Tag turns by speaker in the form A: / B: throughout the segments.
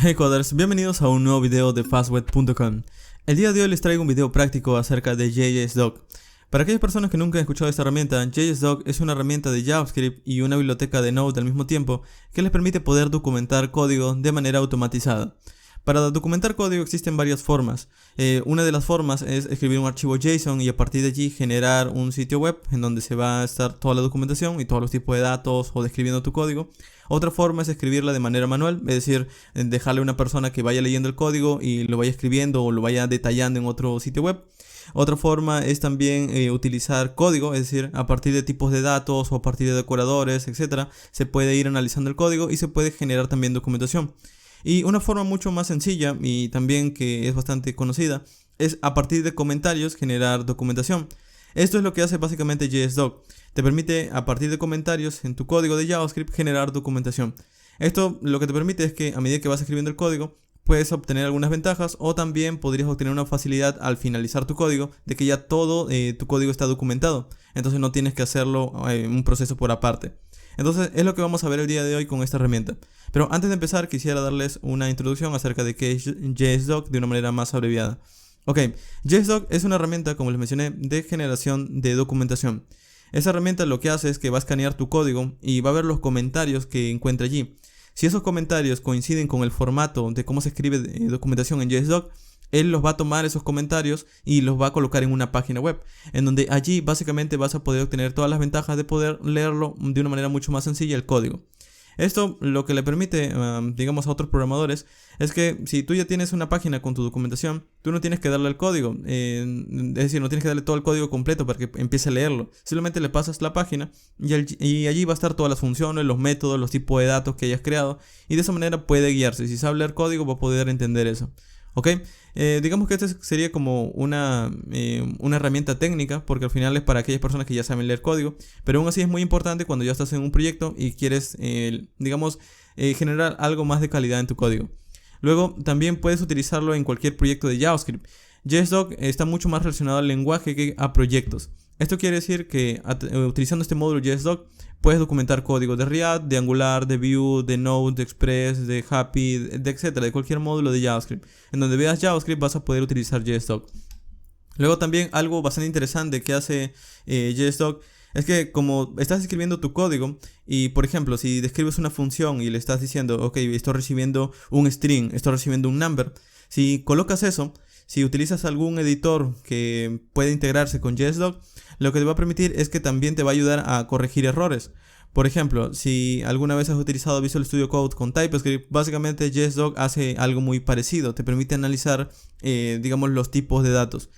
A: Hey coders, bienvenidos a un nuevo video de fastweb.com. El día de hoy les traigo un video práctico acerca de JSDoc. Para aquellas personas que nunca han escuchado esta herramienta, JSDoc es una herramienta de JavaScript y una biblioteca de Node al mismo tiempo que les permite poder documentar código de manera automatizada. Para documentar código existen varias formas. Una de las formas es escribir un archivo JSON y a partir de allí generar un sitio web en donde se va a estar toda la documentación y todos los tipos de datos o describiendo tu código. Otra forma es escribirla de manera manual, es decir, dejarle a una persona que vaya leyendo el código y lo vaya escribiendo o lo vaya detallando en otro sitio web. Otra forma es también utilizar código, es decir, a partir de tipos de datos o a partir de decoradores, etc. Se puede ir analizando el código y se puede generar también documentación. Y una forma mucho más sencilla y también que es bastante conocida es a partir de comentarios generar documentación. Esto es lo que hace básicamente JSDoc. Te permite a partir de comentarios en tu código de JavaScript generar documentación. Esto lo que te permite es que a medida que vas escribiendo el código puedes obtener algunas ventajas o también podrías obtener una facilidad al finalizar tu código de que ya todo tu código está documentado. Entonces no tienes que hacerlo un proceso por aparte. Entonces es lo que vamos a ver el día de hoy con esta herramienta. Pero antes de empezar quisiera darles una introducción acerca de qué es JSDoc de una manera más abreviada. Ok, JSDoc es una herramienta, como les mencioné, de generación de documentación. Esa herramienta lo que hace es que va a escanear tu código y va a ver los comentarios que encuentra allí. Si esos comentarios coinciden con el formato de cómo se escribe documentación en JSDoc, él los va a tomar esos comentarios y los va a colocar en una página web, en donde allí básicamente vas a poder obtener todas las ventajas de poder leerlo de una manera mucho más sencilla el código. Esto lo que le permite, digamos, a otros programadores es que si tú ya tienes una página con tu documentación, tú no tienes que darle el código, es decir, no tienes que darle todo el código completo para que empiece a leerlo. Simplemente le pasas la página y allí va a estar todas las funciones, los métodos, los tipos de datos que hayas creado y de esa manera puede guiarse. Si sabe leer código va a poder entender eso. ¿Ok? Digamos que esta sería como una herramienta técnica, porque al final es para aquellas personas que ya saben leer código, pero aún así es muy importante cuando ya estás en un proyecto y quieres, digamos, generar algo más de calidad en tu código. Luego también puedes utilizarlo en cualquier proyecto de JavaScript. JSDoc está mucho más relacionado al lenguaje que a proyectos. Esto quiere decir que utilizando este módulo JSDoc puedes documentar código de React, de Angular, de Vue, de Node, de Express, de Happy, de etcétera, de cualquier módulo de JavaScript. En donde veas JavaScript vas a poder utilizar JSDoc. Luego también algo bastante interesante que hace JSDoc es que como estás escribiendo tu código y por ejemplo si describes una función y le estás diciendo ok, estoy recibiendo un string, estoy recibiendo un number, si colocas eso, si utilizas algún editor que puede integrarse con JSDoc, lo que te va a permitir es que también te va a ayudar a corregir errores. Por ejemplo, si alguna vez has utilizado Visual Studio Code con TypeScript, básicamente JSDoc hace algo muy parecido, te permite analizar, digamos, los tipos de datos.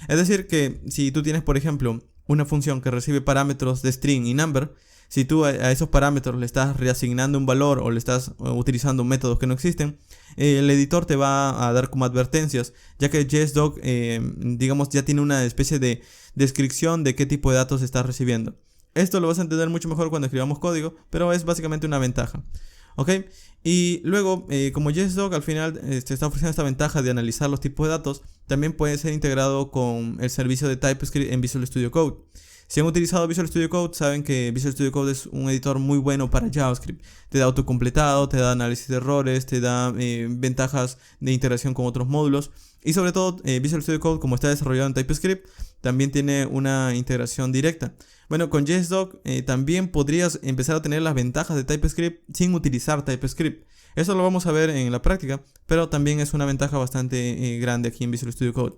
A: Es decir que si tú tienes, por ejemplo, una función que recibe parámetros de string y number, si tú a esos parámetros le estás reasignando un valor o le estás utilizando métodos que no existen, el editor te va a dar como advertencias, ya que JSDoc, digamos, ya tiene una especie de descripción de qué tipo de datos estás recibiendo. Esto lo vas a entender mucho mejor cuando escribamos código, pero es básicamente una ventaja. ¿Ok? Y luego, como JSDoc al final te está ofreciendo esta ventaja de analizar los tipos de datos, también puede ser integrado con el servicio de TypeScript en Visual Studio Code. Si han utilizado Visual Studio Code, saben que Visual Studio Code es un editor muy bueno para JavaScript. Te da autocompletado, te da análisis de errores, te da ventajas de integración con otros módulos. Y sobre todo, Visual Studio Code, como está desarrollado en TypeScript, también tiene una integración directa. Bueno, con JSDoc también podrías empezar a tener las ventajas de TypeScript sin utilizar TypeScript. Eso lo vamos a ver en la práctica, pero también es una ventaja bastante grande aquí en Visual Studio Code.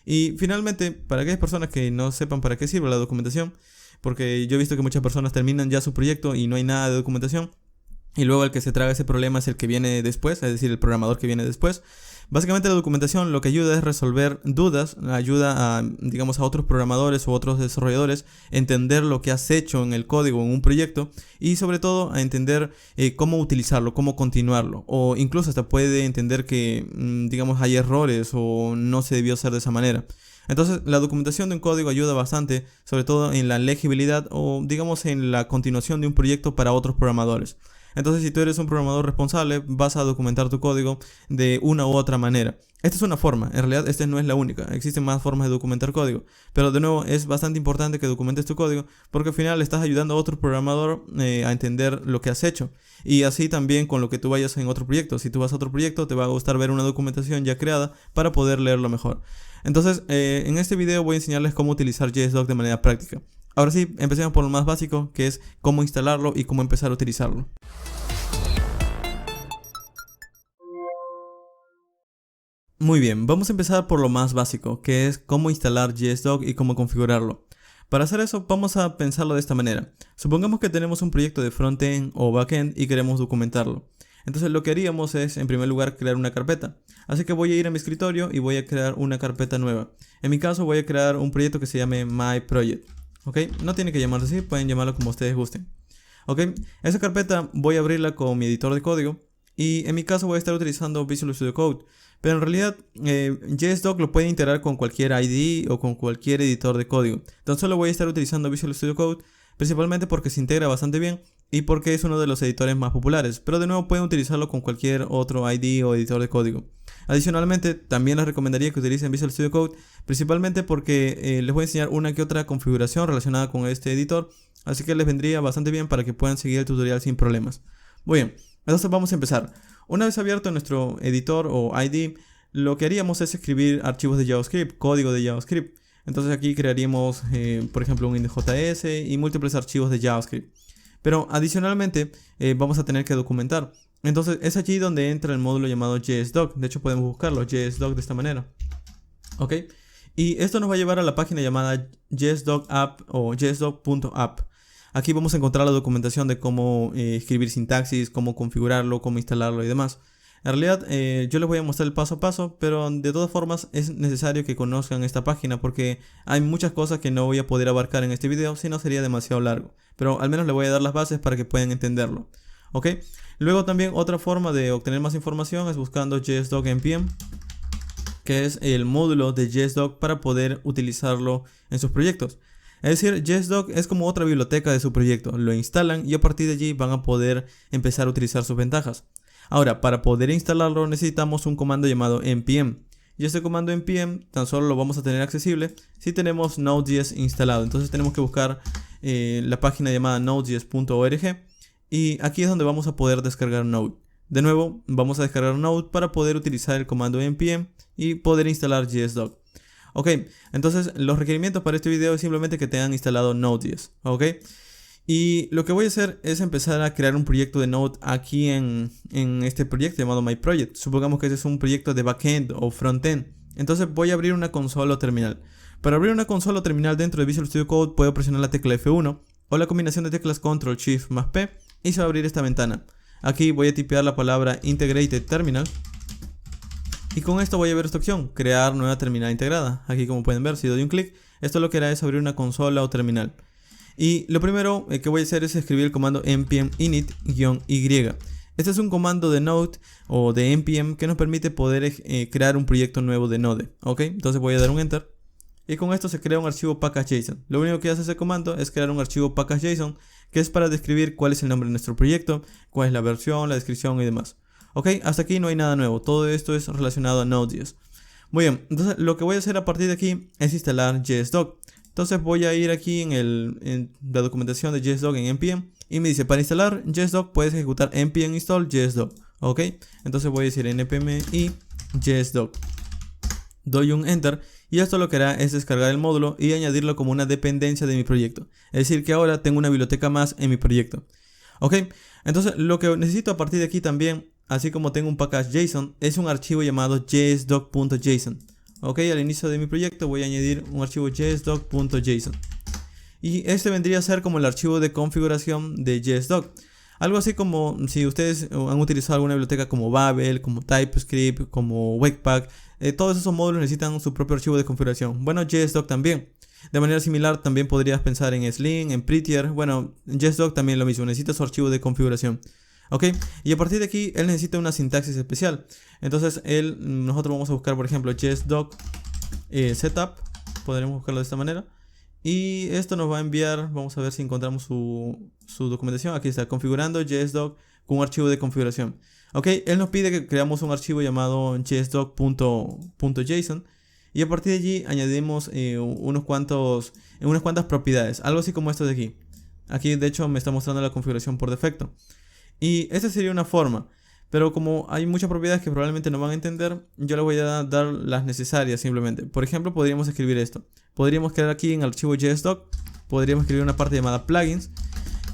A: Y finalmente, para aquellas personas que no sepan para qué sirve la documentación, porque yo he visto que muchas personas terminan ya su proyecto y no hay nada de documentación, y luego el que se traga ese problema es el que viene después, es decir, el programador que viene después. Básicamente la documentación lo que ayuda es resolver dudas, ayuda a, digamos, a otros programadores o otros desarrolladores a entender lo que has hecho en el código en un proyecto y sobre todo a entender cómo utilizarlo, cómo continuarlo, o incluso hasta puede entender que, digamos, hay errores o no se debió hacer de esa manera. Entonces la documentación de un código ayuda bastante, sobre todo en la legibilidad o digamos en la continuación de un proyecto para otros programadores. Entonces, si tú eres un programador responsable, vas a documentar tu código de una u otra manera. Esta es una forma, en realidad esta no es la única, existen más formas de documentar código, pero de nuevo es bastante importante que documentes tu código porque al final estás ayudando a otro programador a entender lo que has hecho, y así también con lo que tú vayas en otro proyecto. Si tú vas a otro proyecto te va a gustar ver una documentación ya creada para poder leerlo mejor. Entonces en este video voy a enseñarles cómo utilizar JSDoc de manera práctica. Ahora sí, empecemos por lo más básico, que es cómo instalarlo y cómo empezar a utilizarlo. Muy bien, vamos a empezar por lo más básico, que es cómo instalar JSDoc y cómo configurarlo. Para hacer eso, vamos a pensarlo de esta manera. Supongamos que tenemos un proyecto de frontend o backend y queremos documentarlo. Entonces lo que haríamos es, en primer lugar, crear una carpeta. Así que voy a ir a mi escritorio y voy a crear una carpeta nueva. En mi caso voy a crear un proyecto que se llame My Project. ¿Ok? No tiene que llamarse así, pueden llamarlo como ustedes gusten. ¿Ok? Esa carpeta voy a abrirla con mi editor de código. Y en mi caso voy a estar utilizando Visual Studio Code. Pero en realidad JSDoc lo puede integrar con cualquier IDE o con cualquier editor de código. Tan solo voy a estar utilizando Visual Studio Code, principalmente porque se integra bastante bien y porque es uno de los editores más populares. Pero de nuevo pueden utilizarlo con cualquier otro IDE o editor de código. Adicionalmente, también les recomendaría que utilicen Visual Studio Code, principalmente porque les voy a enseñar una que otra configuración relacionada con este editor. Así que les vendría bastante bien para que puedan seguir el tutorial sin problemas. Muy bien, entonces vamos a empezar. Una vez abierto nuestro editor o IDE, lo que haríamos es escribir archivos de JavaScript, código de JavaScript. Entonces aquí crearíamos, por ejemplo, un init.js y múltiples archivos de JavaScript. Pero adicionalmente vamos a tener que documentar. Entonces es allí donde entra el módulo llamado JSDoc. De hecho podemos buscarlo, JSDoc, de esta manera. ¿Ok? Y esto nos va a llevar a la página llamada JSDoc app o jsdoc.app. Aquí vamos a encontrar la documentación de cómo escribir sintaxis, cómo configurarlo, cómo instalarlo y demás. En realidad yo les voy a mostrar el paso a paso, pero de todas formas es necesario que conozcan esta página porque hay muchas cosas que no voy a poder abarcar en este video, si no sería demasiado largo. Pero al menos les voy a dar las bases para que puedan entenderlo. ¿Ok? Luego también otra forma de obtener más información es buscando JSDoc npm, que es el módulo de JSDoc para poder utilizarlo en sus proyectos. Es decir, JSDoc es como otra biblioteca de su proyecto. Lo instalan y a partir de allí van a poder empezar a utilizar sus ventajas. Ahora, para poder instalarlo necesitamos un comando llamado npm. Y este comando npm tan solo lo vamos a tener accesible si tenemos Node.js instalado. Entonces tenemos que buscar la página llamada node.js.org y aquí es donde vamos a poder descargar Node. De nuevo, vamos a descargar Node para poder utilizar el comando npm y poder instalar JSDoc. Ok, entonces los requerimientos para este video es simplemente que tengan instalado Node.js. Ok, y lo que voy a hacer es empezar a crear un proyecto de Node aquí en este proyecto llamado My Project. Supongamos que este es un proyecto de backend o frontend. Entonces voy a abrir una consola o terminal. Para abrir una consola o terminal dentro de Visual Studio Code puedo presionar la tecla F1 o la combinación de teclas Ctrl Shift más P y se va a abrir esta ventana. Aquí voy a tipear la palabra Integrated Terminal. Y con esto voy a ver esta opción, crear nueva terminal integrada. Aquí como pueden ver, si doy un clic, esto lo que hará es abrir una consola o terminal. Y lo primero que voy a hacer es escribir el comando npm init-y. Este es un comando de Node o de npm que nos permite poder crear un proyecto nuevo de Node. ¿Ok? Entonces voy a dar un enter. Y con esto se crea un archivo package.json. Lo único que hace ese comando es crear un archivo package.json que es para describir cuál es el nombre de nuestro proyecto, cuál es la versión, la descripción y demás. Ok, hasta aquí no hay nada nuevo, todo esto es relacionado a Node.js. Muy bien, entonces lo que voy a hacer a partir de aquí es instalar JSDoc. Entonces voy a ir aquí en la documentación de JSDoc en npm y me dice, para instalar JSDoc puedes ejecutar npm install JSDoc. Ok, entonces voy a decir npm y JSDoc. Doy un enter y esto lo que hará es descargar el módulo y añadirlo como una dependencia de mi proyecto. Es decir que ahora tengo una biblioteca más en mi proyecto. Ok, entonces lo que necesito a partir de aquí también, así como tengo un package.json, es un archivo llamado jsdoc.json. Ok, al inicio de mi proyecto voy a añadir un archivo jsdoc.json. Y este vendría a ser como el archivo de configuración de JSDoc. Algo así como si ustedes han utilizado alguna biblioteca como Babel, como TypeScript, como Webpack. Todos esos módulos necesitan su propio archivo de configuración. Bueno, JSDoc también. De manera similar también podrías pensar en Sling, en Prettier. Bueno, JSDoc también lo mismo, necesita su archivo de configuración. Ok, y a partir de aquí él necesita una sintaxis especial. Entonces nosotros vamos a buscar por ejemplo JSDoc setup. Podremos buscarlo de esta manera. Y esto nos va a enviar, vamos a ver si encontramos su documentación. Aquí está, configurando JSDoc con un archivo de configuración. Ok, él nos pide que creamos un archivo llamado jsdoc.json y a partir de allí añadimos unas cuantas propiedades, algo así como esto de aquí. Aquí de hecho me está mostrando la configuración por defecto. Y esta sería una forma, pero como hay muchas propiedades que probablemente no van a entender, yo le voy a dar las necesarias simplemente. Por ejemplo, podríamos escribir esto. Podríamos crear aquí en el archivo jsdoc, podríamos escribir una parte llamada plugins,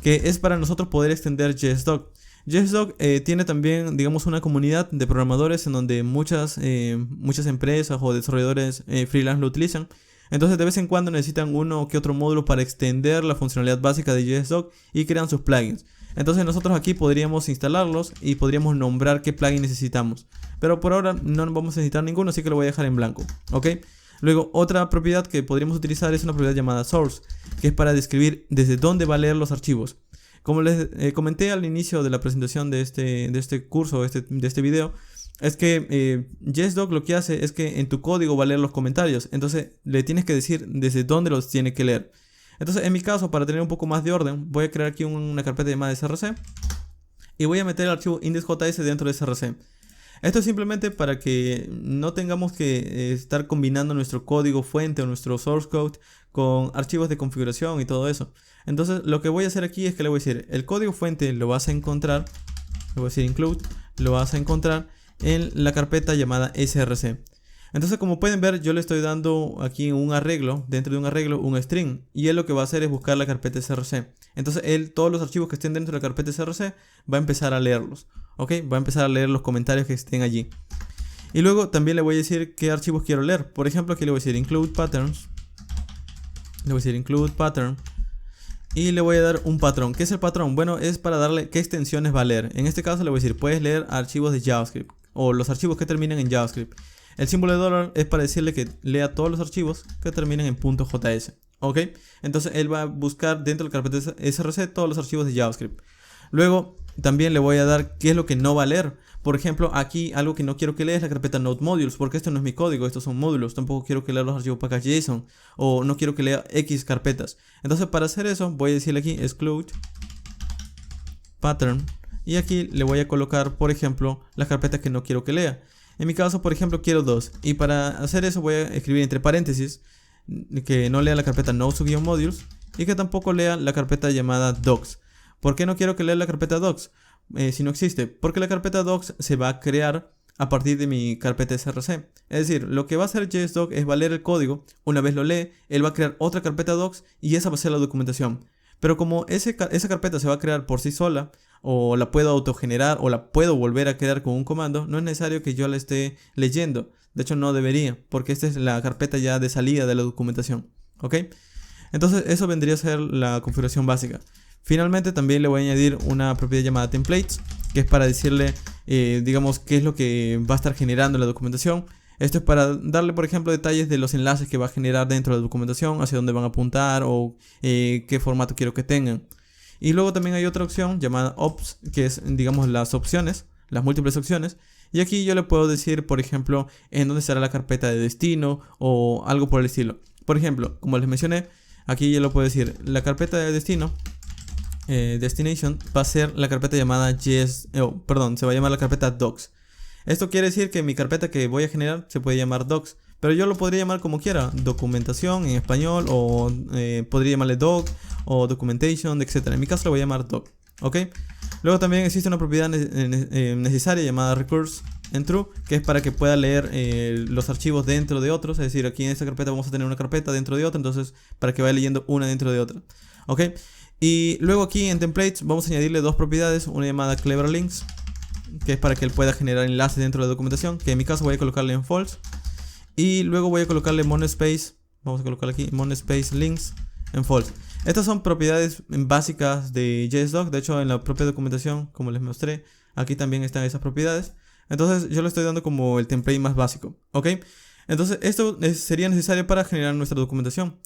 A: que es para nosotros poder extender jsdoc. JSDoc tiene también, digamos, una comunidad de programadores en donde muchas empresas o desarrolladores freelance lo utilizan. Entonces de vez en cuando necesitan uno que otro módulo para extender la funcionalidad básica de JSDoc y crean sus plugins. Entonces nosotros aquí podríamos instalarlos y podríamos nombrar qué plugin necesitamos. Pero por ahora no vamos a necesitar ninguno, así que lo voy a dejar en blanco. ¿Ok? Luego otra propiedad que podríamos utilizar es una propiedad llamada source, que es para describir desde dónde va a leer los archivos. Como les comenté al inicio de la presentación de este curso, de este video, es que JSDoc lo que hace es que en tu código va a leer los comentarios. Entonces le tienes que decir desde dónde los tiene que leer. Entonces en mi caso, para tener un poco más de orden, voy a crear aquí una carpeta llamada src y voy a meter el archivo index.js dentro de src. Esto es simplemente para que no tengamos que estar combinando nuestro código fuente o nuestro source code con archivos de configuración y todo eso. Entonces lo que voy a hacer aquí es que le voy a decir, el código fuente lo vas a encontrar, le voy a decir include, lo vas a encontrar en la carpeta llamada src. Entonces como pueden ver, yo le estoy dando aquí un arreglo, dentro de un arreglo, un string, y él lo que va a hacer es buscar la carpeta src. Entonces él, todos los archivos que estén dentro de la carpeta src, va a empezar a leerlos. ¿Ok? Va a empezar a leer los comentarios que estén allí. Y luego también le voy a decir qué archivos quiero leer. Por ejemplo, aquí le voy a decir include patterns. Le voy a decir include pattern. Y le voy a dar un patrón. ¿Qué es el patrón? Bueno, es para darle qué extensiones va a leer. En este caso le voy a decir, puedes leer archivos de JavaScript o los archivos que terminen en JavaScript. El símbolo de dólar es para decirle que lea todos los archivos que terminen en .js. ¿Ok? Entonces él va a buscar dentro de la carpeta src todos los archivos de JavaScript. Luego también le voy a dar qué es lo que no va a leer. Por ejemplo, aquí algo que no quiero que lea es la carpeta node modules, porque esto no es mi código, estos son módulos. Tampoco quiero que lea los archivos package.json o no quiero que lea X carpetas. Entonces para hacer eso voy a decirle aquí exclude pattern y aquí le voy a colocar, por ejemplo, las carpetas que no quiero que lea. En mi caso, por ejemplo, quiero 2 y para hacer eso voy a escribir entre paréntesis que no lea la carpeta node-modules y que tampoco lea la carpeta llamada docs. ¿Por qué no quiero que lea la carpeta docs? Si no existe, porque la carpeta docs se va a crear a partir de mi carpeta src. Es decir, lo que va a hacer JSDoc es va a leer el código, una vez lo lee, él va a crear otra carpeta docs y esa va a ser la documentación. Pero como esa carpeta se va a crear por sí sola, o la puedo autogenerar, o la puedo volver a crear con un comando, no es necesario que yo la esté leyendo. De hecho no debería, porque esta es la carpeta ya de salida de la documentación. ¿Ok? Entonces eso vendría a ser la configuración básica. Finalmente también le voy a añadir una propiedad llamada templates, que es para decirle, digamos, qué es lo que va a estar generando la documentación. Esto es para darle, por ejemplo, detalles de los enlaces que va a generar dentro de la documentación, hacia dónde van a apuntar o qué formato quiero que tengan. Y luego también hay otra opción llamada ops, que es, digamos, las opciones, las múltiples opciones. Y aquí yo le puedo decir, por ejemplo, en dónde estará la carpeta de destino o algo por el estilo. Por ejemplo, como les mencioné, aquí yo le puedo decir, la carpeta de destino, destination, va a ser la carpeta llamada se va a llamar la carpeta docs. Esto quiere decir que mi carpeta que voy a generar se puede llamar docs, pero yo lo podría llamar como quiera, documentación en español, o podría llamarle doc o documentation, etc. En mi caso lo voy a llamar doc. ¿Ok? Luego también existe una propiedad necesaria llamada recurse en true, que es para que pueda leer los archivos dentro de otros. Es decir, aquí en esta carpeta vamos a tener una carpeta dentro de otra, entonces para que vaya leyendo una dentro de otra. ¿Ok? Y luego aquí en templates vamos a añadirle dos propiedades, una llamada clever links, que es para que él pueda generar enlaces dentro de la documentación, que en mi caso voy a colocarle en false. Y luego voy a colocarle monospace, vamos a colocar aquí monospace links en false. Estas son propiedades básicas de JSDoc. De hecho en la propia documentación, como les mostré, aquí también están esas propiedades. Entonces yo le estoy dando como el template más básico. ¿Ok? Entonces esto sería necesario para generar nuestra documentación.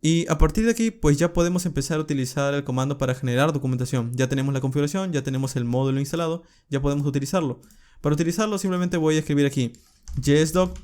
A: Y a partir de aquí pues ya podemos empezar a utilizar el comando para generar documentación. Ya tenemos la configuración, ya tenemos el módulo instalado, ya podemos utilizarlo. Para utilizarlo simplemente voy a escribir aquí JSDoc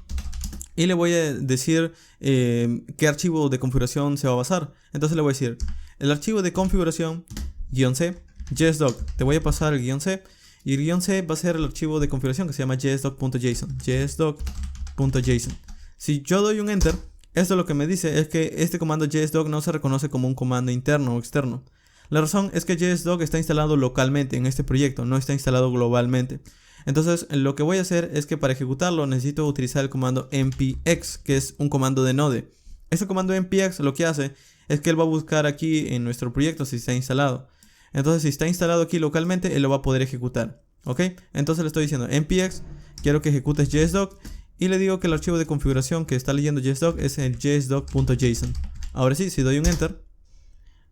A: y le voy a decir qué archivo de configuración se va a basar. Entonces le voy a decir el archivo de configuración -c JSDoc, te voy a pasar el guión C. Y el guión C va a ser el archivo de configuración que se llama jsdoc.json. jsdoc.json. Si yo doy un enter, esto lo que me dice es que este comando jsdoc no se reconoce como un comando interno o externo. La razón es que JSDoc está instalado localmente en este proyecto, no está instalado globalmente. Entonces lo que voy a hacer es que para ejecutarlo necesito utilizar el comando npx, que es un comando de Node. Este comando npx lo que hace es que él va a buscar aquí en nuestro proyecto si está instalado. Entonces si está instalado aquí localmente, él lo va a poder ejecutar. ¿Ok? Entonces le estoy diciendo npx, quiero que ejecutes JSDoc. Y le digo que el archivo de configuración que está leyendo JSDoc es el jsdoc.json. Ahora sí, si doy un enter,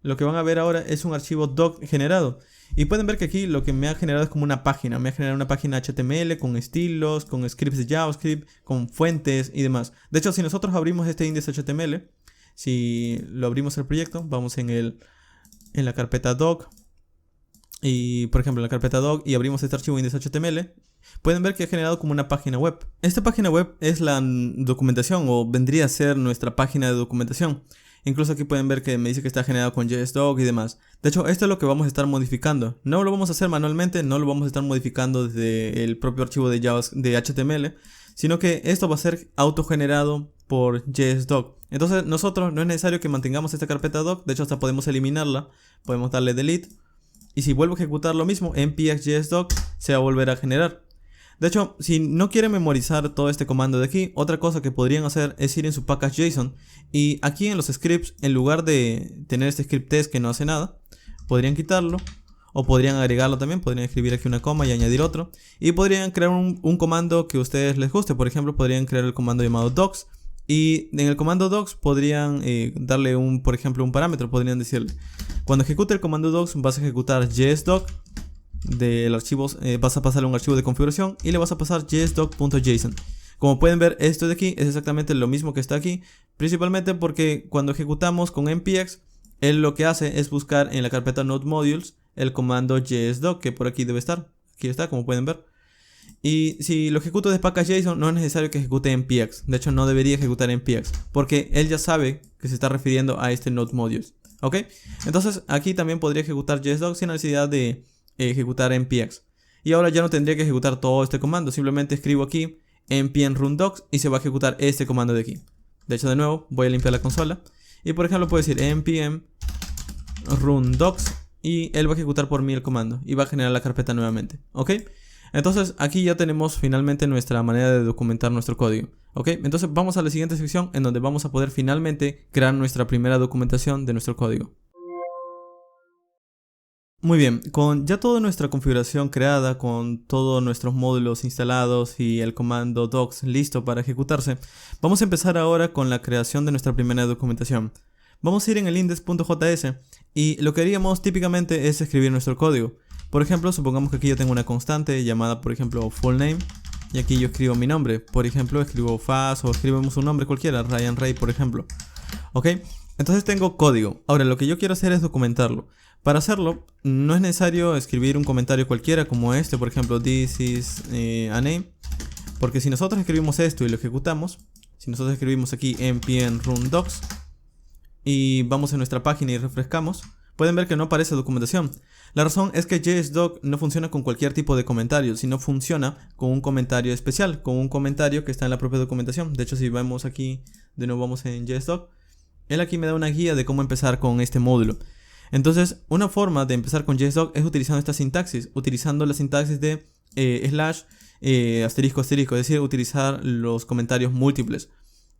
A: lo que van a ver ahora es un archivo doc generado. Y pueden ver que aquí lo que me ha generado es como una página. Me ha generado una página HTML con estilos, con scripts de JavaScript, con fuentes y demás. De hecho, si nosotros abrimos este index.html, si lo abrimos el proyecto, vamos en la carpeta doc. Y por ejemplo en la carpeta doc y abrimos este archivo index.html, pueden ver que ha generado como una página web. Esta página web es la documentación, o vendría a ser nuestra página de documentación. Incluso aquí pueden ver que me dice que está generado con JSDoc y demás. De hecho, esto es lo que vamos a estar modificando. No lo vamos a hacer manualmente, no lo vamos a estar modificando desde el propio archivo de HTML, sino que esto va a ser autogenerado por JSDoc. Entonces nosotros no es necesario que mantengamos esta carpeta doc, de hecho hasta podemos eliminarla, podemos darle delete. Y si vuelvo a ejecutar lo mismo, npx JSDoc se va a volver a generar. De hecho, si no quieren memorizar todo este comando de aquí, otra cosa que podrían hacer es ir en su package.json y aquí en los scripts, en lugar de tener este script test que no hace nada, podrían quitarlo o podrían agregarlo también, podrían escribir aquí una coma y añadir otro y podrían crear un comando que a ustedes les guste. Por ejemplo, podrían crear el comando llamado docs y en el comando docs podrían darle por ejemplo un parámetro, podrían decirle cuando ejecute el comando docs vas a ejecutar jsdoc del archivo, vas a pasarle un archivo de configuración y le vas a pasar jsdoc.json. Como pueden ver, esto de aquí es exactamente lo mismo que está aquí, principalmente porque cuando ejecutamos con npx, él lo que hace es buscar en la carpeta node modules el comando jsdoc, que por aquí debe estar. Aquí está, como pueden ver. Y si lo ejecuto de package.json, no es necesario que ejecute npx. De hecho, no debería ejecutar npx, porque él ya sabe que se está refiriendo a este node modules. ¿Ok? Entonces, aquí también podría ejecutar jsdoc sin necesidad de ejecutar npx. Y ahora ya no tendría que ejecutar todo este comando. Simplemente escribo aquí npm run docs y se va a ejecutar este comando de aquí. De hecho, de nuevo, voy a limpiar la consola. Y por ejemplo, puedo decir npm run docs y él va a ejecutar por mí el comando y va a generar la carpeta nuevamente. ¿Ok? Entonces aquí ya tenemos finalmente nuestra manera de documentar nuestro código. ¿Ok? Entonces vamos a la siguiente sección en donde vamos a poder finalmente crear nuestra primera documentación de nuestro código. Muy bien, con ya toda nuestra configuración creada, con todos nuestros módulos instalados y el comando docs listo para ejecutarse, vamos a empezar ahora con la creación de nuestra primera documentación. Vamos a ir en el index.js y lo que haríamos típicamente es escribir nuestro código. Por ejemplo, supongamos que aquí yo tengo una constante llamada, por ejemplo, full name, y aquí yo escribo mi nombre. Por ejemplo, escribo Faz o escribimos un nombre cualquiera, Ryan Ray, por ejemplo. ¿Ok? Entonces tengo código. Ahora lo que yo quiero hacer es documentarlo. Para hacerlo, no es necesario escribir un comentario cualquiera como este, por ejemplo, this is a name. Porque si nosotros escribimos esto y lo ejecutamos, si nosotros escribimos aquí npm run docs y vamos a nuestra página y refrescamos, pueden ver que no aparece documentación. La razón es que JSDoc no funciona con cualquier tipo de comentario, sino funciona con un comentario especial, con un comentario que está en la propia documentación. De hecho, si vemos aquí, de nuevo vamos en JSDoc, él aquí me da una guía de cómo empezar con este módulo. Entonces, una forma de empezar con JSDoc es utilizando esta sintaxis, utilizando la sintaxis de slash asterisco asterisco, es decir, utilizar los comentarios múltiples.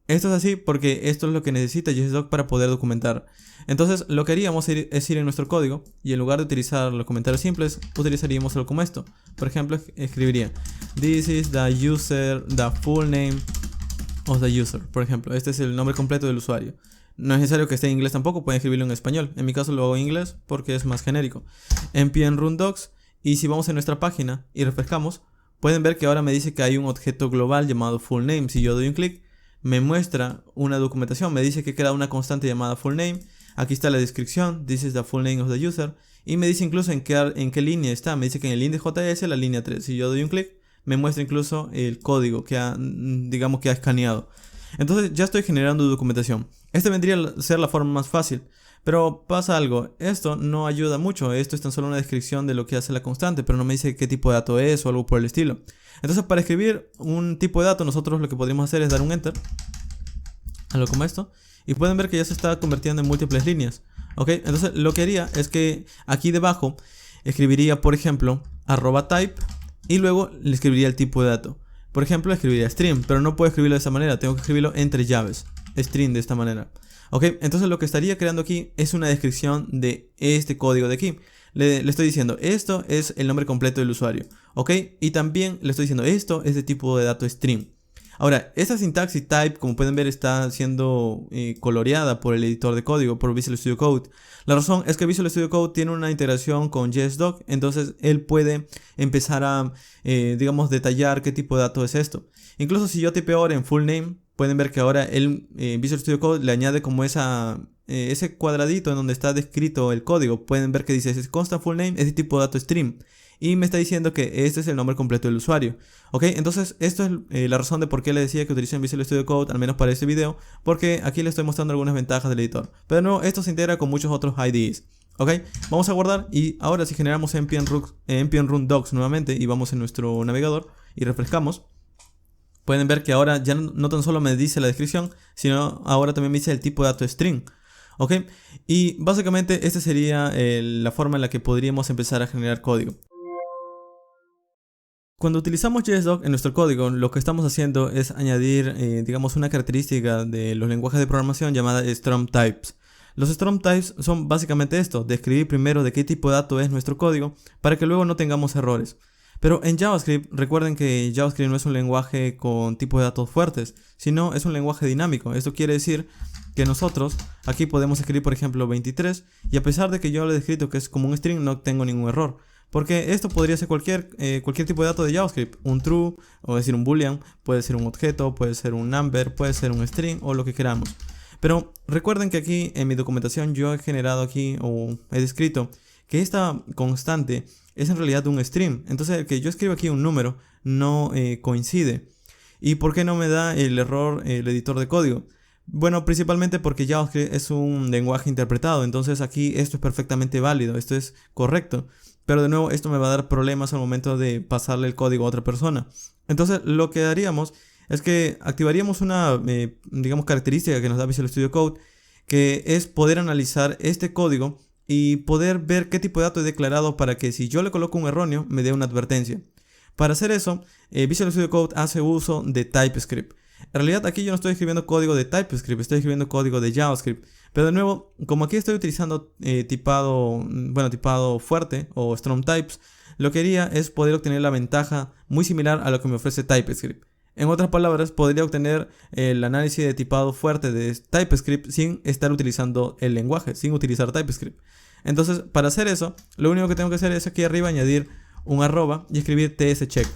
A: Esto es así porque esto es lo que necesita JSDoc para poder documentar. Entonces lo que haríamos es ir en nuestro código y en lugar de utilizar los comentarios simples, utilizaríamos algo como esto. Por ejemplo, escribiría this is the full name of the user. Por ejemplo, este es el nombre completo del usuario. No es necesario que esté en inglés tampoco, pueden escribirlo en español. En mi caso lo hago en inglés porque es más genérico. npm run docs, y si vamos a nuestra página y refrescamos, pueden ver que ahora me dice que hay un objeto global llamado full name. Si yo doy un clic, me muestra una documentación, me dice que he creado una constante llamada full name. Aquí está la descripción, this is the full name of the user, y me dice incluso en qué línea está. Me dice que en el index.js la línea 3. Si yo doy un clic, me muestra incluso el código que ha escaneado. Entonces ya estoy generando documentación. Esta vendría a ser la forma más fácil, Pero pasa algo, esto no ayuda mucho, esto es tan solo una descripción de lo que hace la constante, pero no me dice qué tipo de dato es o algo por el estilo. Entonces para escribir un tipo de dato nosotros lo que podríamos hacer es dar un enter, algo como esto, y pueden ver que ya se está convirtiendo en múltiples líneas. Ok, entonces lo que haría es que aquí debajo escribiría, por ejemplo, @type y luego le escribiría el tipo de dato. Por ejemplo, escribiría string, pero no puedo escribirlo de esta manera, tengo que escribirlo entre llaves, string de esta manera. Ok, entonces lo que estaría creando aquí es una descripción de este código de aquí. Le estoy diciendo, esto es el nombre completo del usuario. Ok, y también le estoy diciendo, esto es de tipo de dato string. Ahora, esta sintaxis type, como pueden ver, está siendo coloreada por el editor de código, por Visual Studio Code. La razón es que Visual Studio Code tiene una integración con JSDoc, entonces él puede empezar a, digamos, detallar qué tipo de dato es esto. Incluso si yo tipeo ahora en full name, pueden ver que ahora el Visual Studio Code le añade como ese cuadradito en donde está descrito el código. Pueden ver que dice consta full name, es de tipo de dato string. Y me está diciendo que este es el nombre completo del usuario. Ok, entonces esto es la razón de por qué le decía que utilicen Visual Studio Code, al menos para este video, porque aquí le estoy mostrando algunas ventajas del editor. Pero no, esto se integra con muchos otros IDEs. Ok, vamos a guardar y ahora si generamos npm run docs nuevamente y vamos en nuestro navegador y refrescamos, pueden ver que ahora ya no tan solo me dice la descripción, sino ahora también me dice el tipo de dato string. Ok, y básicamente esta sería la forma en la que podríamos empezar a generar código. Cuando utilizamos JSDoc en nuestro código, lo que estamos haciendo es añadir, digamos, una característica de los lenguajes de programación llamada Strum Types. Los Strum Types son básicamente esto, describir primero de qué tipo de dato es nuestro código para que luego no tengamos errores. Pero en JavaScript, recuerden que JavaScript no es un lenguaje con tipos de datos fuertes, sino es un lenguaje dinámico. Esto quiere decir que nosotros aquí podemos escribir, por ejemplo, 23, y a pesar de que yo lo he descrito que es como un string, no tengo ningún error. Porque esto podría ser cualquier tipo de dato de JavaScript, un true, o decir un boolean, puede ser un objeto, puede ser un number, puede ser un string o lo que queramos. Pero recuerden que aquí en mi documentación yo he generado aquí o he descrito que esta constante es en realidad un string. Entonces el que yo escribo aquí un número no coincide. ¿Y por qué no me da el error el editor de código? Bueno, principalmente porque JavaScript es un lenguaje interpretado, entonces aquí esto es perfectamente válido, esto es correcto. Pero de nuevo esto me va a dar problemas al momento de pasarle el código a otra persona. Entonces lo que haríamos es que activaríamos una, digamos, característica que nos da Visual Studio Code, que es poder analizar este código y poder ver qué tipo de dato he declarado para que si yo le coloco un erróneo me dé una advertencia. Para hacer eso, Visual Studio Code hace uso de TypeScript. En realidad aquí yo no estoy escribiendo código de TypeScript, estoy escribiendo código de JavaScript. Pero de nuevo, como aquí estoy utilizando tipado fuerte o Strong Types, lo que haría es poder obtener la ventaja muy similar a lo que me ofrece TypeScript. En otras palabras, podría obtener el análisis de tipado fuerte de TypeScript sin estar utilizando el lenguaje, sin utilizar TypeScript. Entonces, para hacer eso, lo único que tengo que hacer es aquí arriba añadir un arroba y escribir tscheck.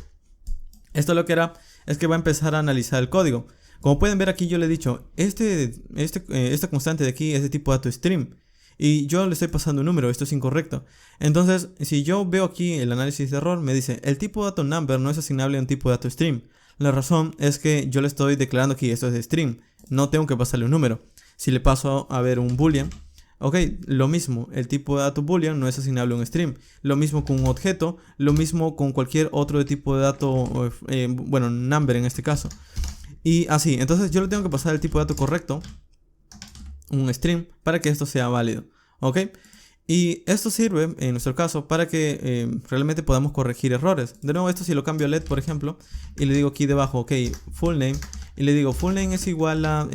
A: Esto lo que hará es que va a empezar a analizar el código. Como pueden ver aquí yo le he dicho, esta constante de aquí es de tipo dato string y yo le estoy pasando un número, esto es incorrecto. Entonces, si yo veo aquí el análisis de error, me dice, el tipo dato number no es asignable a un tipo de dato string. La razón es que yo le estoy declarando aquí, esto es de string, no tengo que pasarle un número. Si le paso a ver un boolean, ok, lo mismo, el tipo de dato boolean no es asignable a un string. Lo mismo con un objeto, lo mismo con cualquier otro tipo de dato, number en este caso. Y así, entonces yo le tengo que pasar el tipo de dato correcto, un string, para que esto sea válido, ¿ok? Y esto sirve, en nuestro caso, para que realmente podamos corregir errores. De nuevo, esto si lo cambio a LED, por ejemplo, y le digo aquí debajo, ok, full name, y le digo full name es igual a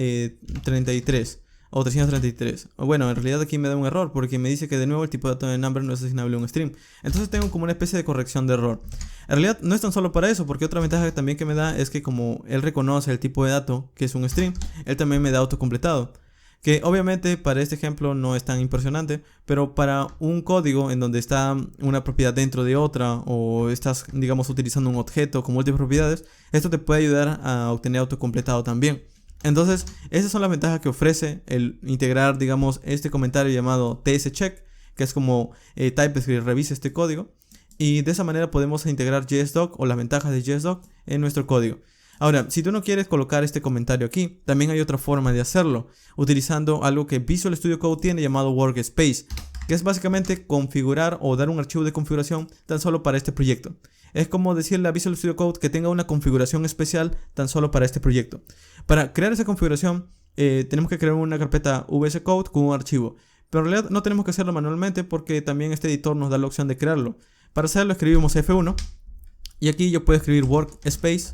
A: 33 o 333. Bueno, en realidad aquí me da un error porque me dice que de nuevo el tipo de dato de number no es asignable a un string. Entonces tengo como una especie de corrección de error. En realidad no es tan solo para eso, porque otra ventaja también que me da es que como él reconoce el tipo de dato que es un string, él también me da autocompletado. Que obviamente para este ejemplo no es tan impresionante, pero para un código en donde está una propiedad dentro de otra o estás, digamos, utilizando un objeto con múltiples propiedades, esto te puede ayudar a obtener autocompletado también. Entonces, esas son las ventajas que ofrece el integrar, digamos, este comentario llamado tscheck, que es como TypeScript revisa este código, y de esa manera podemos integrar JSDoc o las ventajas de JSDoc en nuestro código. Ahora, si tú no quieres colocar este comentario aquí, también hay otra forma de hacerlo, utilizando algo que Visual Studio Code tiene llamado Workspace, que es básicamente configurar o dar un archivo de configuración tan solo para este proyecto. Es como decirle a Visual Studio Code que tenga una configuración especial tan solo para este proyecto. Para crear esa configuración, tenemos que crear una carpeta VS Code con un archivo. Pero en realidad no tenemos que hacerlo manualmente porque también este editor nos da la opción de crearlo. Para hacerlo escribimos F1 y aquí yo puedo escribir Workspace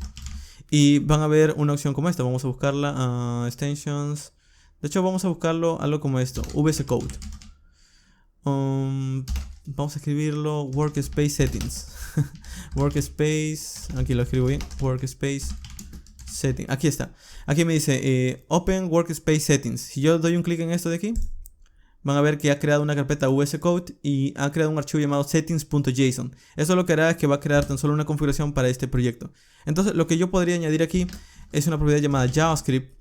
A: y van a ver una opción como esta. Vamos a buscarla, extensions. De hecho vamos a buscarlo algo como esto, VS Code. Vamos a escribirlo Workspace Settings. Workspace, aquí lo escribo bien, Workspace Settings, aquí está. Aquí me dice Open Workspace Settings. Si yo doy un clic en esto de aquí, van a ver que ha creado una carpeta VS Code y ha creado un archivo llamado settings.json. Eso lo que hará es que va a crear tan solo una configuración para este proyecto. Entonces lo que yo podría añadir aquí es una propiedad llamada JavaScript.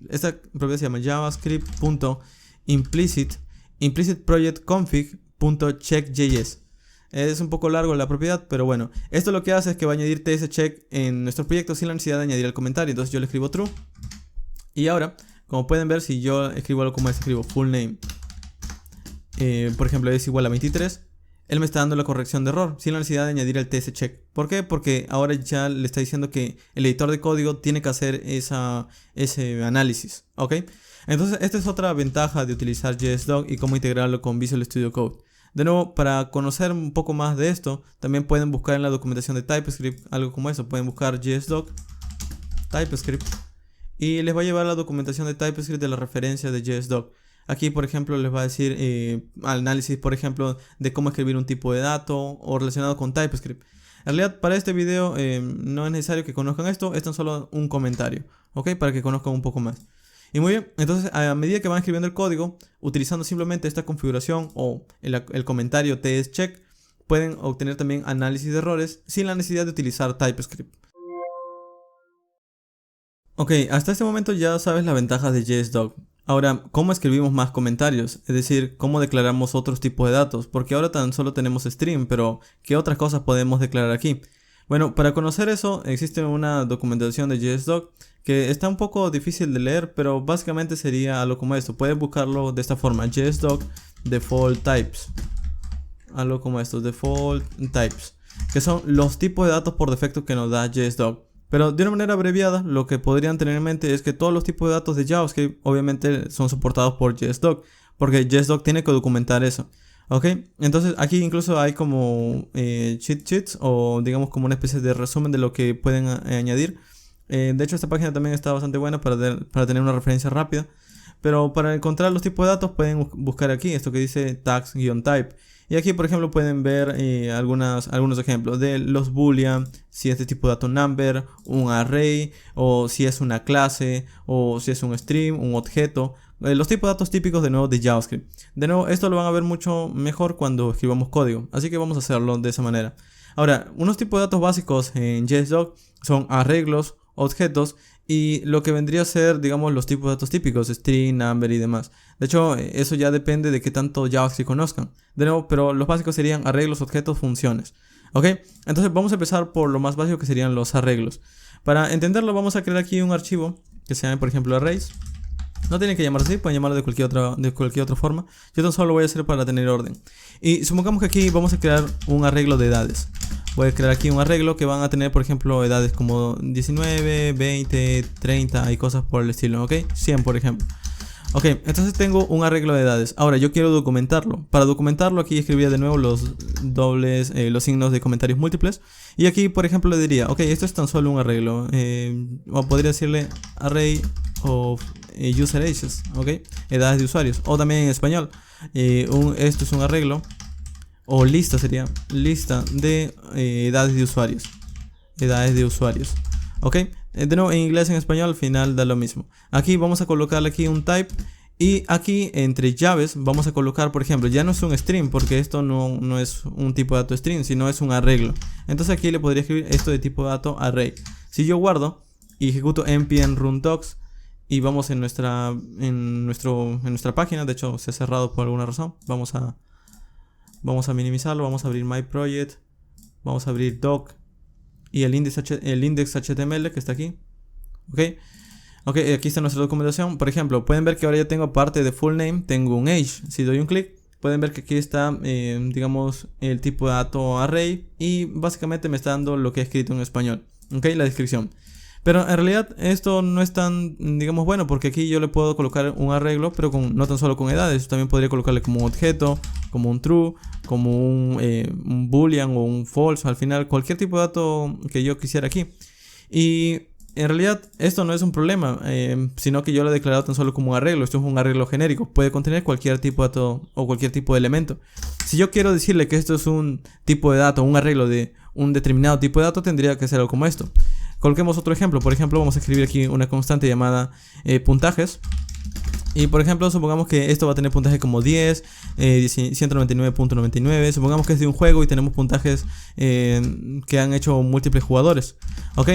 A: Esta propiedad se llama javascript.implicit.project.config.check.js. Es un poco largo la propiedad, pero bueno, esto lo que hace es que va a añadir ts check en nuestro proyecto sin la necesidad de añadir el comentario. Entonces yo le escribo true y ahora, como pueden ver, si yo escribo algo como este, escribo full name, por ejemplo, es igual a 23, él me está dando la corrección de error sin la necesidad de añadir el tscheck. ¿Por qué? Porque ahora ya le está diciendo que el editor de código tiene que hacer ese análisis, ¿ok? Entonces, esta es otra ventaja de utilizar JSDoc y cómo integrarlo con Visual Studio Code. De nuevo, para conocer un poco más de esto, también pueden buscar en la documentación de TypeScript algo como eso. Pueden buscar JSDoc, TypeScript, y les va a llevar a la documentación de TypeScript de la referencia de JSDoc. Aquí, por ejemplo, les va a decir análisis, por ejemplo, de cómo escribir un tipo de dato o relacionado con TypeScript. En realidad, para este video no es necesario que conozcan esto, es tan solo un comentario, ¿ok? Para que conozcan un poco más. Y muy bien, entonces a medida que van escribiendo el código, utilizando simplemente esta configuración o el comentario tscheck, pueden obtener también análisis de errores sin la necesidad de utilizar TypeScript. Ok, hasta este momento ya sabes la ventaja de JSDoc. Ahora, ¿cómo escribimos más comentarios? Es decir, ¿cómo declaramos otros tipos de datos? Porque ahora tan solo tenemos string, pero ¿qué otras cosas podemos declarar aquí? Bueno, para conocer eso existe una documentación de JSDoc que está un poco difícil de leer, pero básicamente sería algo como esto. Puedes buscarlo de esta forma, JSDoc default types. Algo como esto, default types, que son los tipos de datos por defecto que nos da JSDoc. Pero de una manera abreviada, lo que podrían tener en mente es que todos los tipos de datos de JavaScript obviamente son soportados por JSDoc, porque JSDoc tiene que documentar eso. Ok, entonces aquí incluso hay como cheat sheets o digamos como una especie de resumen de lo que pueden añadir. De hecho, esta página también está bastante buena para tener una referencia rápida. Pero para encontrar los tipos de datos pueden buscar aquí esto que dice tags-type. Y aquí, por ejemplo, pueden ver algunos ejemplos de los boolean, si es de tipo dato number, un array, o si es una clase, o si es un stream, un objeto. Los tipos de datos típicos de nuevo de JavaScript. De nuevo, esto lo van a ver mucho mejor cuando escribamos código. Así que vamos a hacerlo de esa manera. Ahora, unos tipos de datos básicos en JSDoc son arreglos, objetos y lo que vendría a ser, digamos, los tipos de datos típicos, string, number y demás. De hecho, eso ya depende de qué tanto JavaScript conozcan. De nuevo, pero los básicos serían arreglos, objetos, funciones. ¿Ok? Entonces vamos a empezar por lo más básico que serían los arreglos. Para entenderlo vamos a crear aquí un archivo que se llame, por ejemplo, arrays. No tienen que llamarse así, pueden llamarlo de cualquier otra forma. Yo tan solo lo voy a hacer para tener orden. Y supongamos que aquí vamos a crear un arreglo de edades. Voy a crear aquí un arreglo que van a tener, por ejemplo, edades como 19, 20, 30 y cosas por el estilo, ¿ok? 100, por ejemplo. Ok, entonces tengo un arreglo de edades. Ahora yo quiero documentarlo. Para documentarlo aquí escribiría de nuevo los signos de comentarios múltiples. Y aquí, por ejemplo, le diría, ok, esto es tan solo un arreglo. O podría decirle array of user ages, ok, edades de usuarios. O también en español, esto es un arreglo. O lista sería lista de edades de usuarios. Edades de usuarios. Ok. De nuevo, en inglés y en español al final da lo mismo. Aquí vamos a colocarle aquí un type. Y aquí entre llaves vamos a colocar, por ejemplo, ya no es un string, porque esto no es un tipo de dato string, sino es un arreglo. Entonces aquí le podría escribir esto de tipo de dato array. Si yo guardo y ejecuto npm run docs y vamos en nuestra página, de hecho se ha cerrado por alguna razón. Vamos a minimizarlo, vamos a abrir my project, vamos a abrir doc. y el index HTML que está aquí. Ok, aquí está nuestra documentación. Por ejemplo, pueden ver que ahora ya tengo, aparte de full name, tengo un age. Si doy un clic, pueden ver que aquí está, digamos, el tipo de dato array, y básicamente me está dando lo que he escrito en español. Ok, la descripción. Pero en realidad esto no es tan, digamos, bueno, porque aquí yo le puedo colocar un arreglo, pero no tan solo con edades. También podría colocarle como un objeto, como un true, como un boolean o un false. Al final, cualquier tipo de dato que yo quisiera aquí. Y en realidad esto no es un problema, sino que yo lo he declarado tan solo como un arreglo. Esto es un arreglo genérico, puede contener cualquier tipo de dato o cualquier tipo de elemento. Si yo quiero decirle que esto es un tipo de dato, un arreglo de un determinado tipo de dato, tendría que ser algo como esto. Coloquemos otro ejemplo. Por ejemplo, vamos a escribir aquí una constante llamada puntajes. Y por ejemplo, supongamos que esto va a tener puntaje como 10, 199.99. Supongamos que es de un juego y tenemos puntajes que han hecho múltiples jugadores. Ok,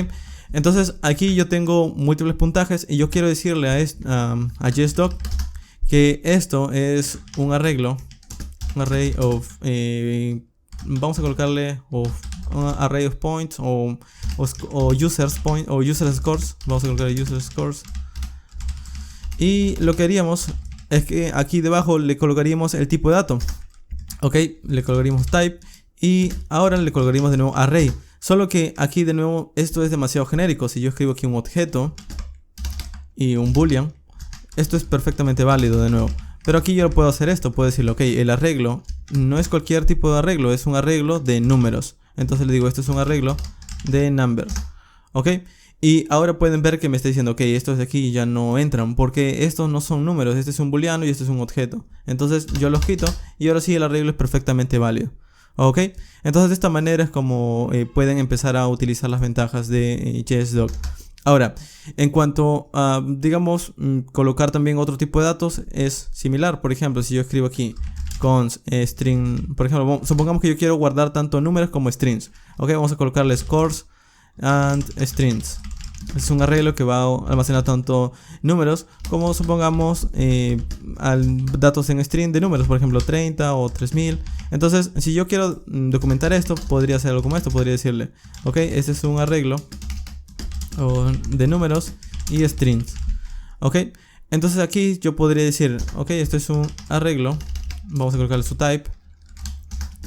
A: entonces aquí yo tengo múltiples puntajes y yo quiero decirle a JSDoc que esto es un arreglo, un array of, vamos a colocarle un array of points o users point o user scores. Vamos a colocar user scores. Y lo que haríamos es que aquí debajo le colocaríamos el tipo de dato. Ok, le colocaríamos type y ahora le colocaríamos de nuevo array. Solo que aquí de nuevo esto es demasiado genérico. Si yo escribo aquí un objeto y un boolean, esto es perfectamente válido de nuevo. Pero aquí yo puedo hacer esto, puedo decirle, ok, el arreglo no es cualquier tipo de arreglo, es un arreglo de números. Entonces le digo, esto es un arreglo de number. Ok, y ahora pueden ver que me está diciendo, ok, estos de aquí ya no entran, porque estos no son números, este es un booleano y este es un objeto. Entonces yo los quito y ahora sí el arreglo es perfectamente válido. Ok, entonces de esta manera es como pueden empezar a utilizar las ventajas de JSDoc. Ahora, en cuanto a, digamos, colocar también otro tipo de datos, es similar. Por ejemplo, si yo escribo aquí const string, por ejemplo, supongamos que yo quiero guardar tanto números como strings. Ok, vamos a colocarle scores and strings. Es un arreglo que va a almacenar tanto números como, supongamos, datos en string de números, por ejemplo 30 o 3000. Entonces, si yo quiero documentar esto, podría hacer algo como esto. Podría decirle, ok, este es un arreglo de números y strings. Ok, entonces aquí yo podría decir, ok, esto es un arreglo, vamos a colocarle su type,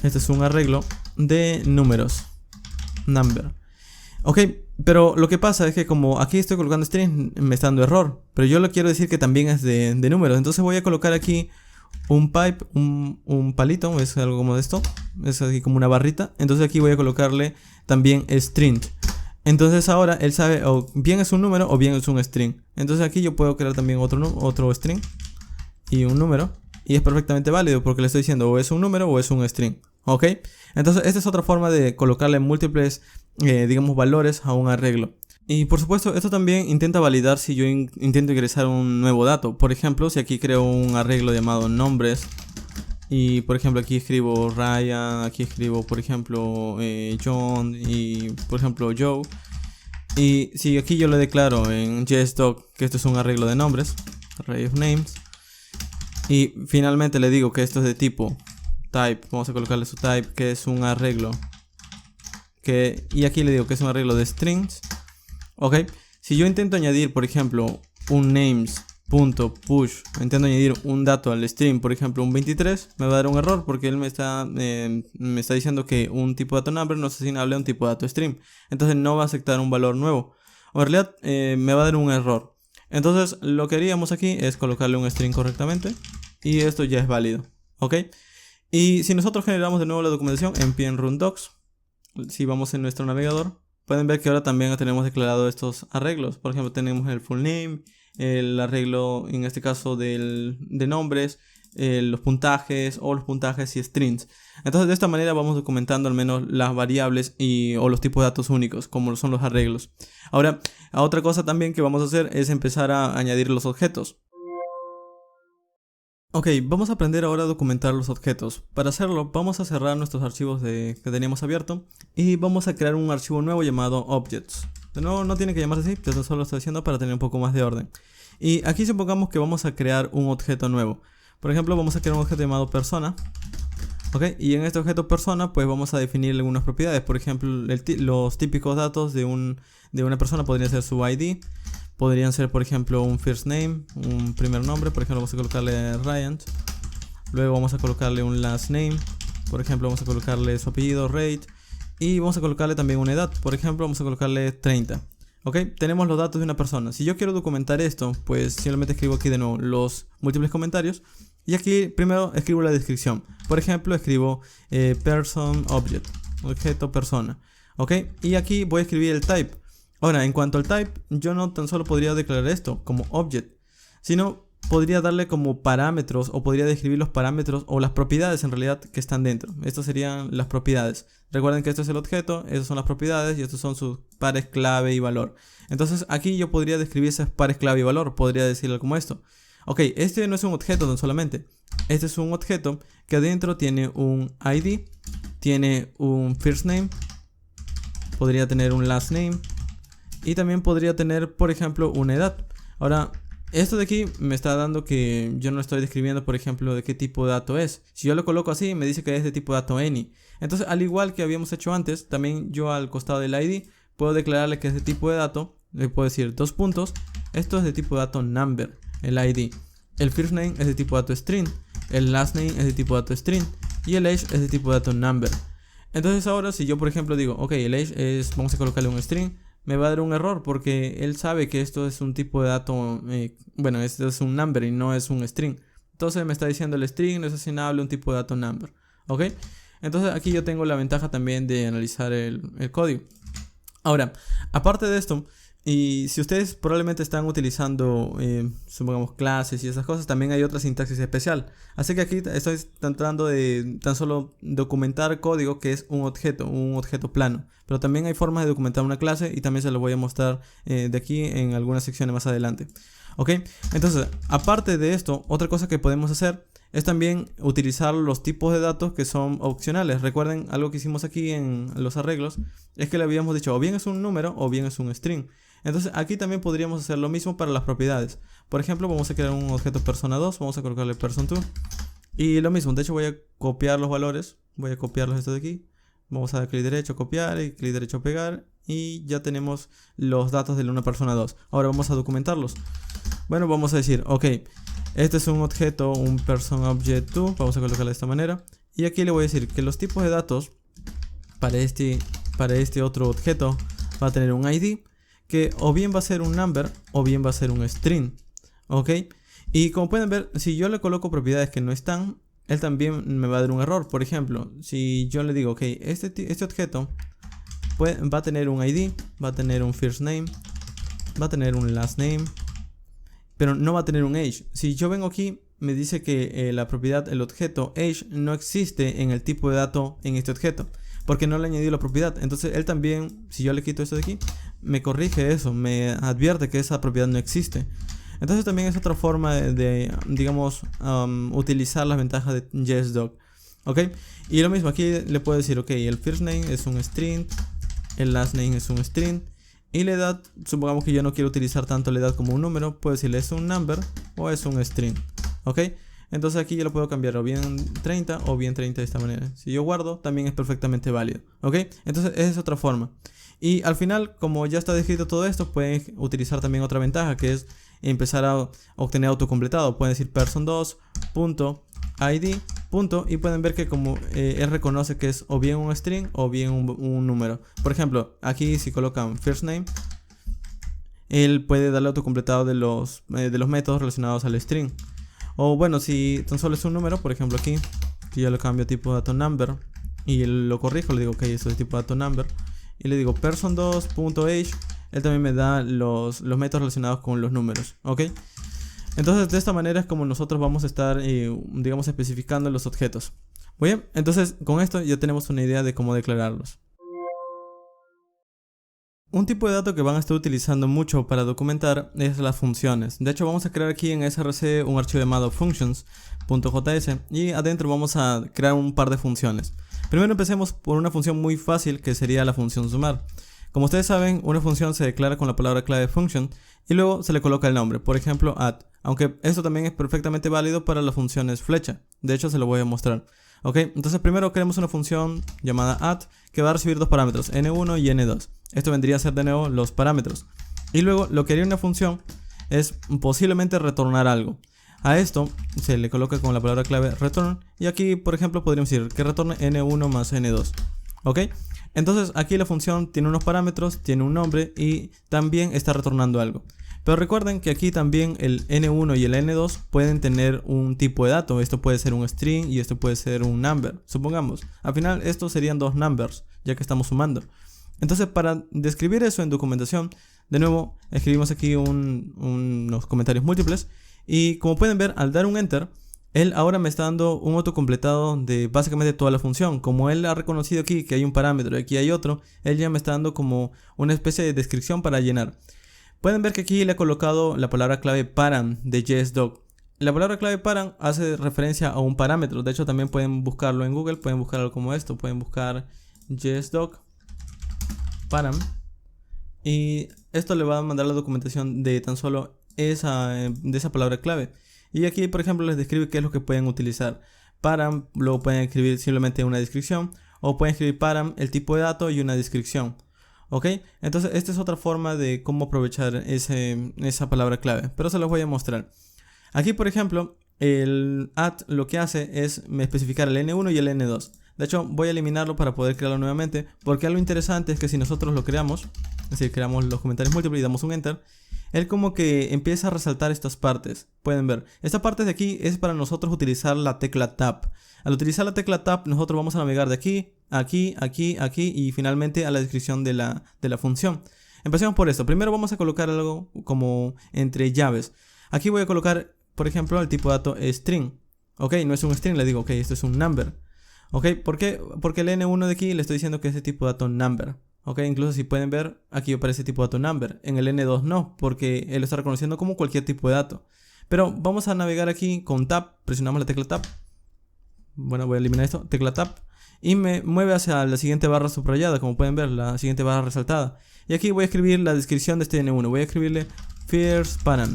A: este es un arreglo de números, number. Ok, pero lo que pasa es que como aquí estoy colocando string, me está dando error, pero yo lo quiero decir que también es de números. Entonces voy a colocar aquí un pipe, un palito, es algo como esto, es así como una barrita. Entonces aquí voy a colocarle también string. Entonces ahora él sabe o bien es un número o bien es un string. Entonces aquí yo puedo crear también otro string y un número, y es perfectamente válido porque le estoy diciendo o es un número o es un string. Ok, entonces esta es otra forma de colocarle múltiples digamos valores a un arreglo. Y por supuesto esto también intenta validar si yo intento ingresar un nuevo dato. Por ejemplo, si aquí creo un arreglo llamado nombres y por ejemplo aquí escribo Ryan, aquí escribo por ejemplo John y por ejemplo Joe, y si aquí yo le declaro en JSDoc que esto es un arreglo de nombres, array of names, y finalmente le digo que esto es de tipo type, vamos a colocarle su type, que es un arreglo y aquí le digo que es un arreglo de strings. Ok, si yo intento añadir por ejemplo un names.push, intento añadir un dato al string, por ejemplo un 23, me va a dar un error porque él me está diciendo que un tipo de dato number no es asignable a un tipo de dato string. Entonces no va a aceptar un valor nuevo, o en realidad me va a dar un error. Entonces lo que haríamos aquí es colocarle un string correctamente y esto ya es válido. Ok, y si nosotros generamos de nuevo la documentación en npm run docs, si vamos en nuestro navegador, pueden ver que ahora también tenemos declarado estos arreglos. Por ejemplo, tenemos el full name, el arreglo en este caso de nombres, los puntajes o los puntajes y strings. Entonces de esta manera vamos documentando al menos las variables o los tipos de datos únicos, como son los arreglos. Ahora, otra cosa también que vamos a hacer es empezar a añadir los objetos. Ok, vamos a aprender ahora a documentar los objetos. Para hacerlo, vamos a cerrar nuestros archivos que teníamos abierto y vamos a crear un archivo nuevo llamado objects. De nuevo, no tiene que llamarse así, yo solo lo estoy haciendo para tener un poco más de orden. Y aquí supongamos que vamos a crear un objeto nuevo. Por ejemplo, vamos a crear un objeto llamado persona. ¿Ok? Y en este objeto persona pues vamos a definir algunas propiedades. Por ejemplo, los típicos datos de una persona podrían ser su ID. Podrían ser, por ejemplo, un first name, un primer nombre. Por ejemplo, vamos a colocarle Ryan. Luego vamos a colocarle un last name. Por ejemplo, vamos a colocarle su apellido, rate. Y vamos a colocarle también una edad. Por ejemplo, vamos a colocarle 30. ¿Ok? Tenemos los datos de una persona. Si yo quiero documentar esto, pues simplemente escribo aquí de nuevo los múltiples comentarios. Y aquí primero escribo la descripción. Por ejemplo, escribo person object, objeto persona. ¿Ok? Y aquí voy a escribir el type. Ahora, en cuanto al type, yo no tan solo podría declarar esto como object, sino podría darle como parámetros o podría describir los parámetros o las propiedades en realidad que están dentro. Estas serían las propiedades. Recuerden que esto es el objeto, estas son las propiedades y estos son sus pares clave y valor. Entonces aquí yo podría describir esas pares clave y valor, podría decirlo como esto. Ok, este no es un objeto tan solamente. Este es un objeto que adentro tiene un ID, tiene un first name, podría tener un last name y también podría tener, por ejemplo, una edad. Ahora, esto de aquí me está dando que yo no estoy describiendo, por ejemplo, de qué tipo de dato es. Si yo lo coloco así, me dice que es de tipo de dato any. Entonces, al igual que habíamos hecho antes, también yo al costado del ID puedo declararle que es de tipo de dato. Le puedo decir dos puntos. Esto es de tipo de dato number, el ID. El first name es de tipo de dato string. El last name es de tipo de dato string. Y el age es de tipo de dato number. Entonces ahora si yo por ejemplo digo, ok, el age es, vamos a colocarle un string, me va a dar un error porque él sabe que esto es un tipo de dato, bueno, esto es un number y no es un string. Entonces me está diciendo el string no es asignable a un tipo de dato number. ¿Ok? Entonces aquí yo tengo la ventaja también de analizar el código. Ahora, aparte de esto, y si ustedes probablemente están utilizando, supongamos, clases y esas cosas, también hay otra sintaxis especial. Así que aquí estoy tratando de tan solo documentar código que es un objeto plano. Pero también hay formas de documentar una clase y también se lo voy a mostrar de aquí en algunas secciones más adelante. ¿Ok? Entonces, aparte de esto, otra cosa que podemos hacer es también utilizar los tipos de datos que son opcionales. Recuerden, algo que hicimos aquí en los arreglos es que le habíamos dicho o bien es un número o bien es un string. Entonces aquí también podríamos hacer lo mismo para las propiedades. Por ejemplo, vamos a crear un objeto persona 2, vamos a colocarle person2 y lo mismo, de hecho voy a copiar los valores, voy a copiarlos estos de aquí. Vamos a dar clic derecho, copiar y clic derecho, pegar y ya tenemos los datos de una persona 2. Ahora vamos a documentarlos. Bueno, vamos a decir, ok, este es un objeto, un person object 2, vamos a colocarlo de esta manera. Y aquí le voy a decir que los tipos de datos para este otro objeto va a tener un ID, que o bien va a ser un number o bien va a ser un string. ¿Ok? Y como pueden ver, si yo le coloco propiedades que no están, él también me va a dar un error. Por ejemplo, si yo le digo, ok, este objeto va a tener un ID, va a tener un first name, va a tener un last name, pero no va a tener un age. Si yo vengo aquí, me dice que la propiedad, el objeto age no existe en el tipo de dato en este objeto, porque no le añadió la propiedad. Entonces él también, si yo le quito esto de aquí, me corrige eso, me advierte que esa propiedad no existe. Entonces también es otra forma de digamos, utilizar las ventajas de JSDoc. ¿Ok? Y lo mismo, aquí le puedo decir, ok, el first name es un string, el last name es un string, y la edad, supongamos que yo no quiero utilizar tanto la edad como un número, puedo decirle es un number o es un string. ¿Ok? Entonces aquí yo lo puedo cambiar o bien 30 o bien 30 de esta manera. Si yo guardo, también es perfectamente válido. ¿Ok? Entonces esa es otra forma. Y al final, como ya está descrito todo esto, pueden utilizar también otra ventaja, que es empezar a obtener autocompletado. Pueden decir person2.id. Y pueden ver que como él reconoce que es o bien un string o bien un número. Por ejemplo, aquí si colocan first name, él puede darle autocompletado de los métodos relacionados al string. O bueno, si tan solo es un número, por ejemplo aquí, si yo le cambio tipo dato number y lo corrijo, le digo ok, eso es tipo dato number, y le digo person2.age, él también me da los métodos relacionados con los números. ¿Ok? Entonces de esta manera es como nosotros vamos a estar, digamos, especificando los objetos. Muy bien, entonces con esto ya tenemos una idea de cómo declararlos. Un tipo de dato que van a estar utilizando mucho para documentar es las funciones. De hecho vamos a crear aquí en SRC un archivo llamado functions.js y adentro vamos a crear un par de funciones. Primero empecemos por una función muy fácil que sería la función sumar. Como ustedes saben, una función se declara con la palabra clave function y luego se le coloca el nombre, por ejemplo add, aunque esto también es perfectamente válido para las funciones flecha. De hecho se lo voy a mostrar. Ok, entonces primero creamos una función llamada add que va a recibir dos parámetros, n1 y n2. Esto vendría a ser de nuevo los parámetros. Y luego lo que haría una función es posiblemente retornar algo. A esto se le coloca con la palabra clave return. Y aquí, por ejemplo, podríamos decir que retorne n1 más n2. ¿Ok? Entonces aquí la función tiene unos parámetros, tiene un nombre y también está retornando algo. Pero recuerden que aquí también el n1 y el n2 pueden tener un tipo de dato. Esto puede ser un string y esto puede ser un number. Supongamos, al final estos serían dos numbers, ya que estamos sumando. Entonces para describir eso en documentación, de nuevo escribimos aquí unos comentarios múltiples. Y como pueden ver, al dar un enter, él ahora me está dando un autocompletado de básicamente toda la función. Como él ha reconocido aquí que hay un parámetro y aquí hay otro, él ya me está dando como una especie de descripción para llenar. Pueden ver que aquí le he colocado la palabra clave param de JSDoc. La palabra clave param hace referencia a un parámetro. De hecho también pueden buscarlo en Google, pueden buscarlo como esto. Pueden buscar JSDoc param y esto le va a mandar la documentación de tan solo de esa palabra clave. Y aquí por ejemplo les describe qué es lo que pueden utilizar. Param lo pueden escribir simplemente una descripción, o pueden escribir param el tipo de dato y una descripción. Ok, entonces esta es otra forma de cómo aprovechar esa palabra clave, pero se los voy a mostrar. Aquí por ejemplo el add lo que hace es especificar el n1 y el n2. De hecho voy a eliminarlo para poder crearlo nuevamente, porque algo interesante es que si nosotros lo creamos, es decir, creamos los comentarios múltiples y damos un enter, él como que empieza a resaltar estas partes. Pueden ver, esta parte de aquí es para nosotros utilizar la tecla tab. Al utilizar la tecla tab nosotros vamos a navegar de aquí, aquí, aquí, aquí y finalmente a la descripción de la función. Empecemos por esto. Primero vamos a colocar algo como entre llaves. Aquí voy a colocar, por ejemplo, el tipo de dato string. Ok, no es un string, le digo, ok, esto es un number. Ok, ¿por qué? Porque el n1 de aquí le estoy diciendo que es de tipo de dato number. Ok, incluso si pueden ver, aquí aparece tipo de dato number. En el n2 no, porque él lo está reconociendo como cualquier tipo de dato. Pero vamos a navegar aquí con tab, presionamos la tecla tab. Bueno, voy a eliminar esto, tecla tab. Y me mueve hacia la siguiente barra subrayada, como pueden ver, la siguiente barra resaltada. Y aquí voy a escribir la descripción de este n1. Voy a escribirle first param.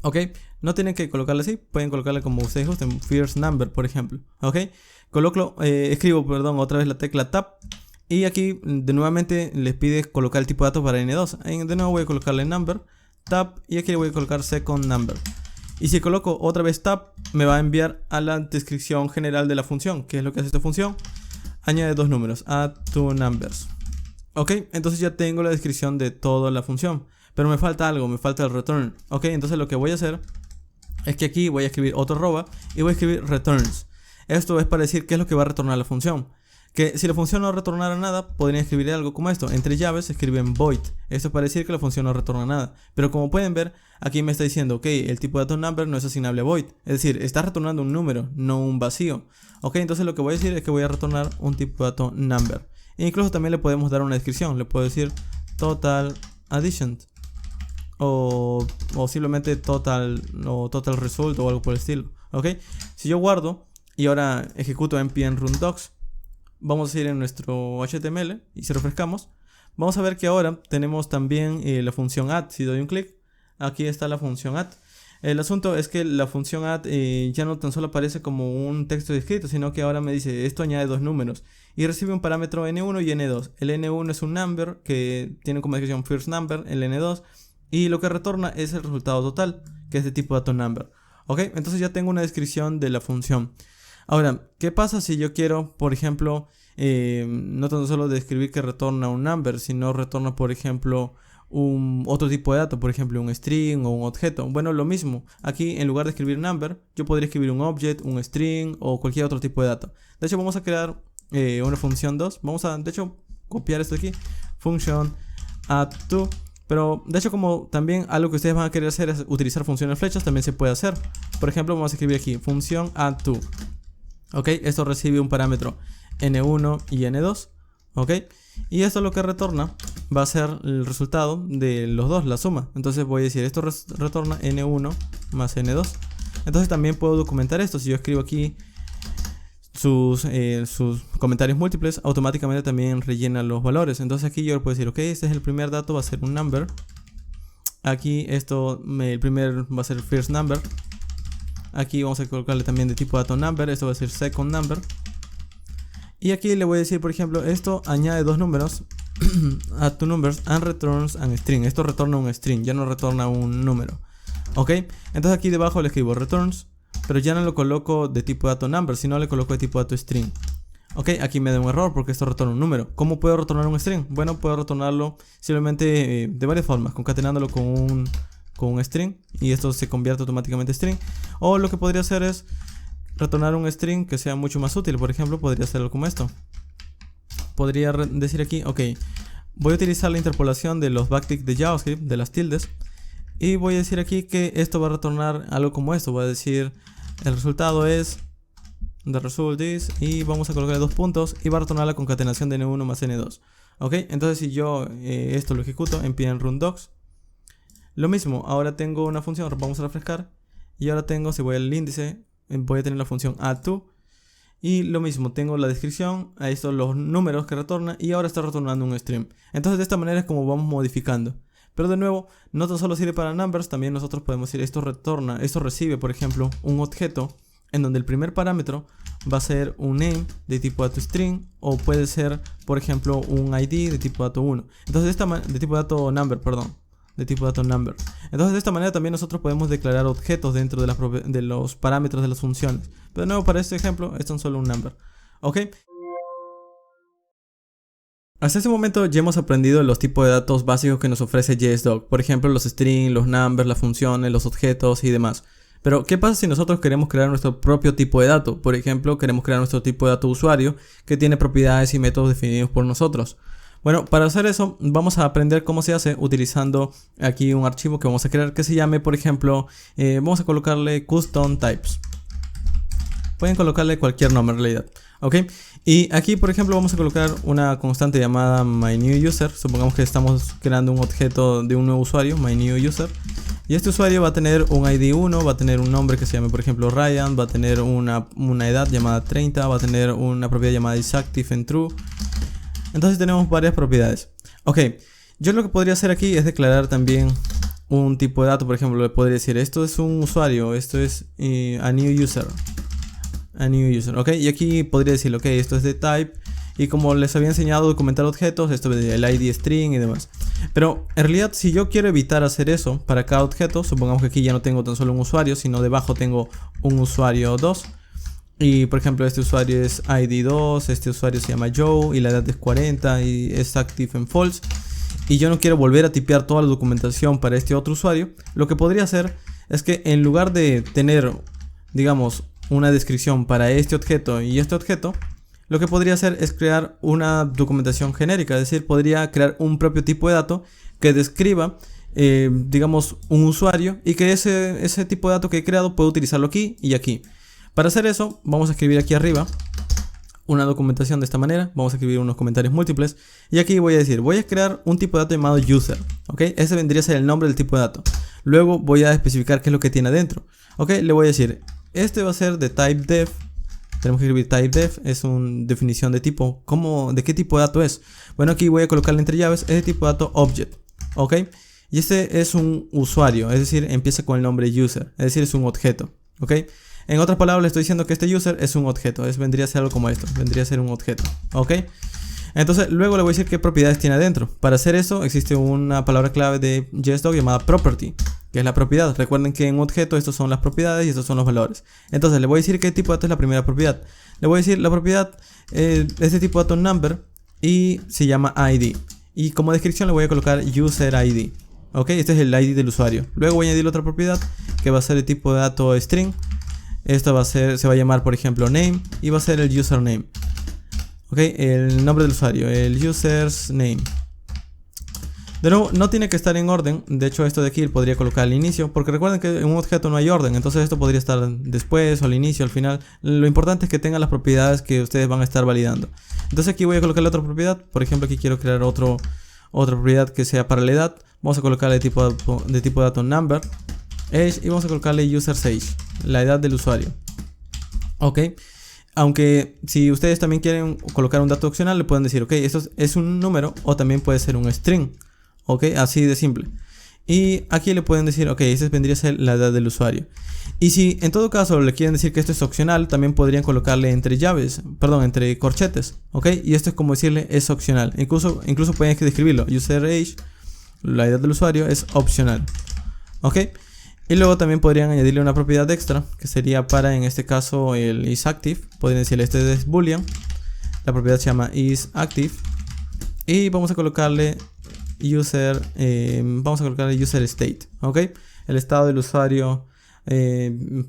A: Ok, no tienen que colocarle así, pueden colocarle como ustedes gusten, first number, por ejemplo. Ok, escribo otra vez la tecla tab. Y aquí de nuevamente les pide colocar el tipo de datos para n2. De nuevo voy a colocarle number, tab, y aquí le voy a colocar second number. Y si coloco otra vez tab, me va a enviar a la descripción general de la función. ¿Qué es lo que hace esta función? Añade dos números, add two numbers. Ok, entonces ya tengo la descripción de toda la función. Pero me falta algo, me falta el return. Ok, entonces lo que voy a hacer es que aquí voy a escribir otro arroba y voy a escribir returns. Esto es para decir qué es lo que va a retornar la función. Que si la función no retornara nada, podría escribir algo como esto. Entre llaves escriben void. Esto es para decir que la función no retorna nada. Pero como pueden ver, aquí me está diciendo, ok, el tipo de dato number no es asignable a void. Es decir, está retornando un número, no un vacío. Ok, entonces lo que voy a decir es que voy a retornar un tipo de dato number. E incluso también le podemos dar una descripción. Le puedo decir total addition. O simplemente total result o algo por el estilo. Ok, si yo guardo y ahora ejecuto npm run docs, vamos a ir en nuestro HTML y si refrescamos, vamos a ver que ahora tenemos también la función add. Si doy un clic, aquí está la función add. El asunto es que la función add ya no tan solo aparece como un texto escrito, sino que ahora me dice esto añade dos números y recibe un parámetro n1 y n2. El n1 es un number que tiene como descripción first number, el n2, y lo que retorna es el resultado total, que es de tipo dato number. Ok, entonces ya tengo una descripción de la función. Ahora, ¿qué pasa si yo quiero, por ejemplo, no tan solo describir que retorna un number, sino retorna, por ejemplo, otro tipo de dato, por ejemplo, un string o un objeto? Bueno, lo mismo. Aquí, en lugar de escribir number, yo podría escribir un object, un string o cualquier otro tipo de dato. De hecho, vamos a crear una función 2. Vamos a, de hecho, copiar esto aquí. Function add2. Pero, de hecho, como también algo que ustedes van a querer hacer es utilizar funciones flechas, también se puede hacer. Por ejemplo, vamos a escribir aquí, función add2. Ok, esto recibe un parámetro n1 y n2. Ok, y esto lo que retorna va a ser el resultado de los dos, la suma. Entonces voy a decir, esto retorna n1 más n2. Entonces también puedo documentar esto. Si yo escribo aquí sus comentarios múltiples, automáticamente también rellena los valores. Entonces aquí yo puedo decir, ok, este es el primer dato, va a ser un number. Aquí el primer va a ser first number. Aquí vamos a colocarle también de tipo dato number. Esto va a ser second number. Y aquí le voy a decir, por ejemplo, esto añade dos números a tu numbers and returns an string. Esto retorna un string, ya no retorna un número. Ok, entonces aquí debajo le escribo returns, pero ya no lo coloco de tipo dato number, sino le coloco de tipo dato string. Ok, aquí me da un error porque esto retorna un número. ¿Cómo puedo retornar un string? Bueno, puedo retornarlo simplemente de varias formas, concatenándolo con un string, y esto se convierte automáticamente en string. O lo que podría hacer es retornar un string que sea mucho más útil. Por ejemplo, podría hacerlo como esto. Podría decir aquí, ok, voy a utilizar la interpolación de los backticks de JavaScript, de las tildes, y voy a decir aquí que esto va a retornar algo como esto. Voy a decir el resultado es the result is, y vamos a colocar dos puntos, y va a retornar la concatenación de n1 más n2. Ok, entonces si yo esto lo ejecuto en npm run docs, lo mismo, ahora tengo una función, vamos a refrescar, y ahora tengo, si voy al índice, voy a tener la función add2, y lo mismo, tengo la descripción, ahí están los números que retorna, y ahora está retornando un string. Entonces de esta manera es como vamos modificando. Pero de nuevo, no tan solo sirve para numbers, también nosotros podemos decir esto retorna, esto recibe, por ejemplo, un objeto en donde el primer parámetro va a ser un name de tipo dato string, o puede ser, por ejemplo, un ID de tipo dato 1. Entonces de tipo dato number, perdón, de tipo dato number. Entonces de esta manera también nosotros podemos declarar objetos dentro de los parámetros de las funciones. Pero de nuevo, para este ejemplo es tan solo un number. Ok. Hasta este momento ya hemos aprendido los tipos de datos básicos que nos ofrece JSDoc. Por ejemplo, los strings, los numbers, las funciones, los objetos y demás. Pero ¿qué pasa si nosotros queremos crear nuestro propio tipo de dato? Por ejemplo, queremos crear nuestro tipo de dato usuario que tiene propiedades y métodos definidos por nosotros. Bueno, para hacer eso vamos a aprender cómo se hace utilizando aquí un archivo que vamos a crear que se llame, por ejemplo, vamos a colocarle custom types. Pueden colocarle cualquier nombre en realidad. Ok, y aquí por ejemplo vamos a colocar una constante llamada myNewUser. Supongamos que estamos creando un objeto de un nuevo usuario, myNewUser. Y este usuario va a tener un ID 1, va a tener un nombre que se llame por ejemplo Ryan, va a tener una edad llamada 30, va a tener una propiedad llamada isActive en true. Entonces tenemos varias propiedades. Ok, yo lo que podría hacer aquí es declarar también un tipo de dato. Por ejemplo, le podría decir esto es un usuario, esto es a new user. Ok, y aquí podría decirle, ok, esto es de type, y como les había enseñado documentar objetos, esto es el ID string y demás. Pero en realidad si yo quiero evitar hacer eso para cada objeto, supongamos que aquí ya no tengo tan solo un usuario, sino debajo tengo un usuario 2, y por ejemplo este usuario es ID2, este usuario se llama Joe y la edad es 40 y es active en false, y yo no quiero volver a tipear toda la documentación para este otro usuario, lo que podría hacer es que en lugar de tener, digamos, una descripción para este objeto y este objeto, lo que podría hacer es crear una documentación genérica. Es decir, podría crear un propio tipo de dato que describa, digamos, un usuario, y que ese tipo de dato que he creado puedo utilizarlo aquí y aquí. Para hacer eso, vamos a escribir aquí arriba una documentación de esta manera. Vamos a escribir unos comentarios múltiples, y aquí voy a decir, voy a crear un tipo de dato llamado user. Ok, ese vendría a ser el nombre del tipo de dato. Luego voy a especificar qué es lo que tiene adentro. Ok, le voy a decir, este va a ser de type def. Tenemos que escribir type def, es una definición de tipo. ¿De qué tipo de dato es? Bueno, aquí voy a colocarle entre llaves, es de tipo de dato object. Ok, y este es un usuario, es decir, empieza con el nombre user, es decir, es un objeto. Ok, en otras palabras le estoy diciendo que este user es un objeto, vendría a ser algo como esto, vendría a ser un objeto. Ok, entonces luego le voy a decir qué propiedades tiene adentro. Para hacer eso existe una palabra clave de JSDoc llamada property, que es la propiedad. Recuerden que en un objeto estos son las propiedades y estos son los valores. Entonces le voy a decir qué tipo de dato es la primera propiedad. Le voy a decir la propiedad es de tipo dato number y se llama ID. Y como descripción le voy a colocar user ID. Ok, este es el ID del usuario. Luego voy a añadir otra propiedad que va a ser de tipo de dato string. Esto se va a llamar por ejemplo name, y va a ser el username. Ok, el nombre del usuario, el user's name. De nuevo, no tiene que estar en orden. De hecho, esto de aquí podría colocar al inicio, porque recuerden que en un objeto no hay orden. Entonces esto podría estar después o al inicio, al final. Lo importante es que tenga las propiedades que ustedes van a estar validando. Entonces aquí voy a colocarle otra propiedad. Por ejemplo, aquí quiero crear otra propiedad que sea para la edad. Vamos a colocarle de tipo dato number, age, y vamos a colocarle user's age, la edad del usuario. Ok, aunque si ustedes también quieren colocar un dato opcional, le pueden decir, ok, esto es un número o también puede ser un string. Ok, así de simple. Y aquí le pueden decir, ok, esa vendría a ser la edad del usuario. Y si en todo caso le quieren decir que esto es opcional, también podrían colocarle entre llaves, perdón, entre corchetes, ok. Y esto es como decirle es opcional. Incluso pueden describirlo. User age, la edad del usuario, es opcional, ok. Y luego también podrían añadirle una propiedad extra, que sería para, en este caso, el isActive. Podrían decirle este es boolean. La propiedad se llama isActive. Y vamos a colocarle user state, ok. El estado del usuario,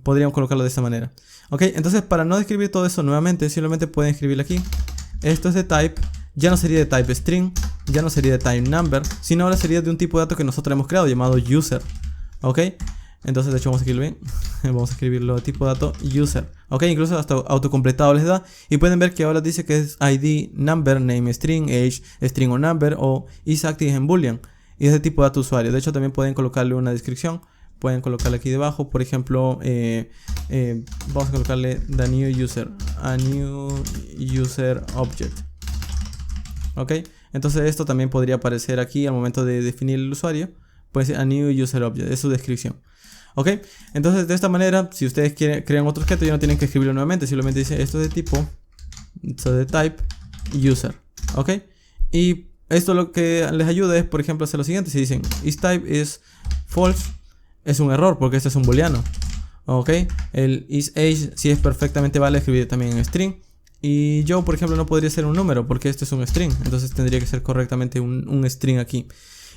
A: podríamos colocarlo de esta manera, ok. Entonces, para no describir todo eso nuevamente, simplemente pueden escribirlo aquí. Esto es de type, ya no sería de type string, ya no sería de type number, sino ahora sería de un tipo de dato que nosotros hemos creado llamado user, ok. Entonces, de hecho, vamos a escribirlo bien. Vamos a escribirlo tipo dato user, ok. Incluso hasta autocompletado les da. Y pueden ver que ahora dice que es id, number, name string, age, string o number, o isActive en boolean. Y es de tipo dato usuario. De hecho, también pueden colocarle una descripción. Pueden colocarle aquí debajo, por ejemplo, vamos a colocarle the new user, a new user object, ok. Entonces esto también podría aparecer aquí al momento de definir el usuario. Puede ser a new user object, es su descripción, ok. Entonces, de esta manera, si ustedes crean otro objeto, ya no tienen que escribirlo nuevamente. Simplemente dice esto es de tipo, esto es de type user, ok. Y esto lo que les ayuda es, por ejemplo, hacer lo siguiente. Si dicen isType is false, es un error porque este es un booleano, ok. El isAge sí es perfectamente válido escribir también en string. Y yo, por ejemplo, no podría ser un número porque este es un string. Entonces tendría que ser correctamente un string aquí.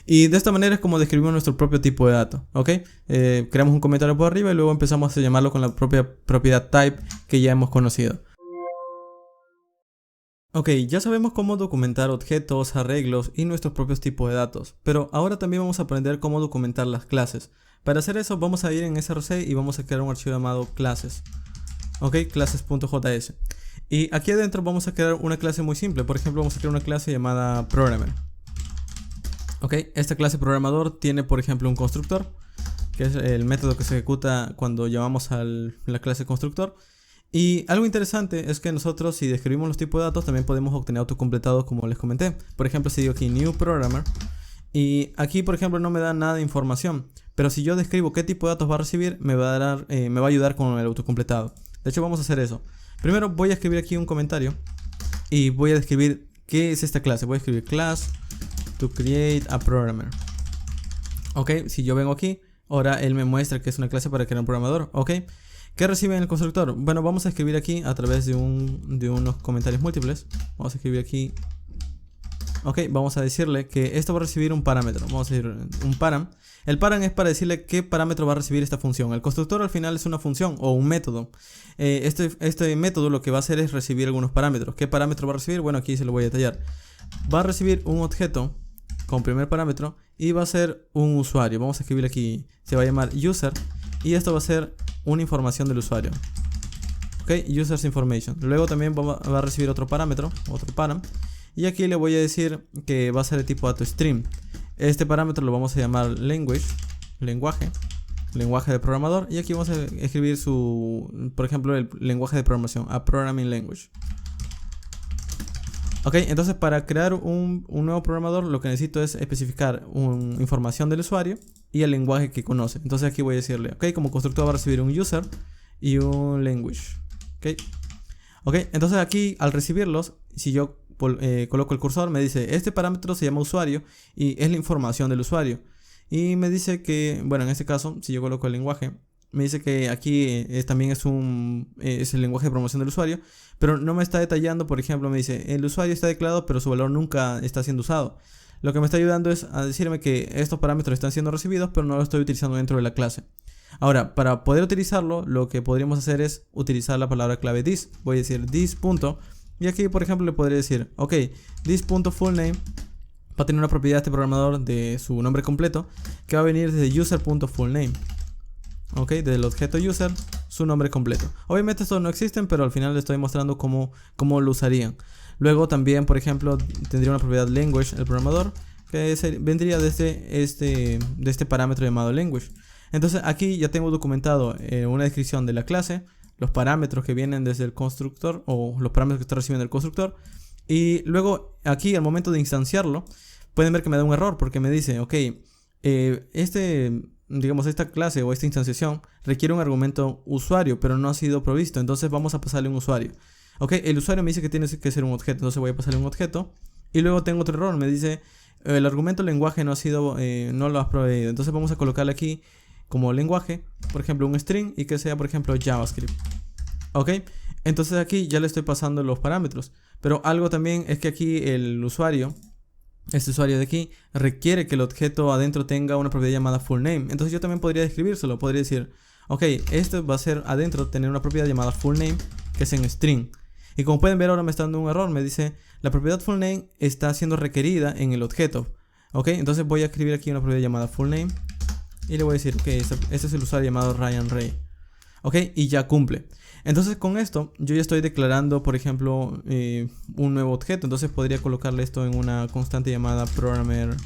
A: Y de esta manera es como describimos nuestro propio tipo de dato, ok. Creamos un comentario por arriba y luego empezamos a llamarlo con la propia propiedad type que ya hemos conocido. Ok, ya sabemos cómo documentar objetos, arreglos y nuestros propios tipos de datos, pero ahora también vamos a aprender cómo documentar las clases. Para hacer eso vamos a ir en src y vamos a crear un archivo llamado classes, ok, classes.js. Y aquí adentro vamos a crear una clase muy simple. Por ejemplo, vamos a crear una clase llamada programmer, ok. Esta clase programador tiene, por ejemplo, un constructor, que es el método que se ejecuta cuando llamamos a la clase constructor. Y algo interesante es que nosotros, si describimos los tipos de datos, también podemos obtener autocompletados, como les comenté. Por ejemplo, si digo aquí new programmer, y aquí, por ejemplo, no me da nada de información, pero si yo describo qué tipo de datos va a recibir, me va a ayudar con el autocompletado. De hecho, vamos a hacer eso. Primero voy a escribir aquí un comentario y voy a describir qué es esta clase. Voy a escribir class to create a programmer, ok. Si yo vengo aquí, ahora él me muestra que es una clase para crear un programador, ok. ¿Qué recibe en el constructor? Bueno, vamos a escribir aquí a través de unos comentarios múltiples. Vamos a escribir aquí, ok. Vamos a decirle que esto va a recibir un parámetro. Vamos a decir un param. El param es para decirle qué parámetro va a recibir esta función. El constructor al final es una función o un método. Este método lo que va a hacer es recibir algunos parámetros. ¿Qué parámetro va a recibir? Bueno, aquí se lo voy a detallar. Va a recibir un objeto con primer parámetro y va a ser un usuario. Vamos a escribir aquí, se va a llamar user, y esto va a ser una información del usuario, ok, users information. Luego también va a recibir otro parámetro, otro param, y aquí le voy a decir que va a ser de tipo dato stream. Este parámetro lo vamos a llamar lenguage, lenguaje de programador, y aquí vamos a escribir por ejemplo, el lenguaje de programación, a programming language. Ok, entonces para crear un nuevo programador lo que necesito es especificar una información del usuario y el lenguaje que conoce. Entonces aquí voy a decirle, ok, como constructor va a recibir un user y un language, ok. Entonces aquí al recibirlos, si yo coloco el cursor, me dice, este parámetro se llama usuario y es la información del usuario. Y me dice que, bueno, en este caso, si yo coloco el lenguaje, me dice que aquí también es el lenguaje de programación del usuario, pero no me está detallando. Por ejemplo, me dice, el usuario está declarado, pero su valor nunca está siendo usado. Lo que me está ayudando es a decirme que estos parámetros están siendo recibidos, pero no los estoy utilizando dentro de la clase. Ahora, para poder utilizarlo, lo que podríamos hacer es utilizar la palabra clave this. Voy a decir this. Y aquí, por ejemplo, le podría decir, ok, this.fullName va a tener una propiedad de este programador de su nombre completo, que va a venir desde user.fullName. Ok, del objeto user, su nombre completo. Obviamente estos no existen, pero al final les estoy mostrando cómo lo usarían. Luego también, por ejemplo, tendría una propiedad language, el programador, que vendría desde este parámetro llamado language. Entonces aquí ya tengo documentado una descripción de la clase, los parámetros que vienen desde el constructor o los parámetros que está recibiendo el constructor. Y luego aquí al momento de instanciarlo, pueden ver que me da un error porque me dice, ok, digamos, esta clase o esta instanciación requiere un argumento usuario, pero no ha sido provisto. Entonces vamos a pasarle un usuario. Ok, el usuario me dice que tiene que ser un objeto, entonces voy a pasarle un objeto. Y luego tengo otro error, me dice el argumento lenguaje no ha sido, no lo has proveído. Entonces vamos a colocarle aquí como lenguaje, por ejemplo, un string y que sea, por ejemplo, JavaScript. Ok, entonces aquí ya le estoy pasando los parámetros. Pero algo también es que aquí el usuario, este usuario de aquí, requiere que el objeto adentro tenga una propiedad llamada fullName. Entonces yo también podría describírselo, podría decir, ok, esto va a ser adentro tener una propiedad llamada fullName que es en string. Y como pueden ver ahora me está dando un error, me dice la propiedad fullName está siendo requerida en el objeto. Ok, entonces voy a escribir aquí una propiedad llamada fullName y le voy a decir, ok, este es el usuario llamado Ryan Ray. Ok, y ya cumple. Entonces con esto yo ya estoy declarando, por ejemplo, un nuevo objeto. Entonces podría colocarle esto en una constante llamada programmer1.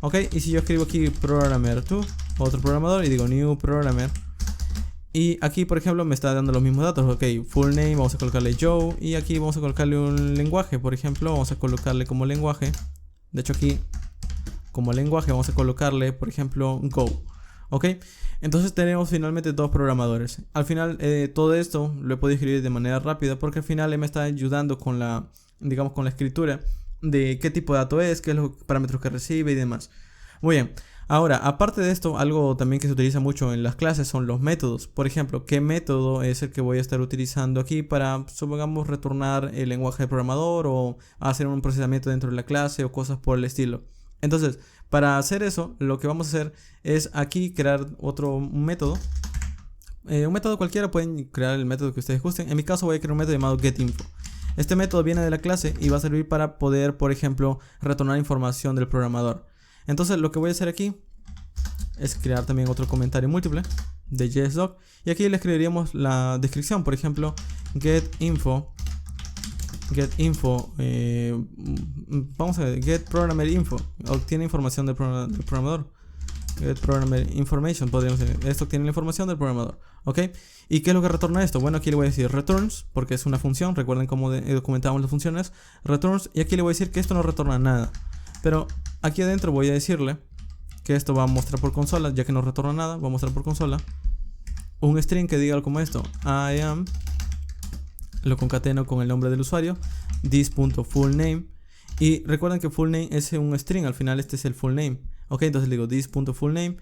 A: Ok, y si yo escribo aquí programmer2, otro programador, y digo new programmer, y aquí por ejemplo me está dando los mismos datos. Ok, full name, vamos a colocarle Joe, y aquí vamos a colocarle un lenguaje. Por ejemplo, vamos a colocarle como lenguaje, de hecho aquí como lenguaje vamos a colocarle, por ejemplo, Go. Ok, entonces tenemos finalmente dos programadores. Al final todo esto lo he podido escribir de manera rápida porque al final él me está ayudando con la, digamos, con la escritura de qué tipo de dato es, qué es los parámetros que recibe y demás. Muy bien, ahora aparte de esto, algo también que se utiliza mucho en las clases son los métodos. Por ejemplo, qué método es el que voy a estar utilizando aquí para, supongamos, retornar el lenguaje del programador o hacer un procesamiento dentro de la clase o cosas por el estilo. Entonces, para hacer eso, lo que vamos a hacer es aquí crear un método. Un método cualquiera, pueden crear el método que ustedes gusten. En mi caso voy a crear un método llamado getInfo. Este método viene de la clase y va a servir para poder, por ejemplo, retornar información del programador. Entonces lo que voy a hacer aquí es crear también otro comentario múltiple de JSDoc. Y aquí le escribiríamos la descripción, por ejemplo, getInfo, vamos a ver, get programmer info, obtiene información del programador. Get programmer information, podríamos decir, esto obtiene la información del programador. Ok, ¿y qué es lo que retorna esto? Bueno, aquí le voy a decir returns, porque es una función, recuerden cómo documentamos las funciones, returns, y aquí le voy a decir que esto no retorna nada. Pero aquí adentro voy a decirle que esto va a mostrar por consola, ya que no retorna nada, va a mostrar por consola un string que diga algo como esto, I am, lo concateno con el nombre del usuario, this.fullName, y recuerden que fullName es un string, al final este es el full name. Ok, entonces le digo this.fullName,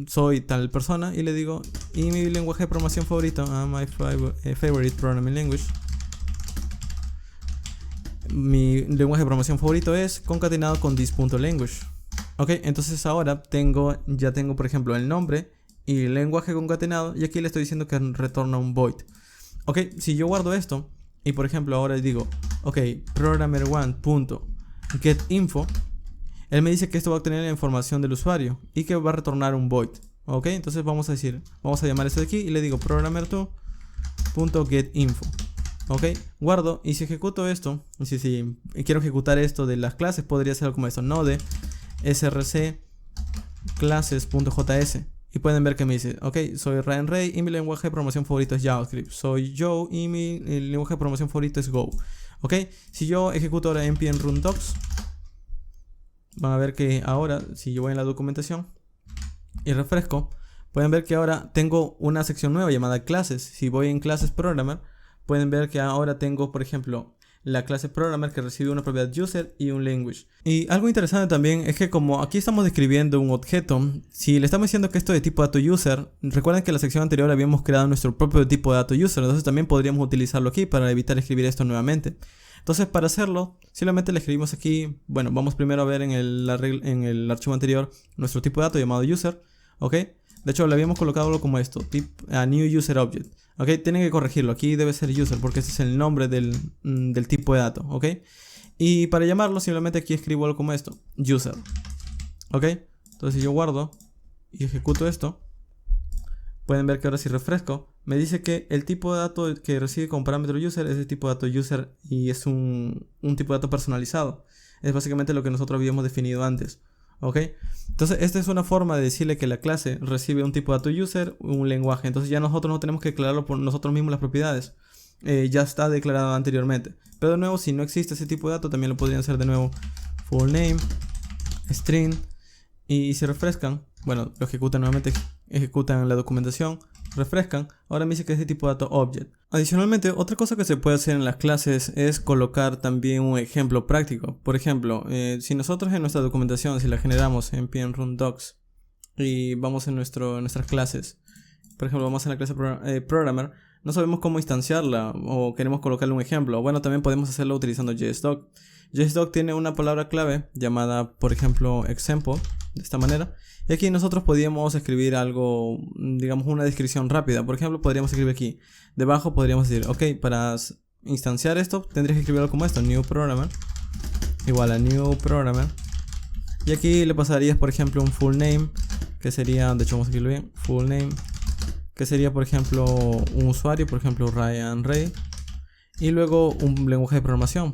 A: soy tal persona, y le digo, y mi lenguaje de programación favorito, my favorite programming language, mi lenguaje de programación favorito es concatenado con this.language. Ok, entonces ahora ya tengo por ejemplo el nombre y el lenguaje concatenado, y aquí le estoy diciendo que retorna un void. Ok, si yo guardo esto y por ejemplo ahora digo, ok, programmer1.getInfo, él me dice que esto va a obtener la información del usuario y que va a retornar un void. Ok, entonces vamos a llamar esto de aquí y le digo programmer2.getInfo. Ok, guardo, y si ejecuto esto, si quiero ejecutar esto de las clases, podría ser algo como esto, node src classes.js. Y pueden ver que me dice, ok, soy Ryan Ray y mi lenguaje de programación favorito es JavaScript. Soy Joe y mi lenguaje de programación favorito es Go. Ok, si yo ejecuto ahora npm run docs, van a ver que ahora, si yo voy en la documentación y refresco, pueden ver que ahora tengo una sección nueva llamada clases. Si voy en clases programmer, pueden ver que ahora tengo, por ejemplo, la clase programmer que recibe una propiedad user y un language. Y algo interesante también es que como aquí estamos describiendo un objeto, si le estamos diciendo que esto es de tipo dato user, recuerden que en la sección anterior habíamos creado nuestro propio tipo de dato user, entonces también podríamos utilizarlo aquí para evitar escribir esto nuevamente. Entonces para hacerlo, simplemente le escribimos aquí, bueno, vamos primero a ver en el archivo anterior nuestro tipo de dato llamado user, ok. De hecho, le habíamos colocado algo como esto, new user object. Ok, tienen que corregirlo. Aquí debe ser user porque ese es el nombre del tipo de dato. Ok, y para llamarlo, simplemente aquí escribo algo como esto, user. Ok, entonces si yo guardo y ejecuto esto, pueden ver que ahora si refresco, me dice que el tipo de dato que recibe como parámetro user es el tipo de dato user y es un tipo de dato personalizado. Es básicamente lo que nosotros habíamos definido antes. Ok, entonces esta es una forma de decirle que la clase recibe un tipo de dato user, un lenguaje. Entonces ya nosotros no tenemos que declararlo por nosotros mismos las propiedades, ya está declarado anteriormente. Pero de nuevo, si no existe ese tipo de dato, también lo podrían hacer de nuevo full name string, y si refrescan, bueno, lo ejecutan nuevamente, ejecutan la documentación, refrescan, ahora me dice que es de tipo data object. Adicionalmente, otra cosa que se puede hacer en las clases es colocar también un ejemplo práctico. Por ejemplo, si nosotros en nuestra documentación, si la generamos en npm run docs y vamos en nuestras clases, por ejemplo, vamos en la clase programmer, no sabemos cómo instanciarla o queremos colocarle un ejemplo. Bueno, también podemos hacerlo utilizando JSDoc. JSDoc tiene una palabra clave llamada, por ejemplo, example, de esta manera. Y aquí nosotros podríamos escribir algo, digamos una descripción rápida. Por ejemplo, podríamos escribir aquí. Debajo podríamos decir, ok, para instanciar esto tendrías que escribir algo como esto, new programmer, igual a new programmer. Y aquí le pasarías, por ejemplo, un full name, que sería, de hecho vamos a escribirlo bien, full name, que sería, por ejemplo, un usuario, por ejemplo, Ryan Ray. Y luego un lenguaje de programación,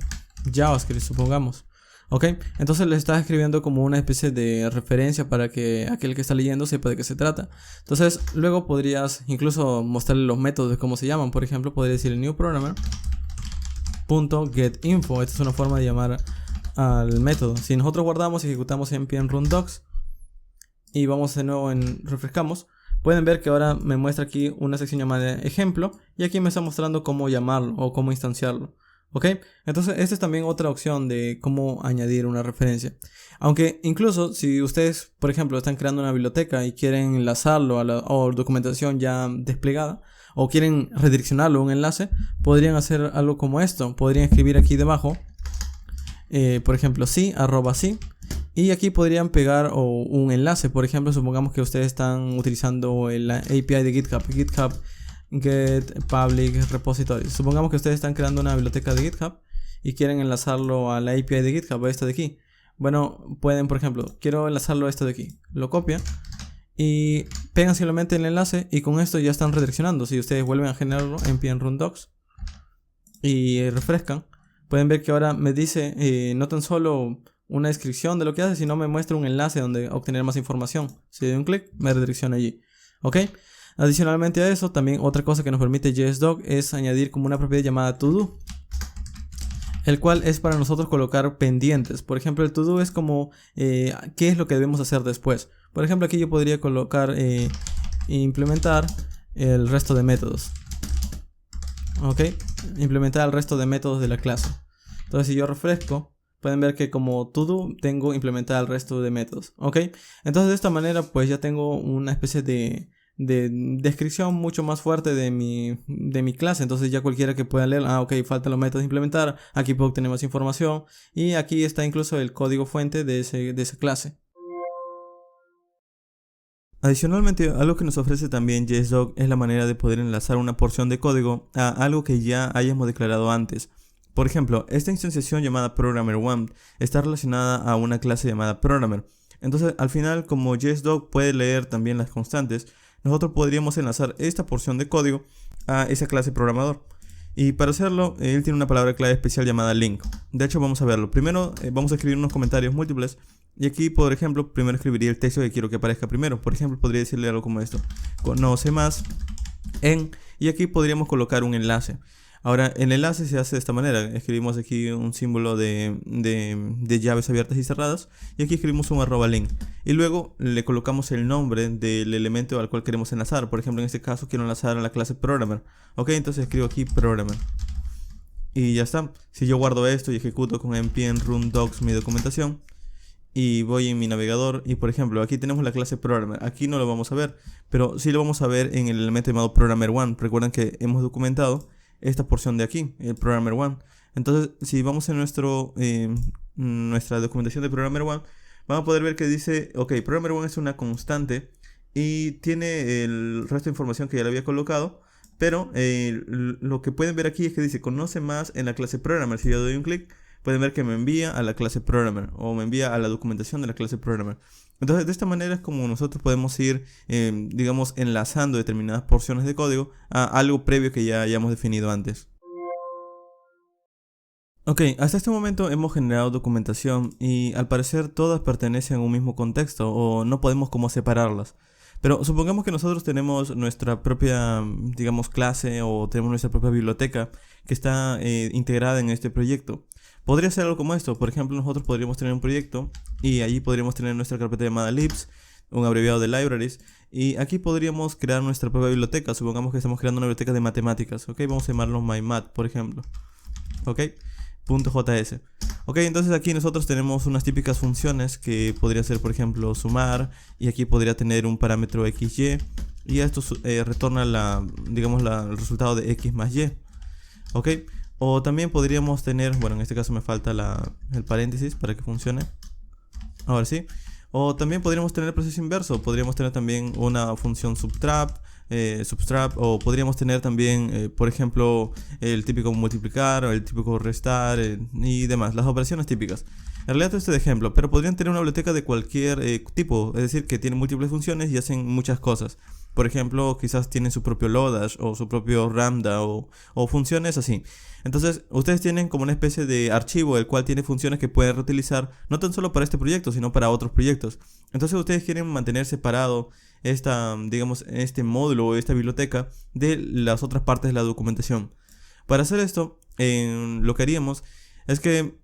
A: JavaScript, supongamos. Ok, entonces le estás escribiendo como una especie de referencia para que aquel que está leyendo sepa de qué se trata. Entonces, luego podrías incluso mostrarle los métodos de cómo se llaman. Por ejemplo, podría decir new programmer .getInfo. Esta es una forma de llamar al método. Si nosotros guardamos y ejecutamos en npm run docs y vamos de nuevo en refrescamos, pueden ver que ahora me muestra aquí una sección llamada ejemplo y aquí me está mostrando cómo llamarlo o cómo instanciarlo. ¿Ok? Entonces esta es también otra opción de cómo añadir una referencia. Aunque incluso si ustedes, por ejemplo, están creando una biblioteca y quieren enlazarlo a la documentación ya desplegada o quieren redireccionarlo a un enlace, podrían hacer algo como esto. Podrían escribir aquí debajo, por ejemplo, sí, @sí. Y aquí podrían pegar un enlace. Por ejemplo, supongamos que ustedes están utilizando la API de GitHub get public repository. Supongamos que ustedes están creando una biblioteca de GitHub y quieren enlazarlo a la API de GitHub, a esta de aquí. Bueno, pueden, por ejemplo, quiero enlazarlo a esto de aquí. Lo copian y pegan simplemente el enlace y con esto ya están redireccionando. Si ustedes vuelven a generarlo en npm run docs y refrescan, pueden ver que ahora me dice no tan solo una descripción de lo que hace, sino me muestra un enlace donde obtener más información. Si doy un clic, me redirecciona allí. ¿Ok? Adicionalmente a eso, también otra cosa que nos permite JSDoc es añadir como una propiedad llamada todo, el cual es para nosotros colocar pendientes. Por ejemplo, el todo es como qué es lo que debemos hacer después. Por ejemplo, aquí yo podría colocar implementar el resto de métodos. ¿Ok? Implementar el resto de métodos de la clase. Entonces, si yo refresco, pueden ver que como todo tengo implementado el resto de métodos. ¿Ok? Entonces, de esta manera, pues ya tengo una especie de descripción mucho más fuerte de mi clase. Entonces ya cualquiera que pueda leer, ok, faltan los métodos de implementar, aquí puedo obtener más información y aquí está incluso el código fuente de esa clase. Adicionalmente, algo que nos ofrece también JSDoc es la manera de poder enlazar una porción de código a algo que ya hayamos declarado antes. Por ejemplo, esta instanciación llamada programmer1 está relacionada a una clase llamada programmer. Entonces, al final, como JSDoc puede leer también las constantes, nosotros podríamos enlazar esta porción de código a esa clase programador. Y para hacerlo, él tiene una palabra clave especial llamada link. De hecho, vamos a verlo. Primero vamos a escribir unos comentarios múltiples. Y aquí, por ejemplo, primero escribiría el texto que quiero que aparezca primero. Por ejemplo, podría decirle algo como esto: conoce más en... Y aquí podríamos colocar un enlace. Ahora, el enlace se hace de esta manera. Escribimos aquí un símbolo de llaves abiertas y cerradas. Y aquí escribimos un @link. Y luego le colocamos el nombre del elemento al cual queremos enlazar. Por ejemplo, en este caso quiero enlazar a la clase programmer. Ok, entonces escribo aquí programmer. Y ya está. Si yo guardo esto y ejecuto con npm run docs mi documentación, y voy en mi navegador y por ejemplo aquí tenemos la clase programmer, aquí no lo vamos a ver, pero sí lo vamos a ver en el elemento llamado programmer1. Recuerden que hemos documentado esta porción de aquí, el programmer1. Entonces si vamos en nuestra documentación de programmer1, vamos a poder ver que dice, ok, programmer1 es una constante y tiene el resto de información que ya le había colocado, pero lo que pueden ver aquí es que dice conoce más en la clase programmer. Si yo doy un clic, pueden ver que me envía a la clase programmer o me envía a la documentación de la clase programmer. Entonces, de esta manera es como nosotros podemos ir, digamos, enlazando determinadas porciones de código a algo previo que ya hayamos definido antes. Ok, hasta este momento hemos generado documentación y al parecer todas pertenecen a un mismo contexto o no podemos como separarlas. Pero supongamos que nosotros tenemos nuestra propia, digamos, clase o tenemos nuestra propia biblioteca que está integrada en este proyecto. Podría ser algo como esto. Por ejemplo, nosotros podríamos tener un proyecto y allí podríamos tener nuestra carpeta llamada libs, un abreviado de libraries, y aquí podríamos crear nuestra propia biblioteca. Supongamos que estamos creando una biblioteca de matemáticas, ok, vamos a llamarlo mymat, por ejemplo, ok, .js. Ok, entonces aquí nosotros tenemos unas típicas funciones que podría ser, por ejemplo, sumar, y aquí podría tener un parámetro xy, y esto retorna el resultado de x más y, ok. O también podríamos tener, bueno, en este caso me falta el paréntesis para que funcione. Ahora sí. O también podríamos tener el proceso inverso. Podríamos tener también una función subtrap, o podríamos tener también, por ejemplo, el típico multiplicar o el típico restar y demás, las operaciones típicas. En realidad esto es de ejemplo, pero podrían tener una biblioteca de cualquier tipo, es decir, que tiene múltiples funciones y hacen muchas cosas. Por ejemplo, quizás tienen su propio Lodash o su propio Lambda o funciones así. Entonces, ustedes tienen como una especie de archivo el cual tiene funciones que pueden reutilizar no tan solo para este proyecto, sino para otros proyectos. Entonces, ustedes quieren mantener separado este módulo o esta biblioteca de las otras partes de la documentación. Para hacer esto, lo que haríamos es que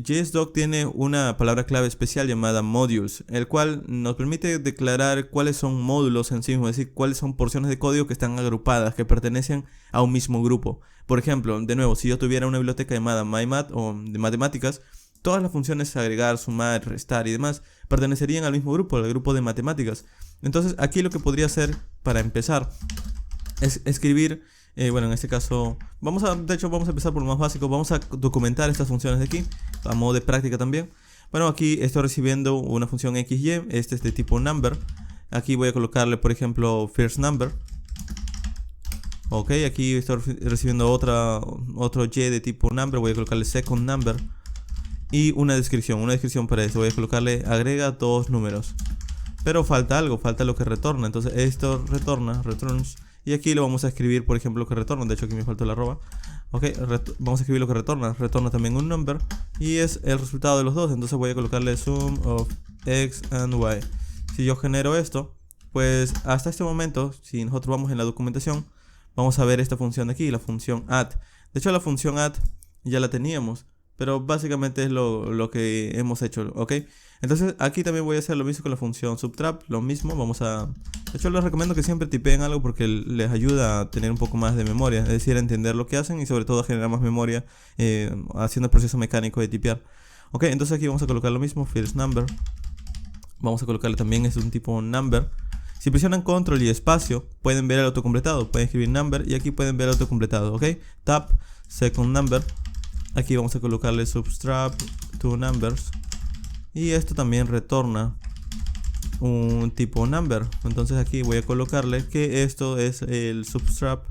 A: JSDoc tiene una palabra clave especial llamada modules, el cual nos permite declarar cuáles son módulos en sí mismos, es decir, cuáles son porciones de código que están agrupadas, que pertenecen a un mismo grupo. Por ejemplo, de nuevo, si yo tuviera una biblioteca llamada mymat o de matemáticas, todas las funciones agregar, sumar, restar y demás pertenecerían al mismo grupo, al grupo de matemáticas. Entonces aquí lo que podría hacer para empezar es escribir, bueno, en este caso de hecho vamos a empezar por lo más básico. Vamos a documentar estas funciones de aquí a modo de práctica también. Bueno, aquí estoy recibiendo una función xy, este es de tipo number. Aquí voy a colocarle, por ejemplo, first number. Ok, aquí estoy recibiendo otro y de tipo number, voy a colocarle second number. Y una descripción para esto, voy a colocarle agrega 2 números. Pero falta algo, falta lo que retorna. Entonces esto returns. Y aquí lo vamos a escribir, por ejemplo, lo que retorna. De hecho aquí me faltó la arroba. Ok, vamos a escribir lo que retorna. Retorna también un number. Y es el resultado de los dos. Entonces voy a colocarle sum of x and y. Si yo genero esto, pues hasta este momento, si nosotros vamos en la documentación, vamos a ver esta función de aquí, la función add. De hecho la función add ya la teníamos, pero básicamente es lo que hemos hecho, ¿ok? Entonces aquí también voy a hacer lo mismo con la función subtrap, lo mismo, de hecho les recomiendo que siempre tipeen algo porque les ayuda a tener un poco más de memoria, es decir, a entender lo que hacen y sobre todo a generar más memoria haciendo el proceso mecánico de tipear. Ok, entonces aquí vamos a colocar lo mismo, first number, vamos a colocarle también, es un tipo number. Si presionan control y espacio, pueden ver el autocompletado, pueden escribir number y aquí pueden ver el autocompletado, ok, tab, second number. Aquí vamos a colocarle subtrap to numbers. Y esto también retorna un tipo number. Entonces aquí voy a colocarle que esto es el subtrap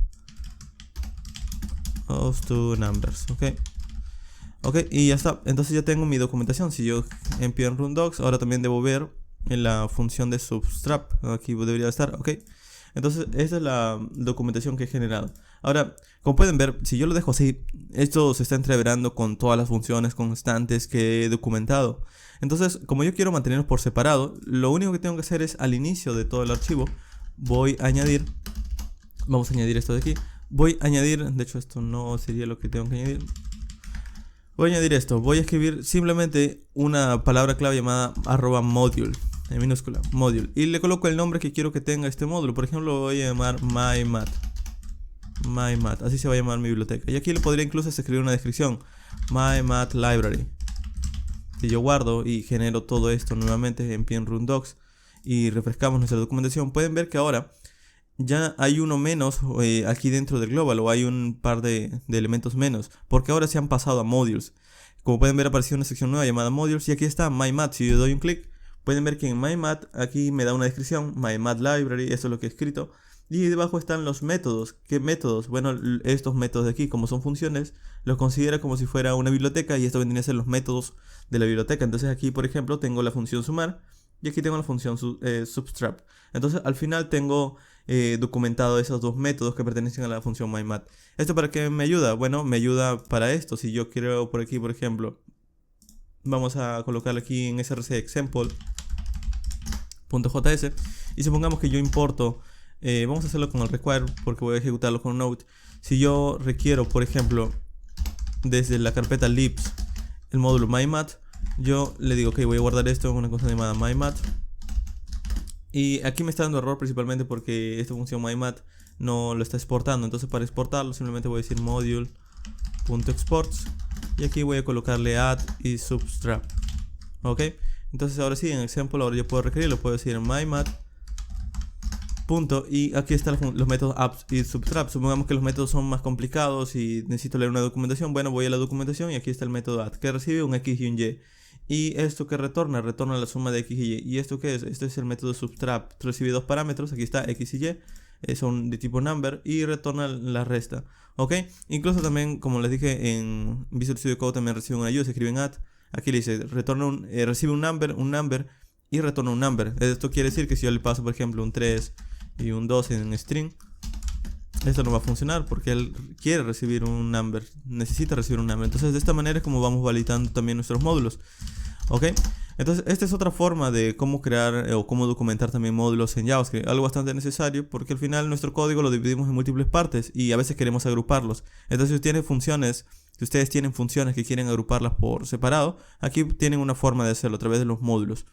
A: of two numbers. Ok, y ya está. Entonces ya tengo mi documentación. Si yo empiezo en rundocs, ahora también debo ver en la función de subtrap. Aquí debería estar, ok. Entonces esta es la documentación que he generado. Ahora, como pueden ver, si yo lo dejo así, esto se está entreverando con todas las funciones constantes que he documentado. Entonces, como yo quiero mantenerlos por separado, lo único que tengo que hacer es al inicio de todo el archivo, vamos a añadir esto de aquí, de hecho esto no sería lo que tengo que añadir. Voy a añadir esto, voy a escribir simplemente una palabra clave llamada @module. En minúscula, module, y le coloco el nombre que quiero que tenga este módulo. Por ejemplo, lo voy a llamar mymat, así se va a llamar mi biblioteca. Y aquí le podría incluso escribir una descripción, mymat library. Si yo guardo y genero todo esto nuevamente en rundocs y refrescamos nuestra documentación, pueden ver que ahora ya hay uno menos aquí dentro del global, o hay un par de elementos menos, porque ahora se han pasado a modules. Como pueden ver, apareció una sección nueva llamada modules y aquí está mymat. Si yo doy un clic, pueden ver que en mymat aquí me da una descripción, mymat library, eso es lo que he escrito. Y debajo están los métodos. ¿Qué métodos? Bueno, estos métodos de aquí, como son funciones, los considera como si fuera una biblioteca, y esto vendría a ser los métodos de la biblioteca. Entonces aquí, por ejemplo, tengo la función sumar y aquí tengo la función subtrap. Entonces al final tengo documentado esos dos métodos que pertenecen a la función mymat. ¿Esto para qué me ayuda? Bueno, me ayuda para esto. Si yo quiero por aquí, por ejemplo, vamos a colocarle aquí en src example.js y supongamos que yo importo, vamos a hacerlo con el require porque voy a ejecutarlo con Node. Si yo requiero, por ejemplo, desde la carpeta libs el módulo mymat. Yo le digo que voy a guardar esto en una cosa llamada mymat. Y aquí me está dando error principalmente porque esta función mymat no lo está exportando. Entonces para exportarlo simplemente voy a decir module.exports. Y aquí voy a colocarle add y substrap. Ok. Entonces ahora sí, en example, ahora yo puedo requerirlo. Puedo decir mymat. Punto, y aquí están los métodos add y substrap. Supongamos que los métodos son más complicados y necesito leer una documentación. Bueno, voy a la documentación y aquí está el método add, que recibe un x y un y. Y esto que retorna la suma de x y y. ¿Y esto qué es? Esto es el método subtrap. Recibe dos parámetros, aquí está x y y, son de tipo number, y retorna la resta. Ok, incluso también, como les dije, en Visual Studio Code también recibe un ayuda, se escribe en add. Aquí le dice, recibe un number y retorna un number. Esto quiere decir que si yo le paso, por ejemplo, un 3 y un 2 en string, esto no va a funcionar porque él quiere recibir un number, necesita recibir un number. Entonces de esta manera es como vamos validando también nuestros módulos. Ok, entonces esta es otra forma de cómo crear o cómo documentar también módulos en JavaScript. Algo bastante necesario porque al final nuestro código lo dividimos en múltiples partes y a veces queremos agruparlos. Entonces si ustedes tienen funciones que quieren agruparlas por separado, aquí tienen una forma de hacerlo a través de los módulos.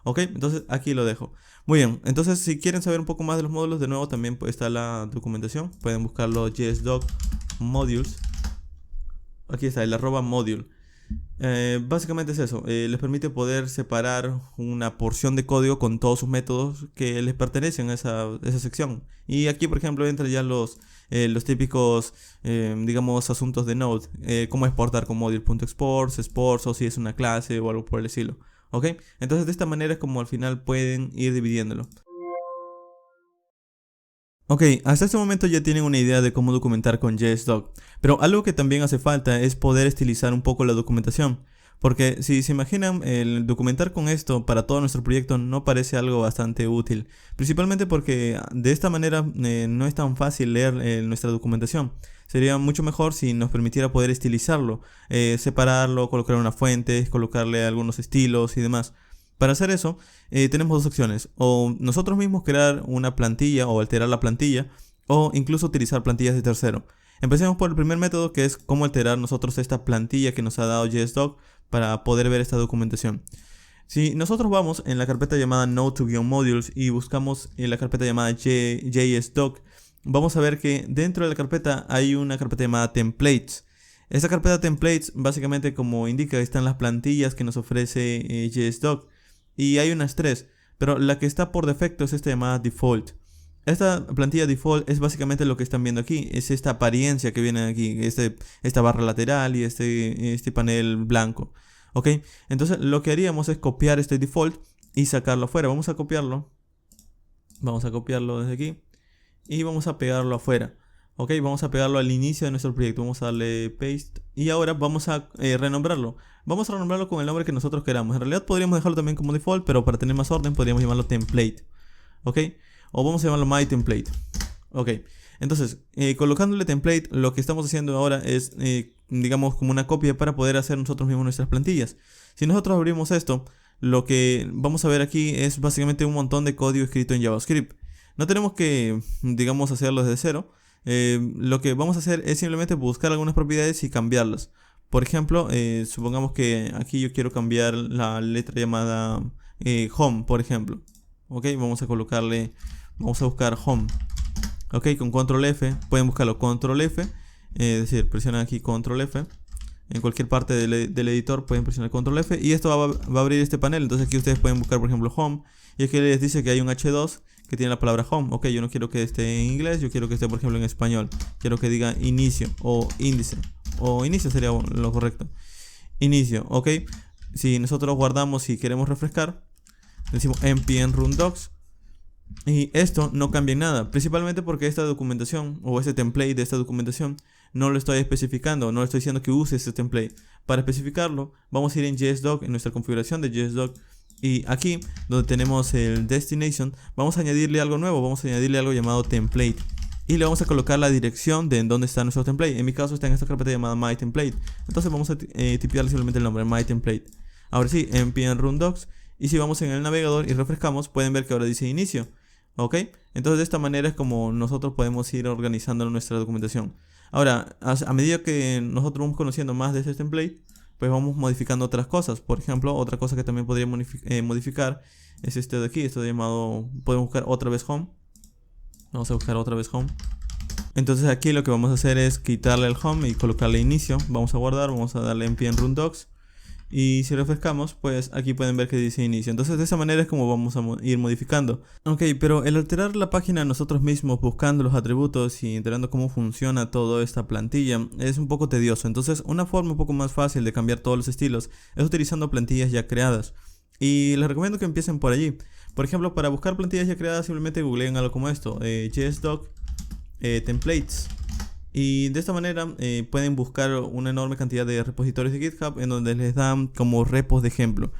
A: Ok, entonces aquí lo dejo. Muy bien, entonces si quieren saber un poco más de los módulos, de nuevo también está la documentación. Pueden buscarlo JSDoc modules. Aquí está el @module. Básicamente es eso, les permite poder separar una porción de código con todos sus métodos que les pertenecen a esa sección. Y aquí, por ejemplo, entran ya los típicos, digamos, asuntos de Node. Cómo exportar con module.exports, exports, o si es una clase o algo por el estilo. ¿Ok? Entonces de esta manera es como al final pueden ir dividiéndolo. Ok, hasta este momento ya tienen una idea de cómo documentar con JSDoc, pero algo que también hace falta es poder estilizar un poco la documentación, porque si se imaginan, el documentar con esto para todo nuestro proyecto no parece algo bastante útil, principalmente porque de esta manera no es tan fácil leer nuestra documentación. Sería mucho mejor si nos permitiera poder estilizarlo, separarlo, colocar una fuente, colocarle algunos estilos y demás. Para hacer eso, tenemos dos opciones: o nosotros mismos crear una plantilla o alterar la plantilla, o incluso utilizar plantillas de tercero. Empecemos por el primer método, que es cómo alterar nosotros esta plantilla que nos ha dado JSDoc para poder ver esta documentación. Si nosotros vamos en la carpeta llamada node2-modules y buscamos en la carpeta llamada JSDoc, vamos a ver que dentro de la carpeta hay una carpeta llamada templates. Esta carpeta templates, básicamente, como indica, están las plantillas que nos ofrece JSDoc. Y hay unas tres, pero la que está por defecto es esta llamada default. Esta plantilla default es básicamente lo que están viendo aquí. Es esta apariencia que viene aquí, esta barra lateral y este panel blanco. Ok, entonces lo que haríamos es copiar este default y sacarlo afuera. Vamos a copiarlo desde aquí y vamos a pegarlo afuera. Ok, vamos a pegarlo al inicio de nuestro proyecto. Vamos a darle paste y ahora vamos a renombrarlo. Vamos a renombrarlo con el nombre que nosotros queramos. En realidad podríamos dejarlo también como default, pero para tener más orden podríamos llamarlo template. Ok, o vamos a llamarlo mytemplate. Ok, entonces colocándole template, lo que estamos haciendo ahora es digamos como una copia para poder hacer nosotros mismos nuestras plantillas. Si nosotros abrimos esto, lo que vamos a ver aquí es básicamente un montón de código escrito en JavaScript. No tenemos que, digamos, hacerlo desde cero. Lo que vamos a hacer es simplemente buscar algunas propiedades y cambiarlas. Por ejemplo, supongamos que aquí yo quiero cambiar la letra llamada home, por ejemplo. Ok, vamos a buscar home. Ok, con control F, pueden buscarlo control F, es decir, presionan aquí control F. En cualquier parte del editor pueden presionar control F y esto va a abrir este panel. Entonces aquí ustedes pueden buscar, por ejemplo, home, y aquí les dice que hay un H2 que tiene la palabra home. Ok, yo no quiero que esté en inglés, yo quiero que esté, por ejemplo, en español. Quiero que diga inicio o índice, o inicio sería lo correcto. Inicio, ok. Si nosotros guardamos y queremos refrescar, decimos npm run docs y esto no cambia en nada, principalmente porque esta documentación o este template de esta documentación no lo estoy especificando, no le estoy diciendo que use este template. Para especificarlo, vamos a ir en JSDoc, en nuestra configuración de JSDoc, y aquí donde tenemos el destination, vamos a añadirle algo nuevo, vamos a añadirle algo llamado template. Y le vamos a colocar la dirección de en dónde está nuestro template. En mi caso está en esta carpeta llamada mytemplate. Entonces vamos a tipearle simplemente el nombre, mytemplate. Ahora sí, npm run docs. Y si vamos en el navegador y refrescamos, pueden ver que ahora dice inicio. ¿Ok? Entonces de esta manera es como nosotros podemos ir organizando nuestra documentación. Ahora, a medida que nosotros vamos conociendo más de este template, pues vamos modificando otras cosas. Por ejemplo, otra cosa que también podría modificar es este de aquí, esto llamado, podemos buscar otra vez home. Vamos a buscar otra vez home. Entonces aquí lo que vamos a hacer es quitarle el home y colocarle inicio. Vamos a guardar, vamos a darle npm run docs. Y si refrescamos, pues aquí pueden ver que dice inicio. Entonces de esa manera es como vamos a ir modificando. Ok, pero el alterar la página nosotros mismos, buscando los atributos y enterando cómo funciona toda esta plantilla, es un poco tedioso. Entonces una forma un poco más fácil de cambiar todos los estilos es utilizando plantillas ya creadas. Y les recomiendo que empiecen por allí. Por ejemplo, para buscar plantillas ya creadas, simplemente googleen algo como esto, JSDoc templates. Y de esta manera pueden buscar una enorme cantidad de repositorios de GitHub en donde les dan como repos de ejemplo.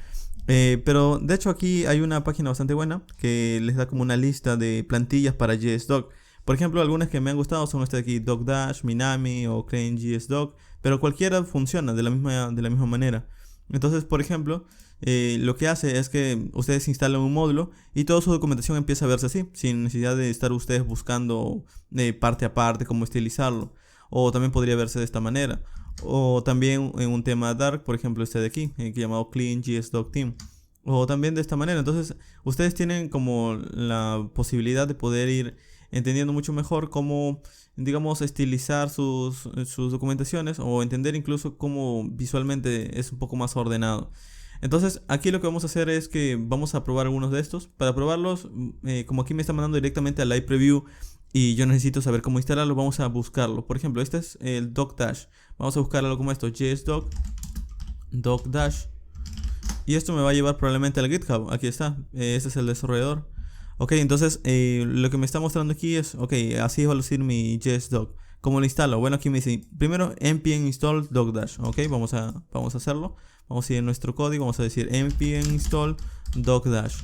A: Pero de hecho aquí hay una página bastante buena que les da como una lista de plantillas para JSDoc. Por ejemplo, algunas que me han gustado son esta de aquí, DocDash, Minami o Crane JSDoc, pero cualquiera funciona de la misma manera. Entonces, por ejemplo, lo que hace es que ustedes instalan un módulo y toda su documentación empieza a verse así, sin necesidad de estar ustedes buscando parte a parte cómo estilizarlo. O también podría verse de esta manera. O también en un tema dark, por ejemplo este de aquí, que llamado Clean JSDoc Theme. O también de esta manera. Entonces ustedes tienen como la posibilidad de poder ir entendiendo mucho mejor cómo, digamos, estilizar sus documentaciones, o entender incluso cómo visualmente es un poco más ordenado. Entonces aquí lo que vamos a hacer es que vamos a probar algunos de estos. Para probarlos, como aquí me está mandando directamente a Live Preview y yo necesito saber cómo instalarlo, vamos a buscarlo. Por ejemplo, este es el DocDash. Vamos a buscar algo como esto, JSDoc DocDash. Y esto me va a llevar probablemente al GitHub. Aquí está, este es el desarrollador. Ok, entonces lo que me está mostrando aquí es, ok, así va a lucir mi JSDoc. ¿Cómo lo instalo? Bueno, aquí me dice, primero npm install docdash. Ok, vamos a hacerlo. Vamos a ir en nuestro código, vamos a decir npm install docdash.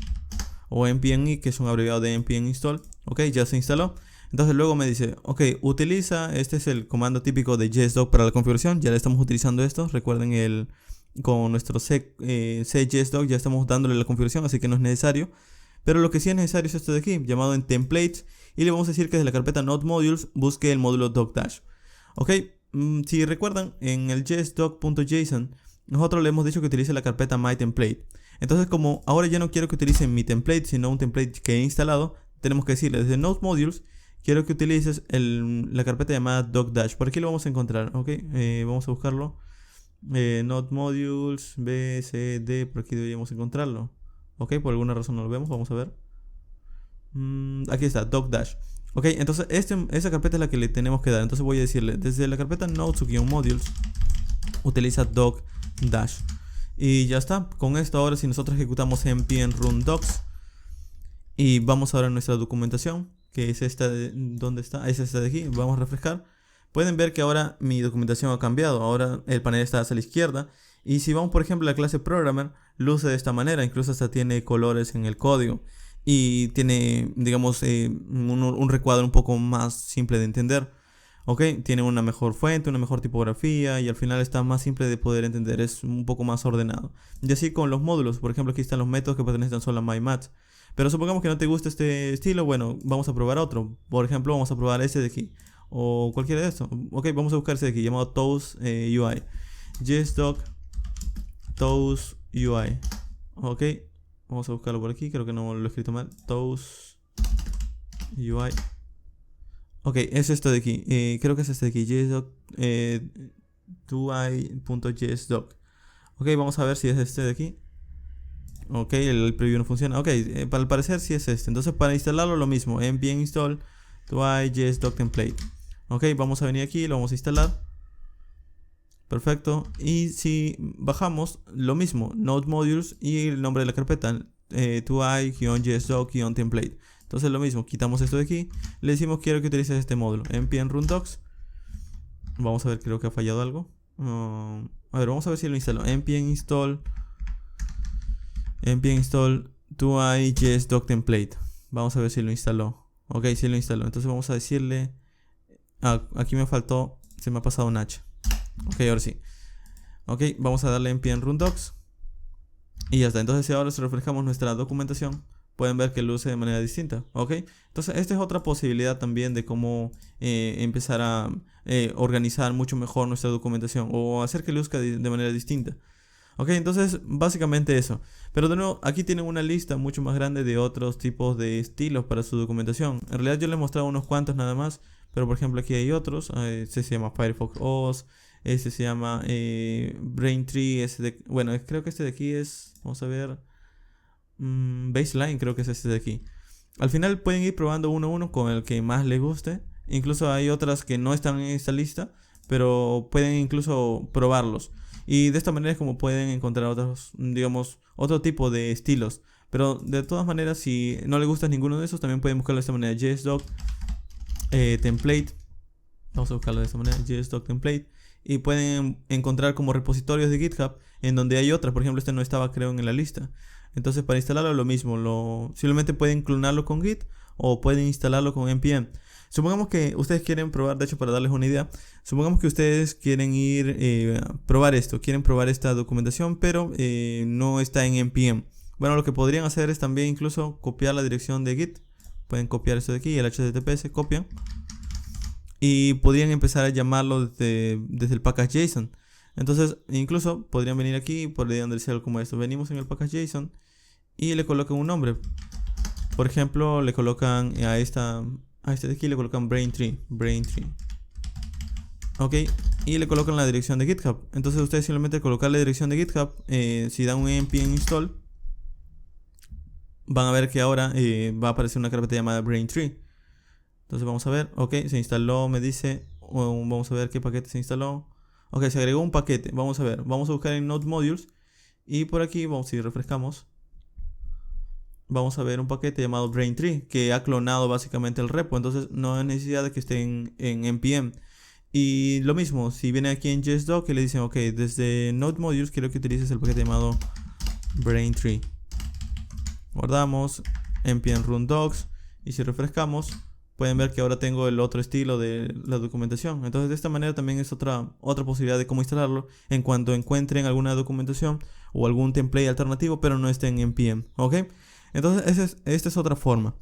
A: O npm-i, que es un abreviado de npm install. Ok, ya se instaló. Entonces luego me dice, ok, utiliza, este es el comando típico de JSDoc para la configuración. Ya le estamos utilizando esto, recuerden con nuestro JSDoc ya estamos dándole la configuración, así que no es necesario. Pero lo que sí es necesario es esto de aquí, llamado en templates. Y le vamos a decir que desde la carpeta node modules busque el módulo docdash. Ok, si recuerdan, en el jsdoc.json nosotros le hemos dicho que utilice la carpeta mytemplate. Entonces, como ahora ya no quiero que utilicen mi template, sino un template que he instalado, tenemos que decirle desde node modules quiero que utilices la carpeta llamada docdash. Por aquí lo vamos a encontrar. Ok, vamos a buscarlo. Node modules bcd, por aquí deberíamos encontrarlo. Ok, por alguna razón no lo vemos, vamos a ver. Aquí está, docdash. Ok, entonces esa carpeta es la que le tenemos que dar. Entonces voy a decirle, desde la carpeta nodes-modules utiliza docdash. Y ya está, con esto ahora si nosotros ejecutamos npm run docs y vamos ahora a nuestra documentación, que es esta ¿dónde está? Es esta de aquí, vamos a refrescar. Pueden ver que ahora mi documentación ha cambiado, ahora el panel está hacia la izquierda. Y si vamos por ejemplo a la clase programmer, luce de esta manera, incluso hasta tiene colores en el código. Y tiene, digamos, un recuadro un poco más simple de entender. Ok, tiene una mejor fuente, una mejor tipografía y al final está más simple de poder entender, es un poco más ordenado. Y así con los módulos, por ejemplo aquí están los métodos que pertenecen solo a MyMath. Pero supongamos que no te gusta este estilo, bueno, vamos a probar otro. Por ejemplo, vamos a probar este de aquí, o cualquiera de estos. Ok, vamos a buscar este de aquí, llamado Toast UI. JSDoc Toast UI. Ok, vamos a buscarlo por aquí, creo que no lo he escrito mal. Toast UI. Ok, es esto de aquí, creo que es este de aquí, JSDoc UI.jsdoc. Ok, vamos a ver si es este de aquí. Ok, el preview no funciona. Ok, para el parecer sí es este. Entonces para instalarlo lo mismo, npm install JSDoc template. Ok, vamos a venir aquí, lo vamos a instalar. Perfecto. Y si bajamos, lo mismo, node modules y el nombre de la carpeta, -jsdoc-template. Entonces lo mismo, quitamos esto de aquí, le decimos quiero que utilices este módulo, npm run docs. Vamos a ver, creo que ha fallado algo. A ver, vamos a ver si lo instalo. npm install JSDoc template. Vamos a ver si lo instaló. Ok, sí lo instaló. Entonces vamos a decirle, aquí me faltó, se me ha pasado un H. Ok, ahora sí. Ok, vamos a darle npm run docs y ya está. Entonces si ahora si refrescamos nuestra documentación, pueden ver que luce de manera distinta, ¿ok? Entonces esta es otra posibilidad también de cómo empezar a organizar mucho mejor nuestra documentación o hacer que luzca de manera distinta. Ok, entonces básicamente eso. Pero de nuevo, aquí tienen una lista mucho más grande de otros tipos de estilos para su documentación. En realidad yo les he mostrado unos cuantos nada más, pero por ejemplo aquí hay otros. Este se llama Firefox OS, este se llama Braintree, bueno, creo que este de aquí es, vamos a ver, Baseline, creo que es este de aquí. Al final pueden ir probando uno a uno con el que más les guste. Incluso hay otras que no están en esta lista, pero pueden incluso probarlos. Y de esta manera es como pueden encontrar otros, digamos, otro tipo de estilos. Pero de todas maneras, si no les gusta ninguno de esos, también pueden buscarlo de esta manera. JSDoc template. Vamos a buscarlo de esta manera. JSDoc template. Y pueden encontrar como repositorios de GitHub en donde hay otras. Por ejemplo, este no estaba, creo, en la lista. Entonces, para instalarlo, lo mismo. Simplemente pueden clonarlo con Git o pueden instalarlo con npm. Supongamos que ustedes quieren probar, de hecho para darles una idea, supongamos que ustedes quieren ir a probar esto, quieren probar esta documentación, pero no está en npm. Bueno, lo que podrían hacer es también incluso copiar la dirección de Git. Pueden copiar esto de aquí, el HTTPS, copian. Y podrían empezar a llamarlo desde el package JSON. Entonces, incluso podrían venir aquí y podrían decir algo como esto. Venimos en el package JSON y le colocan un nombre. Por ejemplo, le colocan a este de aquí le colocan Braintree. Ok, y le colocan la dirección de GitHub. Entonces ustedes simplemente colocar la dirección de GitHub. Si dan un npm install, van a ver que ahora va a aparecer una carpeta llamada Braintree. Entonces vamos a ver, ok, se instaló, me dice, vamos a ver qué paquete se instaló. Ok, se agregó un paquete, vamos a ver, vamos a buscar en Node Modules. Y por aquí, si refrescamos, vamos a ver un paquete llamado Braintree que ha clonado básicamente el repo. Entonces no hay necesidad de que esté en npm. Y lo mismo, si viene aquí en JSDoc y le dicen, ok, desde Node Modules quiero que utilices el paquete llamado Braintree. Guardamos, npm run docs, y si refrescamos, pueden ver que ahora tengo el otro estilo de la documentación. Entonces de esta manera también es otra posibilidad de cómo instalarlo en cuanto encuentren alguna documentación o algún template alternativo, pero no esté en npm, ¿ok? Entonces esta es otra forma.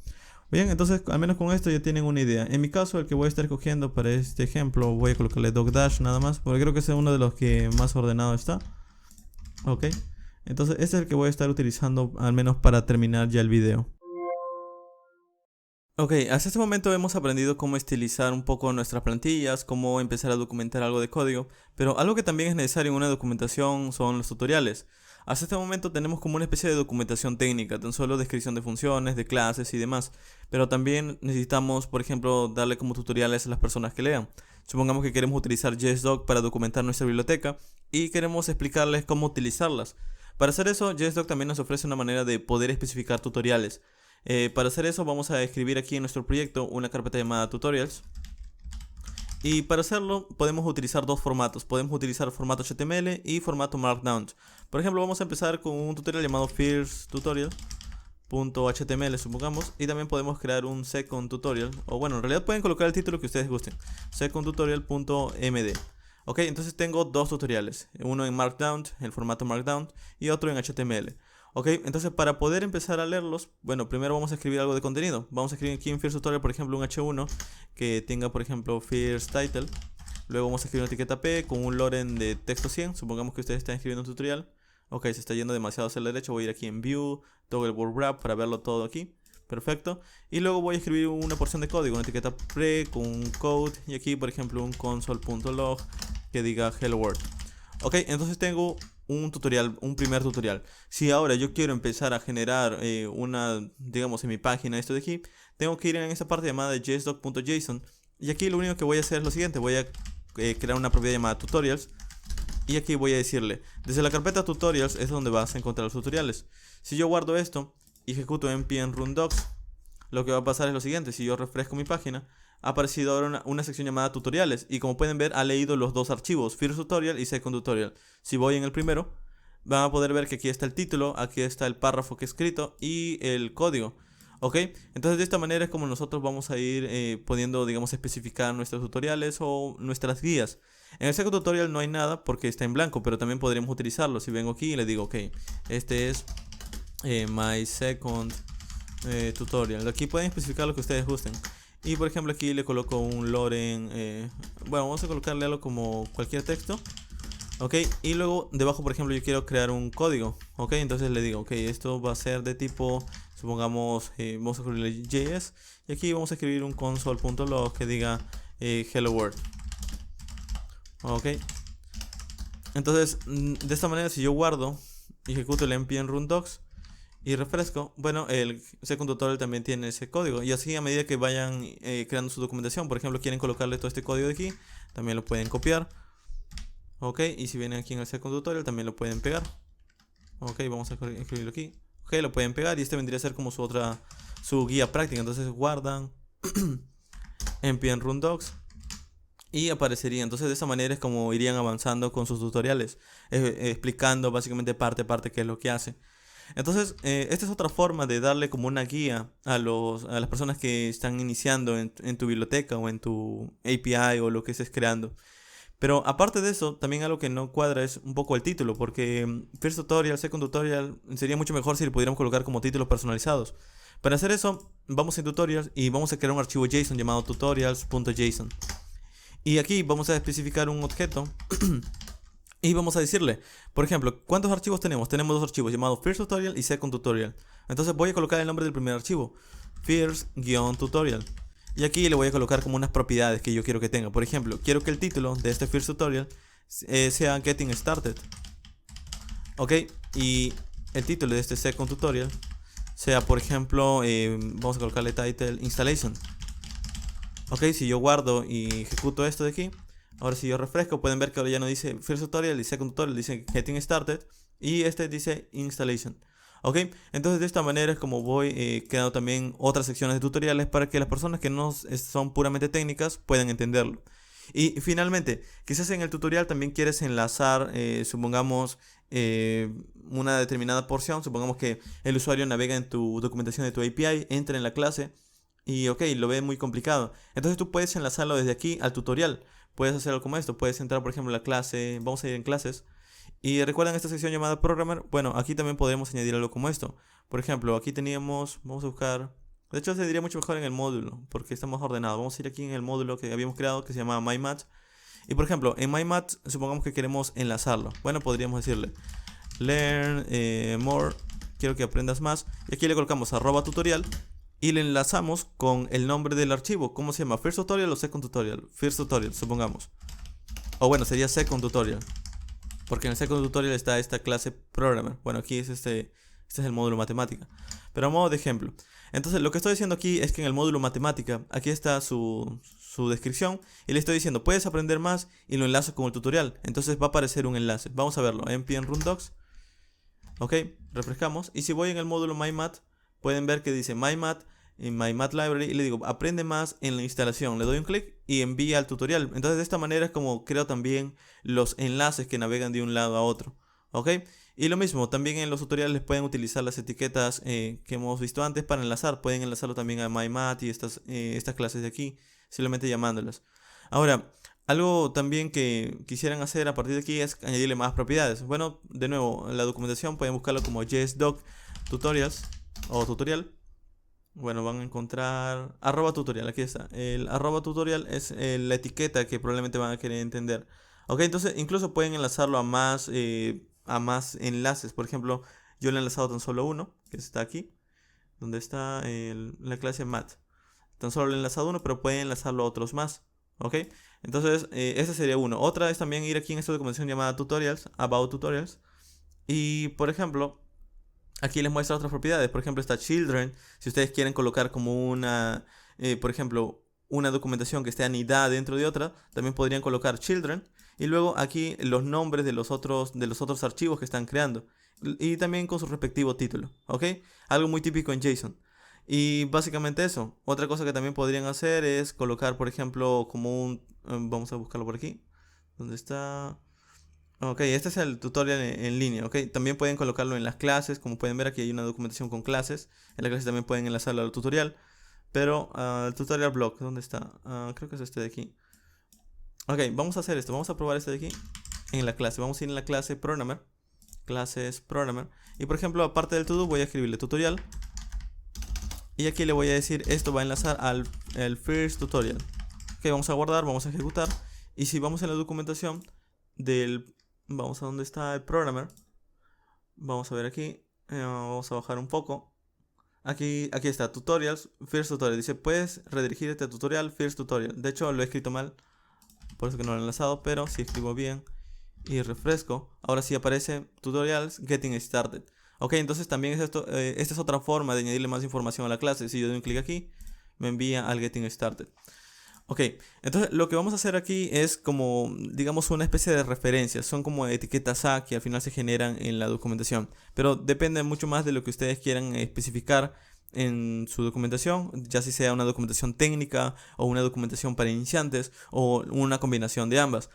A: Bien, entonces al menos con esto ya tienen una idea. En mi caso, el que voy a estar cogiendo para este ejemplo, voy a colocarle docdash nada más, porque creo que es uno de los que más ordenado está. Ok, entonces este es el que voy a estar utilizando al menos para terminar ya el video. Ok, hasta este momento hemos aprendido cómo estilizar un poco nuestras plantillas, cómo empezar a documentar algo de código, pero algo que también es necesario en una documentación son los tutoriales. Hasta este momento tenemos como una especie de documentación técnica, tan solo descripción de funciones, de clases y demás, pero también necesitamos, por ejemplo, darle como tutoriales a las personas que lean. Supongamos que queremos utilizar JSDoc para documentar nuestra biblioteca y queremos explicarles cómo utilizarlas. Para hacer eso, JSDoc también nos ofrece una manera de poder especificar tutoriales. Para hacer eso vamos a escribir aquí en nuestro proyecto una carpeta llamada tutorials. Y para hacerlo podemos utilizar dos formatos. Podemos utilizar formato HTML y formato Markdown. Por ejemplo, vamos a empezar con un tutorial llamado first tutorial.html, supongamos. Y también podemos crear un second tutorial. O bueno, en realidad pueden colocar el título que ustedes gusten. Second tutorial.md. Ok, entonces tengo dos tutoriales. Uno en Markdown, el formato Markdown, y otro en HTML. Ok, entonces para poder empezar a leerlos, bueno, primero vamos a escribir algo de contenido. Vamos a escribir aquí en First Tutorial, por ejemplo, un H1 que tenga, por ejemplo, First Title. Luego vamos a escribir una etiqueta P con un loren de texto 100. Supongamos que ustedes están escribiendo un tutorial. Ok, se está yendo demasiado hacia la derecha. Voy a ir aquí en View, Toggle Word Wrap para verlo todo aquí. Perfecto. Y luego voy a escribir una porción de código, una etiqueta pre con un code. Y aquí, por ejemplo, un console.log que diga Hello World. Ok, entonces tengo un tutorial, un primer tutorial. Si ahora yo quiero empezar a generar digamos en mi página esto de aquí, tengo que ir en esta parte llamada jsdoc.json. Y aquí lo único que voy a hacer es lo siguiente. Voy a crear una propiedad llamada tutorials. Y aquí voy a decirle, desde la carpeta tutorials es donde vas a encontrar los tutoriales. Si yo guardo esto y ejecuto npm run docs, lo que va a pasar es lo siguiente. Si yo refresco mi página, ha aparecido ahora una sección llamada tutoriales. Y como pueden ver, ha leído los dos archivos, first tutorial y second tutorial. Si voy en el primero, van a poder ver que aquí está el título, aquí está el párrafo que he escrito y el código. Ok, entonces de esta manera es como nosotros vamos a ir pudiendo, digamos, especificar nuestros tutoriales o nuestras guías. En el second tutorial no hay nada porque está en blanco, pero también podríamos utilizarlo. Si vengo aquí y le digo, ok, este es my second tutorial. Aquí pueden especificar lo que ustedes gusten. Y por ejemplo aquí le coloco un Loren, bueno, vamos a colocarle algo como cualquier texto. Ok, y luego debajo por ejemplo yo quiero crear un código. Ok, entonces le digo, ok, esto va a ser de tipo, supongamos, vamos a escribirle JS. Y aquí vamos a escribir un console.log que diga hello world. Ok, entonces de esta manera si yo guardo y ejecuto el npm run docs y refresco, bueno, el second tutorial también tiene ese código. Y así a medida que vayan creando su documentación, por ejemplo quieren colocarle todo este código de aquí, también lo pueden copiar. Ok, y si vienen aquí en el second tutorial también lo pueden pegar. Ok, vamos a escribirlo aquí. Ok, lo pueden pegar y este vendría a ser como su guía práctica. Entonces guardan npm run docs y aparecería. Entonces de esa manera es como irían avanzando con sus tutoriales, explicando básicamente parte a parte qué es lo que hace. Entonces esta es otra forma de darle como una guía a las personas que están iniciando en tu biblioteca o en tu API o lo que estés creando. Pero aparte de eso, también algo que no cuadra es un poco el título, porque First Tutorial, Second Tutorial sería mucho mejor si le pudiéramos colocar como títulos personalizados. Para hacer eso, vamos en Tutorials y vamos a crear un archivo JSON llamado tutorials.json. Y aquí vamos a especificar un objeto y vamos a decirle, por ejemplo, ¿cuántos archivos tenemos? Tenemos dos archivos llamados First Tutorial y Second Tutorial. Entonces voy a colocar el nombre del primer archivo, First-Tutorial. Y aquí le voy a colocar como unas propiedades que yo quiero que tenga. Por ejemplo, quiero que el título de este First Tutorial sea Getting Started. Ok, y el título de este Second Tutorial sea, por ejemplo, vamos a colocarle title Installation. Ok, si yo guardo y ejecuto esto de aquí, ahora si yo refresco pueden ver que ahora ya no dice First Tutorial y Second Tutorial, dice Getting Started y este dice Installation. Ok, entonces de esta manera es como voy creando también otras secciones de tutoriales para que las personas que no son puramente técnicas puedan entenderlo. Y finalmente, quizás en el tutorial también quieres enlazar, supongamos, una determinada porción. Supongamos que el usuario navega en tu documentación de tu API, entra en la clase y ok, lo ve muy complicado. Entonces tú puedes enlazarlo desde aquí al tutorial. Puedes hacerlo como esto, puedes entrar por ejemplo a la clase, vamos a ir en clases. Y recuerdan esta sección llamada Programmer. Bueno, aquí también podemos añadir algo como esto. Por ejemplo, aquí teníamos, vamos a buscar, de hecho se diría mucho mejor en el módulo, porque está más ordenado. Vamos a ir aquí en el módulo que habíamos creado, que se llama MyMath. Y por ejemplo, en MyMath, supongamos que queremos enlazarlo. Bueno, podríamos decirle learn more, quiero que aprendas más. Y aquí le colocamos @tutorial y le enlazamos con el nombre del archivo. ¿Cómo se llama? First Tutorial o Second Tutorial. First Tutorial, supongamos. O bueno, sería Second Tutorial, porque en el Second Tutorial está esta clase Programmer. Bueno, aquí es este es el módulo Matemática. Pero a modo de ejemplo. Entonces lo que estoy diciendo aquí es que en el módulo Matemática, aquí está su descripción. Y le estoy diciendo, puedes aprender más y lo enlazo con el tutorial. Entonces va a aparecer un enlace. Vamos a verlo. npm run docs. Ok, refrescamos. Y si voy en el módulo MyMath, pueden ver que dice MyMath en MyMath Library y le digo aprende más en la instalación. Le doy un clic y envía al tutorial. Entonces de esta manera es como creo también los enlaces que navegan de un lado a otro. Ok, y lo mismo, también en los tutoriales pueden utilizar las etiquetas que hemos visto antes para enlazar. Pueden enlazarlo también a MyMath y estas clases de aquí, simplemente llamándolas. Ahora, algo también que quisieran hacer a partir de aquí es añadirle más propiedades. Bueno, de nuevo, en la documentación pueden buscarlo como JSDoc tutorials o tutorial. Bueno, van a encontrar @tutorial, aquí está. El @tutorial es la etiqueta que probablemente van a querer entender. Ok, entonces incluso pueden enlazarlo a más enlaces. Por ejemplo, yo le he enlazado tan solo uno, que está aquí, donde está la clase math. Tan solo le he enlazado uno, pero pueden enlazarlo a otros más. Ok, entonces ese sería uno. Otra es también ir aquí en esta documentación llamada tutorials, about tutorials. Y por ejemplo, aquí les muestra otras propiedades. Por ejemplo, está children. Si ustedes quieren colocar como por ejemplo, una documentación que esté anidada dentro de otra, también podrían colocar children. Y luego aquí los nombres de los otros archivos que están creando. Y también con su respectivo título. ¿Ok? Algo muy típico en JSON. Y básicamente eso. Otra cosa que también podrían hacer es colocar, por ejemplo, como vamos a buscarlo por aquí. ¿Dónde está? Ok, este es el tutorial en línea, ok. También pueden colocarlo en las clases. Como pueden ver, aquí hay una documentación con clases. En la clase también pueden enlazarlo al tutorial. Pero el tutorial blog, ¿dónde está? Creo que es este de aquí. Ok, vamos a hacer esto. Vamos a probar este de aquí en la clase. Vamos a ir en la clase Programmer. Clases Programmer. Y por ejemplo, aparte del todo, voy a escribirle tutorial. Y aquí le voy a decir, esto va a enlazar al first tutorial. Ok, vamos a guardar, vamos a ejecutar. Y si vamos en la documentación vamos a donde está el programmer. Vamos a ver aquí, vamos a bajar un poco. Aquí está, tutorials, first tutorial. Dice, puedes redirigirte a tutorial, first tutorial. De hecho, lo he escrito mal, por eso que no lo he enlazado. Pero si escribo bien y refresco, ahora sí aparece tutorials, getting started. Ok, entonces también es esto, esta es otra forma de añadirle más información a la clase. Si yo doy un clic aquí, me envía al getting started. Ok, entonces lo que vamos a hacer aquí es como, digamos, una especie de referencias. Son como etiquetas A que al final se generan en la documentación. Pero depende mucho más de lo que ustedes quieran especificar en su documentación. Ya si sea una documentación técnica o una documentación para iniciantes o una combinación de ambas.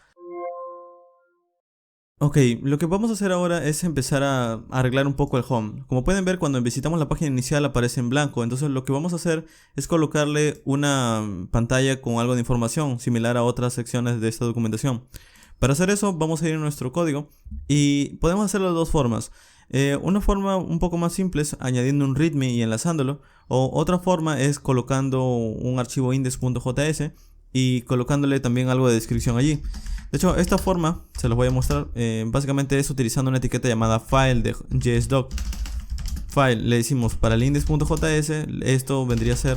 A: Ok, lo que vamos a hacer ahora es empezar a arreglar un poco el home. Como pueden ver, cuando visitamos la página inicial aparece en blanco. Entonces lo que vamos a hacer es colocarle una pantalla con algo de información similar a otras secciones de esta documentación. Para hacer eso vamos a ir a nuestro código y podemos hacerlo de dos formas. Una forma un poco más simple es añadiendo un readme y enlazándolo. O otra forma es colocando un archivo index.js y colocándole también algo de descripción allí. De hecho, esta forma, se los voy a mostrar, básicamente es utilizando una etiqueta llamada file de JSDoc. File, le decimos para el index.js, esto vendría a ser,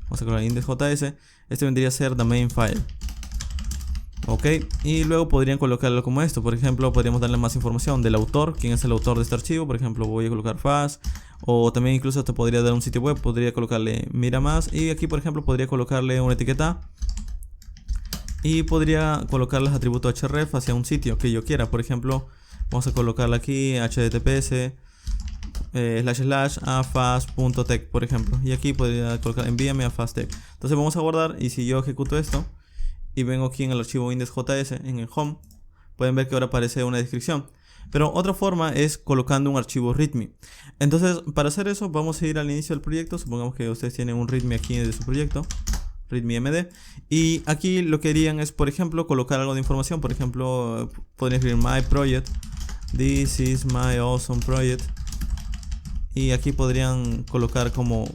A: vamos a colocar index.js, este vendría a ser the main file. Ok, y luego podrían colocarlo como esto. Por ejemplo, podríamos darle más información del autor, quién es el autor de este archivo. Por ejemplo, voy a colocar FAS, o también incluso te podría dar un sitio web, podría colocarle mira más, y aquí por ejemplo podría colocarle una etiqueta y podría colocar los atributos href hacia un sitio que yo quiera. Por ejemplo, vamos a colocarle aquí https / a fast.tech, por ejemplo, y aquí podría colocar envíame a fasttech. Entonces vamos a guardar, y si yo ejecuto esto y vengo aquí en el archivo index.js en el home, pueden ver que ahora aparece una descripción. Pero otra forma es colocando un archivo readme. Entonces para hacer eso vamos a ir al inicio del proyecto. Supongamos que ustedes tienen un readme aquí de su proyecto, readme.md, y aquí lo que harían es, por ejemplo, colocar algo de información. Por ejemplo, podrían escribir my project, this is my awesome project, y aquí podrían colocar como,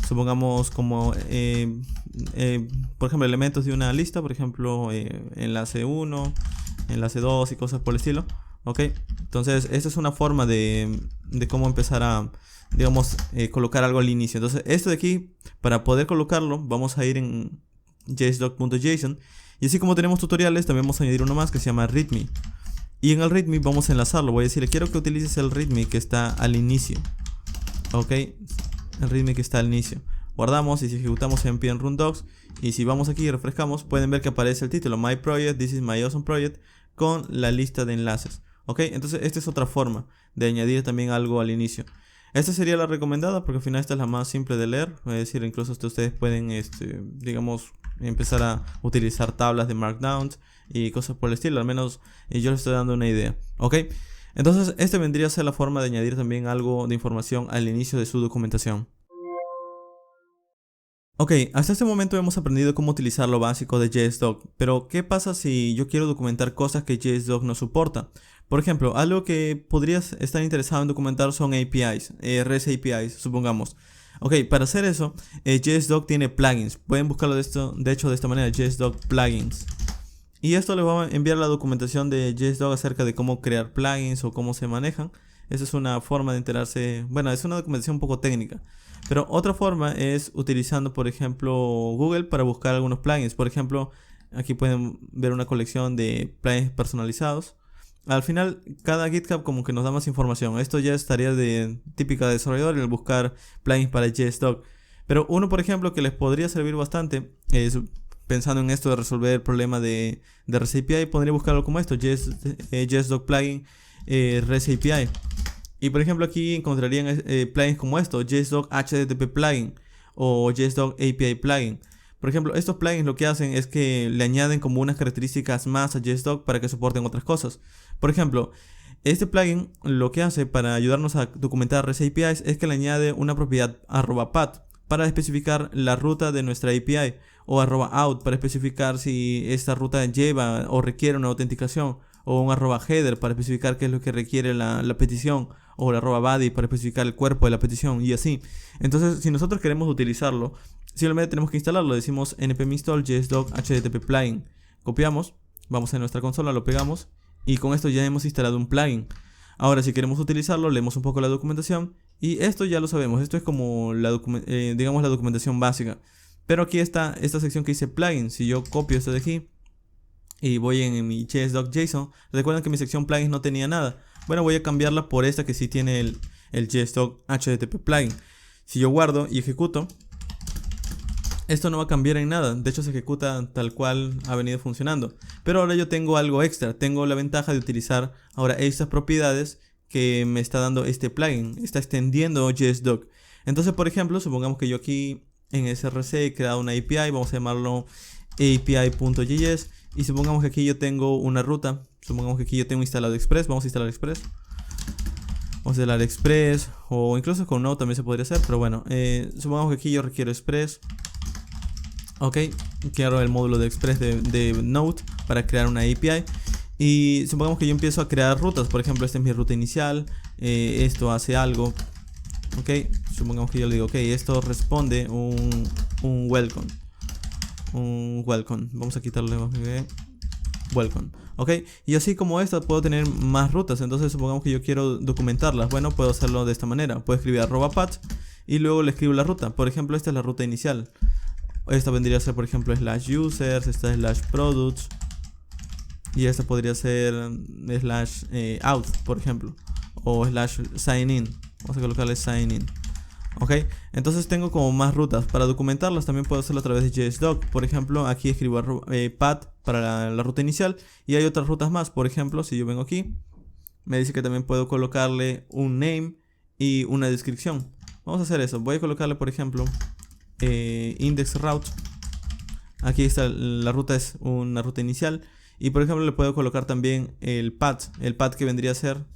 A: supongamos, como por ejemplo, elementos de una lista. Por ejemplo, enlace 1, enlace 2 y cosas por el estilo. Ok, entonces esta es una forma de cómo empezar a, digamos, colocar algo al inicio. Entonces esto de aquí, para poder colocarlo, vamos a ir en jsdoc.json, y así como tenemos tutoriales, también vamos a añadir uno más que se llama readme, y en el readme vamos a enlazarlo. Voy a decirle, quiero que utilices el readme que está al inicio. Ok, el readme que está al inicio. Guardamos, y si ejecutamos en npm run docs, y si vamos aquí y refrescamos, pueden ver que aparece el título my project, this is my awesome project, con la lista de enlaces. Ok, entonces esta es otra forma de añadir también algo al inicio. Esta sería la recomendada porque al final esta es la más simple de leer. Es decir, incluso ustedes pueden, digamos, empezar a utilizar tablas de markdowns y cosas por el estilo. Al menos yo les estoy dando una idea. Ok, entonces este vendría a ser la forma de añadir también algo de información al inicio de su documentación. Ok, hasta este momento hemos aprendido cómo utilizar lo básico de JSDoc, pero ¿qué pasa si yo quiero documentar cosas que JSDoc no soporta? Por ejemplo, algo que podrías estar interesado en documentar son APIs, REST APIs, supongamos. Ok, para hacer eso, JSDoc tiene plugins. Pueden buscarlo de hecho de esta manera, JSDoc plugins. Y esto les va a enviar la documentación de JSDoc acerca de cómo crear plugins o cómo se manejan. Esa es una forma de enterarse, bueno, es una documentación un poco técnica. Pero otra forma es utilizando, por ejemplo, Google para buscar algunos plugins. Por ejemplo, aquí pueden ver una colección de plugins personalizados. Al final, cada GitHub como que nos da más información. Esto ya es tarea típica de desarrollador, el buscar plugins para JSDoc. Pero uno, por ejemplo, que les podría servir bastante es, pensando en esto de resolver el problema de REST API, podría buscarlo como esto, JSDoc plugin REST API. Y por ejemplo aquí encontrarían plugins como esto, JSDoc HTTP plugin o JSDoc API plugin. Por ejemplo, estos plugins lo que hacen es que le añaden como unas características más a JSDoc para que soporten otras cosas. Por ejemplo, este plugin lo que hace para ayudarnos a documentar REST APIs es que le añade una propiedad @path para especificar la ruta de nuestra API, o @out para especificar si esta ruta lleva o requiere una autenticación, o un @header para especificar qué es lo que requiere la petición, o el @body para especificar el cuerpo de la petición y así. Entonces, si nosotros queremos utilizarlo, simplemente tenemos que instalarlo. Decimos npm install jsdoc http plugin. Copiamos, vamos a nuestra consola, lo pegamos y con esto ya hemos instalado un plugin. Ahora, si queremos utilizarlo, leemos un poco la documentación y esto ya lo sabemos. Esto es como digamos la documentación básica. Pero aquí está esta sección que dice plugin. Si yo copio esto de aquí y voy en mi JSDoc.json, recuerden que mi sección plugins no tenía nada. Bueno, voy a cambiarla por esta que sí tiene el JSDoc HTTP plugin. Si yo guardo y ejecuto, esto no va a cambiar en nada. De hecho, se ejecuta tal cual ha venido funcionando. Pero ahora yo tengo algo extra. Tengo la ventaja de utilizar ahora estas propiedades que me está dando este plugin. Está extendiendo JSDoc. Entonces, por ejemplo, supongamos que yo aquí en src he creado una API. Vamos a llamarlo api.js. Y supongamos que aquí yo tengo una ruta. Supongamos que aquí yo tengo instalado Express. Vamos a instalar Express. Vamos a instalar Express. O incluso con Node también se podría hacer. Pero bueno, supongamos que aquí yo requiero Express. Ok, quiero el módulo de Express de Node para crear una API. Y supongamos que yo empiezo a crear rutas. Por ejemplo, esta es mi ruta inicial. Esto hace algo. Ok, supongamos que yo le digo, ok, esto responde un welcome. Un welcome. Vamos a quitarle welcome. Ok, y así como esta puedo tener más rutas. Entonces supongamos que yo quiero documentarlas. Bueno, puedo hacerlo de esta manera. Puedo escribir @path y luego le escribo la ruta. Por ejemplo, esta es la ruta inicial. Esta vendría a ser, por ejemplo, /users, esta es /products y esta podría ser /out, por ejemplo, o /sign-in. Vamos a colocarle sign-in. Ok, entonces tengo como más rutas. Para documentarlas también puedo hacerlo a través de JSDoc. Por ejemplo, aquí escribo path para la ruta inicial y hay otras rutas más. Por ejemplo, si yo vengo aquí, me dice que también puedo colocarle un name y una descripción. Vamos a hacer eso. Voy a colocarle, por ejemplo, index route. Aquí está, la ruta es una ruta inicial. Y por ejemplo le puedo colocar también el path que vendría a ser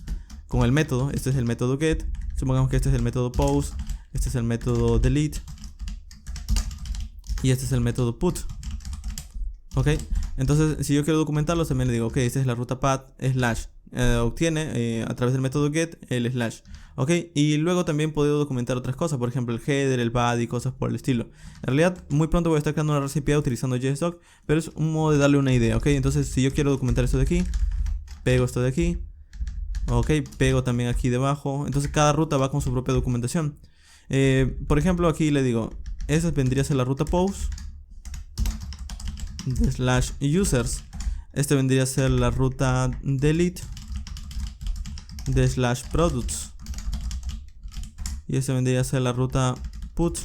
A: con el método. Este es el método get. Supongamos que este es el método post. Este es el método delete. Y este es el método put. Ok, entonces si yo quiero documentarlo también le digo, ok, esta es la ruta path / obtiene a través del método get el /. Ok, y luego también puedo documentar otras cosas, por ejemplo el header, el body, cosas por el estilo. En realidad muy pronto voy a estar creando una REST API utilizando JSDoc, pero es un modo de darle una idea. Ok, entonces si yo quiero documentar esto de aquí, pego esto de aquí. Ok, pego también aquí debajo. Entonces cada ruta va con su propia documentación. Por ejemplo aquí le digo, esa vendría a ser la ruta post de /users. Este vendría a ser la ruta delete de /products. Y este vendría a ser la ruta put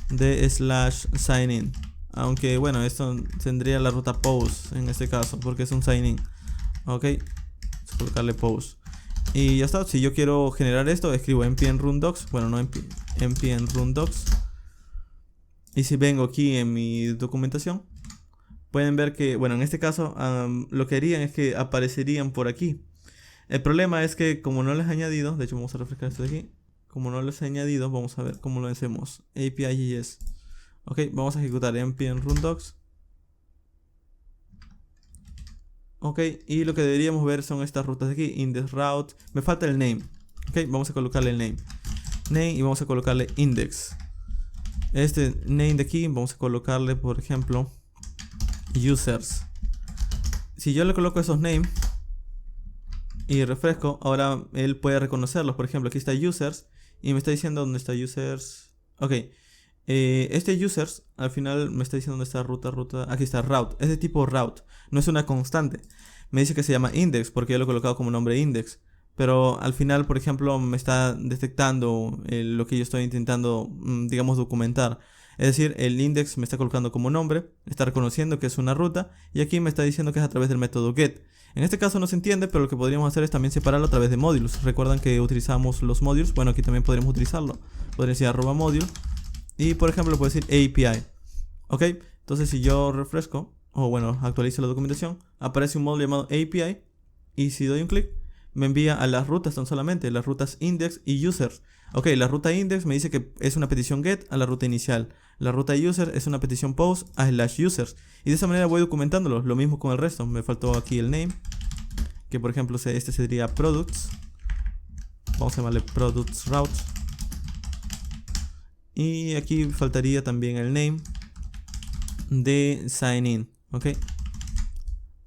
A: de /signin. Aunque bueno, esto tendría la ruta post en este caso, porque es un sign-in. Ok, vamos a colocarle post. Y ya está. Si yo quiero generar esto, escribo npm run docs. Bueno, no npm run docs. Y si vengo aquí en mi documentación, pueden ver que, bueno, en este caso lo que harían es que aparecerían por aquí. El problema es que como no les he añadido, de hecho vamos a refrescar esto de aquí. Como no les he añadido, vamos a ver cómo lo hacemos. API.js. Ok, vamos a ejecutar npm run docs. Ok, y lo que deberíamos ver son estas rutas de aquí. Index route. Me falta el name. Ok, vamos a colocarle el name. Y vamos a colocarle index. Este name de aquí, vamos a colocarle, por ejemplo, users. Si yo le coloco esos names y refresco, ahora él puede reconocerlos. Por ejemplo, aquí está users y me está diciendo dónde está users. Ok, este users al final me está diciendo dónde está ruta. Aquí está route, es de tipo route, no es una constante. Me dice que se llama index porque yo lo he colocado como nombre index, pero al final, por ejemplo, me está detectando lo que yo estoy intentando, digamos, documentar. Es decir, el index me está colocando como nombre, está reconociendo que es una ruta y aquí me está diciendo que es a través del método get. En este caso no se entiende, pero lo que podríamos hacer es también separarlo a través de módulos. Recuerdan que utilizamos los módulos. Bueno, aquí también podríamos utilizarlo. Podría decir @module y por ejemplo puedo decir API. Ok, entonces si yo refresco o bueno, actualizo la documentación, aparece un módulo llamado API y si doy un clic me envía a las rutas tan solamente, las rutas index y users. Ok, la ruta index me dice que es una petición get a la ruta inicial. La ruta user es una petición post a /users. Y de esa manera voy documentándolo. Lo mismo con el resto. Me faltó aquí el name. que por ejemplo este sería products. Vamos a llamarle products route. Y aquí faltaría también el name de sign in, ok.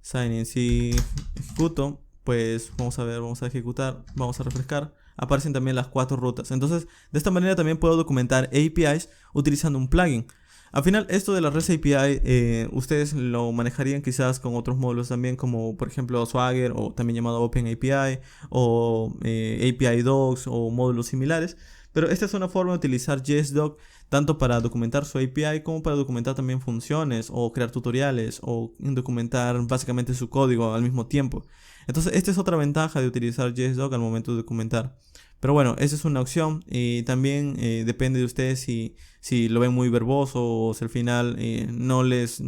A: Sign in, si ejecuto, pues vamos a ver, vamos a ejecutar, vamos a refrescar, aparecen también las 4 rutas. Entonces de esta manera también puedo documentar APIs utilizando un plugin. Al final esto de la REST API ustedes lo manejarían quizás con otros módulos también, como por ejemplo Swagger, o también llamado Open API, o API Docs o módulos similares. Pero esta es una forma de utilizar JSDoc tanto para documentar su API como para documentar también funciones o crear tutoriales o documentar básicamente su código al mismo tiempo. Entonces esta es otra ventaja de utilizar JSDoc al momento de documentar. Pero bueno, esa es una opción y también depende de ustedes si lo ven muy verboso o si al final no les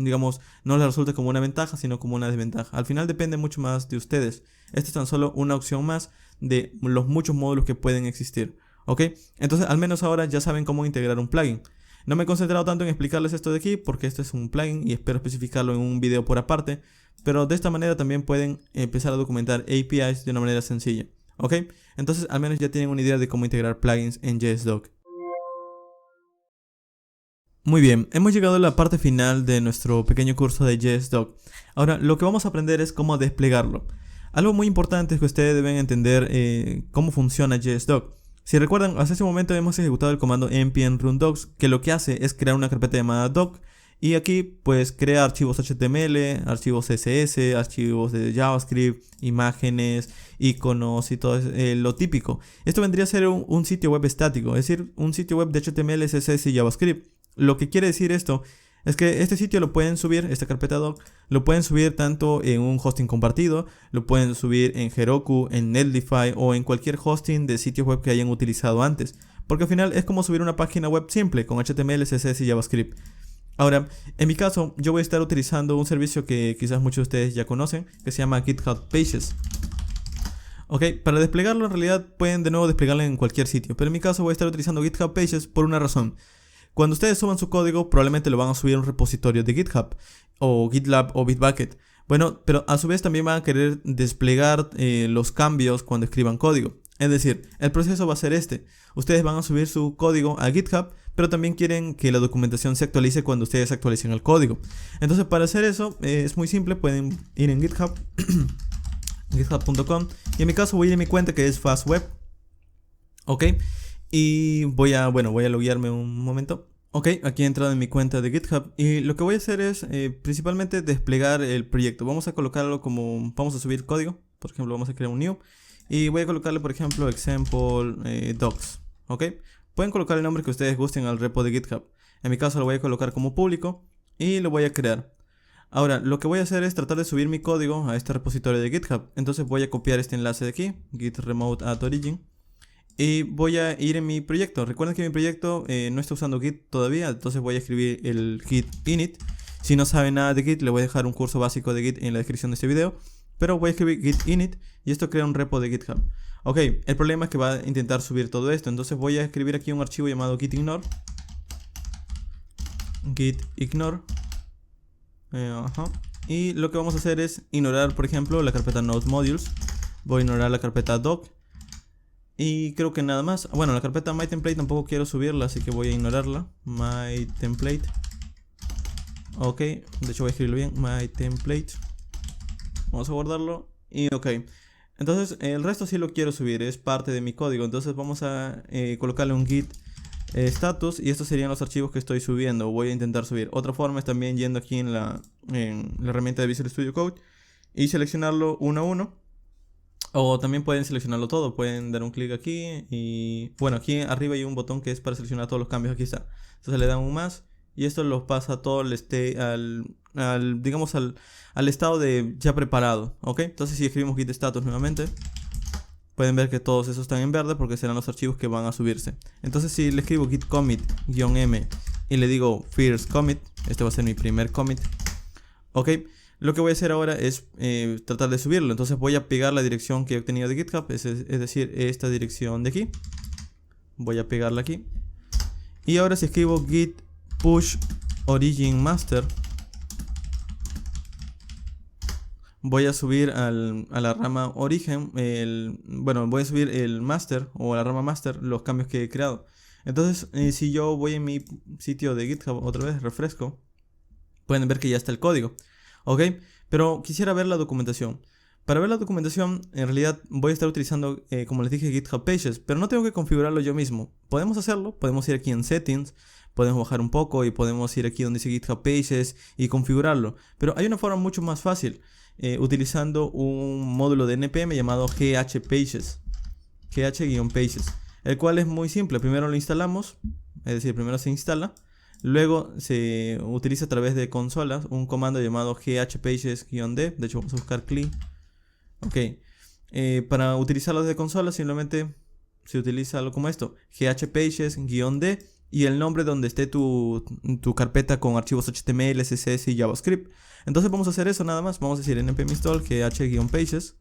A: resulta como una ventaja sino como una desventaja. Al final depende mucho más de ustedes. Esta es tan solo una opción más de los muchos módulos que pueden existir. ¿Ok? Entonces al menos ahora ya saben cómo integrar un plugin. No me he concentrado tanto en explicarles esto de aquí porque esto es un plugin y espero especificarlo en un video por aparte. Pero de esta manera también pueden empezar a documentar APIs de una manera sencilla. ¿Ok? Entonces al menos ya tienen una idea de cómo integrar plugins en JSDoc. Muy bien, hemos llegado a la parte final de nuestro pequeño curso de JSDoc. Ahora lo que vamos a aprender es cómo desplegarlo. Algo muy importante es que ustedes deben entender cómo funciona JSDoc. Si recuerdan, hasta ese momento hemos ejecutado el comando npm run docs, que lo que hace es crear una carpeta llamada doc, y aquí pues crea archivos HTML, archivos CSS, archivos de JavaScript, imágenes, iconos y todo lo típico. Esto vendría a ser un sitio web estático, es decir, un sitio web de HTML, CSS y JavaScript. Lo que quiere decir esto es que este sitio lo pueden subir, esta carpeta doc, lo pueden subir tanto en un hosting compartido, lo pueden subir en Heroku, en Netlify o en cualquier hosting de sitios web que hayan utilizado antes. Porque al final es como subir una página web simple con HTML, CSS y JavaScript. Ahora, en mi caso, yo voy a estar utilizando un servicio que quizás muchos de ustedes ya conocen, que se llama GitHub Pages. Ok, para desplegarlo en realidad pueden de nuevo desplegarlo en cualquier sitio, pero en mi caso voy a estar utilizando GitHub Pages por una razón. Cuando ustedes suban su código, probablemente lo van a subir a un repositorio de GitHub, o GitLab o Bitbucket. Bueno, pero a su vez también van a querer desplegar los cambios cuando escriban código. Es decir, el proceso va a ser este. Ustedes van a subir su código a GitHub, pero también quieren que la documentación se actualice cuando ustedes actualicen el código. Entonces, para hacer eso, es muy simple. Pueden ir en GitHub, github.com, y en mi caso voy a ir a mi cuenta que es FastWeb. Ok. Y voy a loguearme un momento. Ok, aquí he entrado en mi cuenta de GitHub y lo que voy a hacer es principalmente desplegar el proyecto. Vamos a colocarlo como, vamos a subir código. Por ejemplo, vamos a crear un new y voy a colocarle, por ejemplo, example docs. Ok, pueden colocar el nombre que ustedes gusten al repo de GitHub. En mi caso lo voy a colocar como público y lo voy a crear. Ahora, lo que voy a hacer es tratar de subir mi código a este repositorio de GitHub. Entonces voy a copiar este enlace de aquí, git remote at origin. Y voy a ir en mi proyecto. Recuerden que mi proyecto no está usando Git todavía, entonces voy a escribir el git init. Si no saben nada de Git, le voy a dejar un curso básico de Git en la descripción de este video. Pero voy a escribir git init y esto crea un repo de GitHub. Ok, el problema es que va a intentar subir todo esto, entonces voy a escribir aquí un archivo llamado gitignore. Gitignore. Y lo que vamos a hacer es ignorar, por ejemplo, la carpeta node modules. Voy a ignorar la carpeta doc. Y creo que nada más. Bueno, la carpeta myTemplate tampoco quiero subirla, así que voy a ignorarla. myTemplate. Ok, de hecho voy a escribirlo bien. myTemplate. Vamos a guardarlo. Y ok. Entonces el resto sí lo quiero subir, es parte de mi código. Entonces vamos a colocarle un git status. Y estos serían los archivos que estoy subiendo. Voy a intentar subir. Otra forma es también yendo aquí en la herramienta de Visual Studio Code y seleccionarlo uno a uno. O también pueden seleccionarlo todo, pueden dar un clic aquí y bueno, aquí arriba hay un botón que es para seleccionar todos los cambios, aquí está. Entonces le dan un más y esto lo pasa todo al estado de ya preparado, ¿ok? Entonces si escribimos git status nuevamente, pueden ver que todos esos están en verde porque serán los archivos que van a subirse. Entonces si le escribo git commit-m y le digo first commit, este va a ser mi primer commit, ¿ok? Lo que voy a hacer ahora es tratar de subirlo. Entonces voy a pegar la dirección que he obtenido de GitHub, es decir, esta dirección de aquí. Voy a pegarla aquí. Y ahora si escribo git push origin master, voy a subir a la rama origen, bueno, voy a subir el master o a la rama master los cambios que he creado. Entonces, si yo voy en mi sitio de GitHub otra vez, refresco, pueden ver que ya está el código, ¿ok? Pero quisiera ver la documentación. Para ver la documentación, en realidad voy a estar utilizando, como les dije, GitHub Pages, pero no tengo que configurarlo yo mismo. Podemos hacerlo, podemos ir aquí en Settings, podemos bajar un poco y podemos ir aquí donde dice GitHub Pages y configurarlo. Pero hay una forma mucho más fácil, utilizando un módulo de NPM llamado GH-Pages, GH-Pages, el cual es muy simple. Primero lo instalamos, es decir, primero se instala. Luego se utiliza a través de consolas un comando llamado ghpages-d. De hecho, vamos a buscar CLI. Ok, para utilizarlo desde consola simplemente se utiliza algo como esto, ghpages-d y el nombre donde esté tu carpeta con archivos HTML, CSS y JavaScript. Entonces vamos a hacer eso nada más, vamos a decir npm install gh-pages.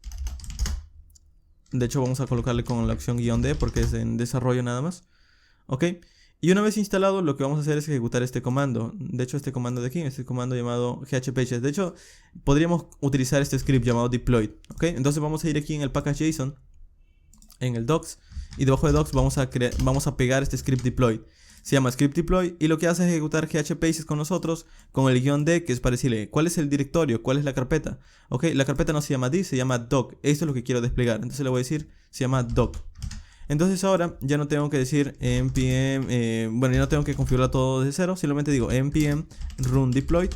A: De hecho vamos a colocarle con la opción "-d" porque es en desarrollo nada más. Ok, y una vez instalado lo que vamos a hacer es ejecutar este comando. De hecho este comando de aquí, este comando llamado ghpages. De hecho podríamos utilizar este script llamado deploy. Ok, entonces vamos a ir aquí en el package.json, en el docs, y debajo de docs vamos a pegar este script deploy. Se llama script deploy y lo que hace es ejecutar ghpages con nosotros con el "-d", que es para decirle cuál es el directorio, cuál es la carpeta. Ok, la carpeta no se llama D, se llama doc. Esto es lo que quiero desplegar, entonces le voy a decir, se llama doc. Entonces ahora ya no tengo que decir npm, bueno, ya no tengo que configurar todo desde cero, simplemente digo npm run deploy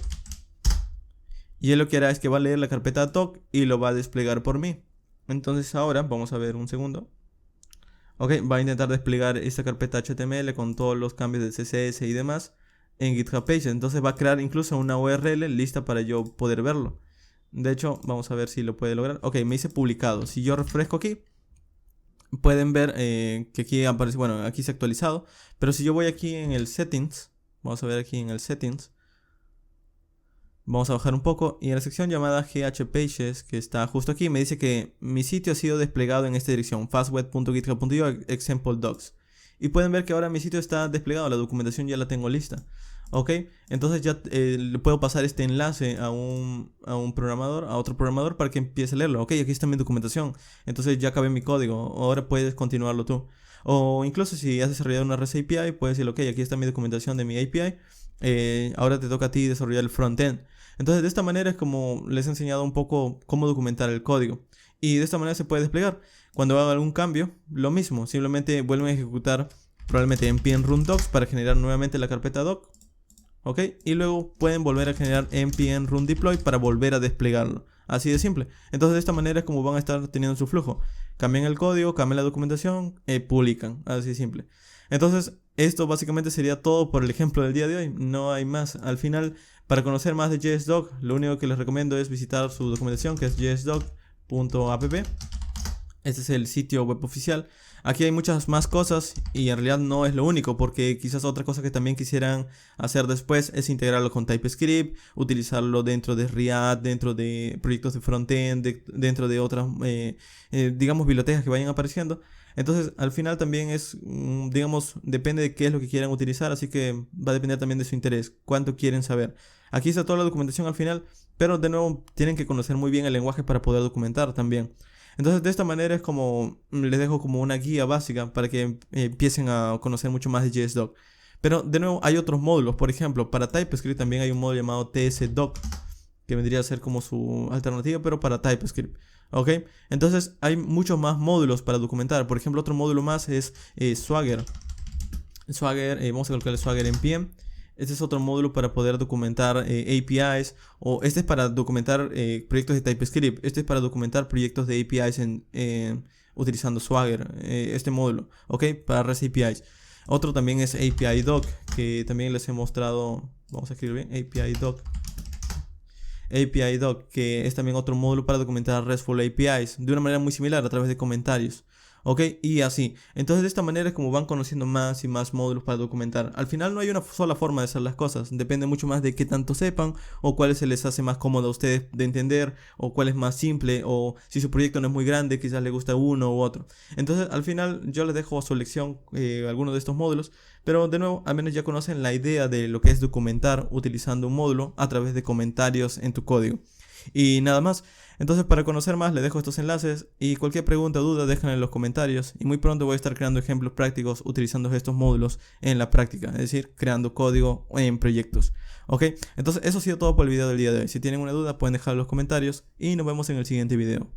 A: y él lo que hará es que va a leer la carpeta doc y lo va a desplegar por mí. Entonces ahora vamos a ver un segundo. Ok, va a intentar desplegar esta carpeta HTML con todos los cambios de CSS y demás en GitHub Pages. Entonces va a crear incluso una URL lista para yo poder verlo. De hecho, vamos a ver si lo puede lograr. Ok, me dice publicado. Si yo refresco aquí, pueden ver que aquí aparece, bueno, aquí se ha actualizado. Pero si yo voy aquí en el settings, vamos a ver aquí en el settings, vamos a bajar un poco y en la sección llamada ghpages, que está justo aquí, me dice que mi sitio ha sido desplegado en esta dirección, fastweb.github.io example docs. Y pueden ver que ahora mi sitio está desplegado, la documentación ya la tengo lista. Ok, entonces ya le puedo pasar este enlace a un programador, a otro programador, para que empiece a leerlo. Ok, aquí está mi documentación, entonces ya acabé mi código, ahora puedes continuarlo tú. O incluso si has desarrollado una REST API, puedes decir, ok, aquí está mi documentación de mi API, ahora te toca a ti desarrollar el frontend. Entonces de esta manera es como les he enseñado un poco cómo documentar el código. Y de esta manera se puede desplegar. Cuando haga algún cambio, lo mismo, simplemente vuelven a ejecutar probablemente npm run docs para generar nuevamente la carpeta doc. Ok, y luego pueden volver a generar npm run deploy para volver a desplegarlo. Así de simple. Entonces de esta manera es como van a estar teniendo su flujo. Cambian el código, cambian la documentación, publican. Así de simple. Entonces esto básicamente sería todo por el ejemplo del día de hoy. No hay más. Al final, para conocer más de JSDoc, lo único que les recomiendo es visitar su documentación, que es jsdoc.app. Este es el sitio web oficial. Aquí hay muchas más cosas y en realidad no es lo único, porque quizás otra cosa que también quisieran hacer después es integrarlo con TypeScript, utilizarlo dentro de React, dentro de proyectos de frontend, dentro de otras, digamos, bibliotecas que vayan apareciendo. Entonces al final también es, digamos, depende de qué es lo que quieran utilizar, así que va a depender también de su interés, cuánto quieren saber. Aquí está toda la documentación al final, pero de nuevo tienen que conocer muy bien el lenguaje para poder documentar también. Entonces de esta manera es como les dejo como una guía básica para que empiecen a conocer mucho más de JSDoc. Pero de nuevo hay otros módulos, por ejemplo para TypeScript también hay un módulo llamado tsdoc, que vendría a ser como su alternativa pero para TypeScript. Ok, entonces hay muchos más módulos para documentar. Por ejemplo, otro módulo más es Swagger. Vamos a colocarle Swagger npm. Este es otro módulo para poder documentar APIs, o este es para documentar proyectos de TypeScript. Este es para documentar proyectos de APIs utilizando Swagger, este módulo, ok, para REST APIs. Otro también es API Doc, que también les he mostrado. Vamos a escribir bien, API Doc, que es también otro módulo para documentar RESTful APIs de una manera muy similar a través de comentarios. Ok, y así. Entonces de esta manera es como van conociendo más y más módulos para documentar. Al final no hay una sola forma de hacer las cosas. Depende mucho más de qué tanto sepan, o cuál se les hace más cómodo a ustedes de entender, o cuál es más simple, o si su proyecto no es muy grande, quizás les gusta uno u otro. Entonces al final yo les dejo a su elección algunos de estos módulos. Pero de nuevo, al menos ya conocen la idea de lo que es documentar utilizando un módulo a través de comentarios en tu código. Y nada más. Entonces, para conocer más, les dejo estos enlaces y cualquier pregunta o duda déjenla en los comentarios. Y muy pronto voy a estar creando ejemplos prácticos utilizando estos módulos en la práctica, es decir, creando código en proyectos. Ok, entonces eso ha sido todo por el video del día de hoy. Si tienen una duda pueden dejarlo en los comentarios y nos vemos en el siguiente video.